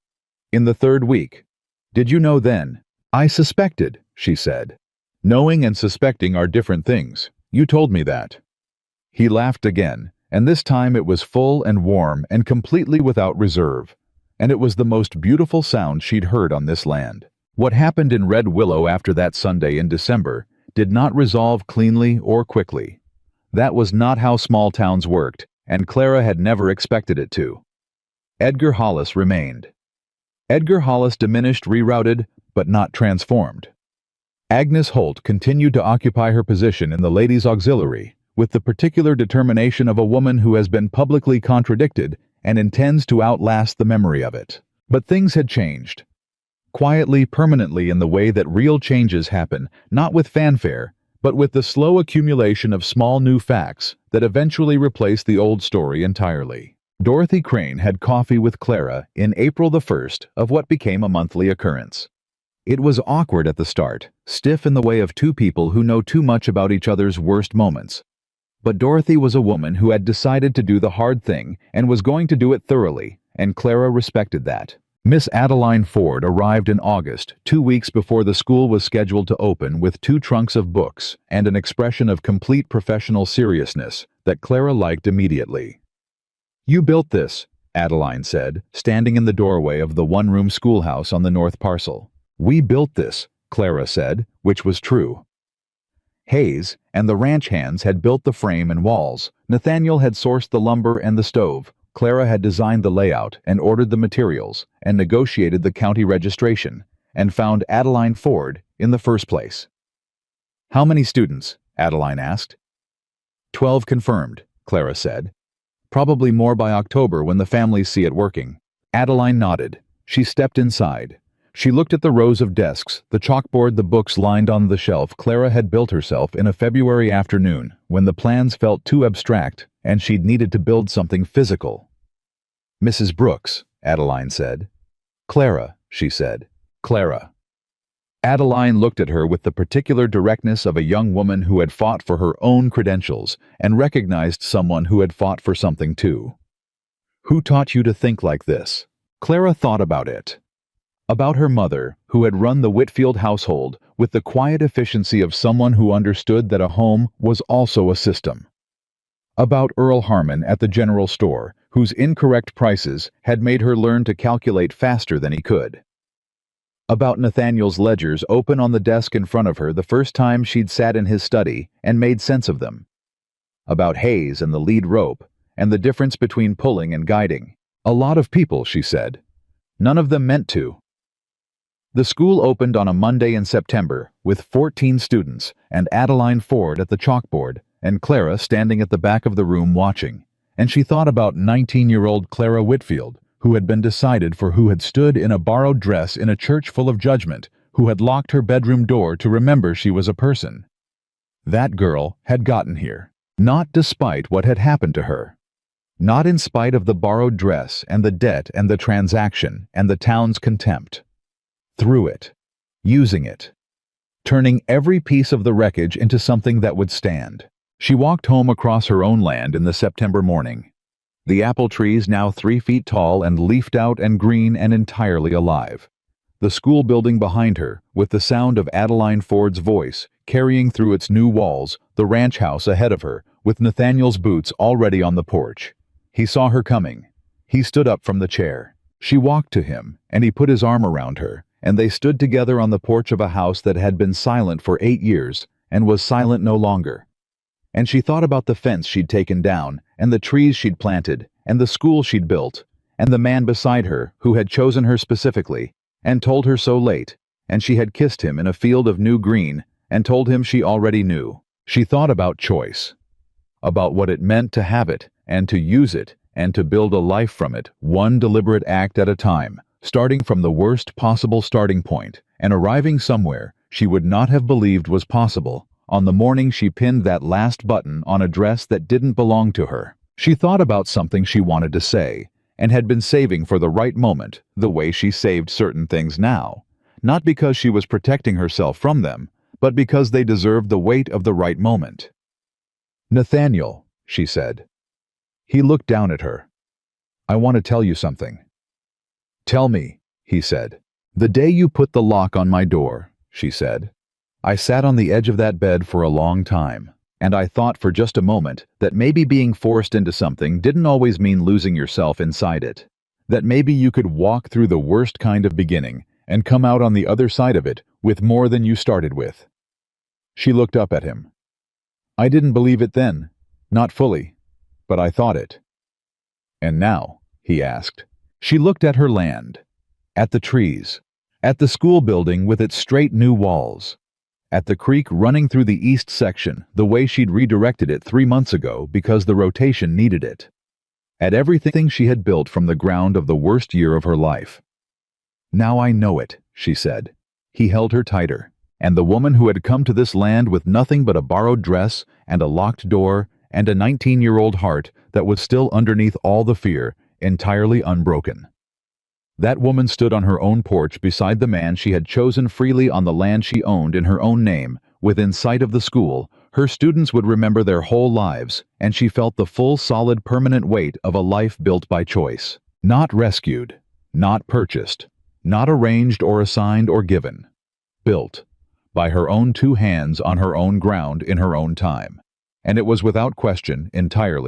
"In the 3rd week. Did you know then?" "I suspected," she said. "Knowing and suspecting are different things. You told me that." He laughed again, and this time it was full and warm and completely without reserve. And it was the most beautiful sound she'd heard on this land. What happened in Red Willow after that Sunday in December did not resolve cleanly or quickly. That was not how small towns worked, and Clara had never expected it to. Edgar Hollis remained. Edgar Hollis diminished, rerouted, but not transformed. Agnes Holt continued to occupy her position in the ladies' auxiliary, with the particular determination of a woman who has been publicly contradicted and intends to outlast the memory of it. But things had changed. Quietly, permanently, in the way that real changes happen, not with fanfare, but with the slow accumulation of small new facts that eventually replace the old story entirely. Dorothy Crane had coffee with Clara in April the 1st of what became a monthly occurrence. It was awkward at the start, stiff in the way of two people who know too much about each other's worst moments. But Dorothy was a woman who had decided to do the hard thing and was going to do it thoroughly, and Clara respected that. Miss Adeline Ford arrived in August, 2 weeks before the school was scheduled to open, with 2 trunks of books and an expression of complete professional seriousness that Clara liked immediately. "You built this," Adeline said, standing in the doorway of the one-room schoolhouse on the north parcel. "We built this," Clara said, which was true. Hayes and the ranch hands had built the frame and walls. Nathaniel had sourced the lumber and the stove. Clara had designed the layout and ordered the materials and negotiated the county registration and found Adeline Ford in the first place. "How many students?" Adeline asked. 12 confirmed, Clara said. "Probably more by October when the families see it working." Adeline nodded. She stepped inside. She looked at the rows of desks, the chalkboard, the books lined on the shelf Clara had built herself in a February afternoon when the plans felt too abstract and she'd needed to build something physical. "Mrs. Brooks," Adeline said. "Clara," she said. "Clara." Adeline looked at her with the particular directness of a young woman who had fought for her own credentials and recognized someone who had fought for something too. "Who taught you to think like this?" Clara thought about it. About her mother, who had run the Whitfield household with the quiet efficiency of someone who understood that a home was also a system. About Earl Harmon at the general store, whose incorrect prices had made her learn to calculate faster than he could. About Nathaniel's ledgers open on the desk in front of her the first time she'd sat in his study and made sense of them. About Hayes and the lead rope, and the difference between pulling and guiding. A lot of people, she said. None of them meant to. The school opened on a Monday in September, with 14 students, and Adeline Ford at the chalkboard, and Clara standing at the back of the room watching. And she thought about 19-year-old Clara Whitfield, who had been decided for, who had stood in a borrowed dress in a church full of judgment, who had locked her bedroom door to remember she was a person. That girl had gotten here, not despite what had happened to her. Not in spite of the borrowed dress and the debt and the transaction and the town's contempt. Through it, using it, turning every piece of the wreckage into something that would stand. She walked home across her own land in the September morning. The apple trees now 3 feet tall and leafed out and green and entirely alive. The school building behind her, with the sound of Adeline Ford's voice carrying through its new walls, the ranch house ahead of her, with Nathaniel's boots already on the porch. He saw her coming. He stood up from the chair. She walked to him, and he put his arm around her, and they stood together on the porch of a house that had been silent for 8 years and was silent no longer. And she thought about the fence she'd taken down, and the trees she'd planted, and the school she'd built, and the man beside her who had chosen her specifically, and told her so late, and she had kissed him in a field of new green, and told him she already knew. She thought about choice, about what it meant to have it, and to use it, and to build a life from it, one deliberate act at a time, starting from the worst possible starting point, and arriving somewhere she would not have believed was possible, on the morning she pinned that last button on a dress that didn't belong to her. She thought about something she wanted to say, and had been saving for the right moment, the way she saved certain things now, not because she was protecting herself from them, but because they deserved the weight of the right moment. "Nathaniel," she said. He looked down at her. "I want to tell you something." "Tell me," he said. "The day you put the lock on my door," she said. "I sat on the edge of that bed for a long time, and I thought for just a moment that maybe being forced into something didn't always mean losing yourself inside it. That maybe you could walk through the worst kind of beginning and come out on the other side of it with more than you started with." She looked up at him. "I didn't believe it then, not fully, but I thought it." "And now?" he asked. She looked at her land, at the trees, at the school building with its straight new walls, At the creek running through the east section, the way she'd redirected it 3 months ago because the rotation needed it. At everything she had built from the ground of the worst year of her life. "Now I know it," she said. He held her tighter, and the woman who had come to this land with nothing but a borrowed dress and a locked door and a 19-year-old heart that was still underneath all the fear, entirely unbroken. That woman stood on her own porch beside the man she had chosen freely on the land she owned in her own name, within sight of the school. Her students would remember their whole lives, and she felt the full, solid, permanent weight of a life built by choice. Not rescued, not purchased, not arranged or assigned or given. Built. By her own 2 hands on her own ground in her own time. And it was without question entirely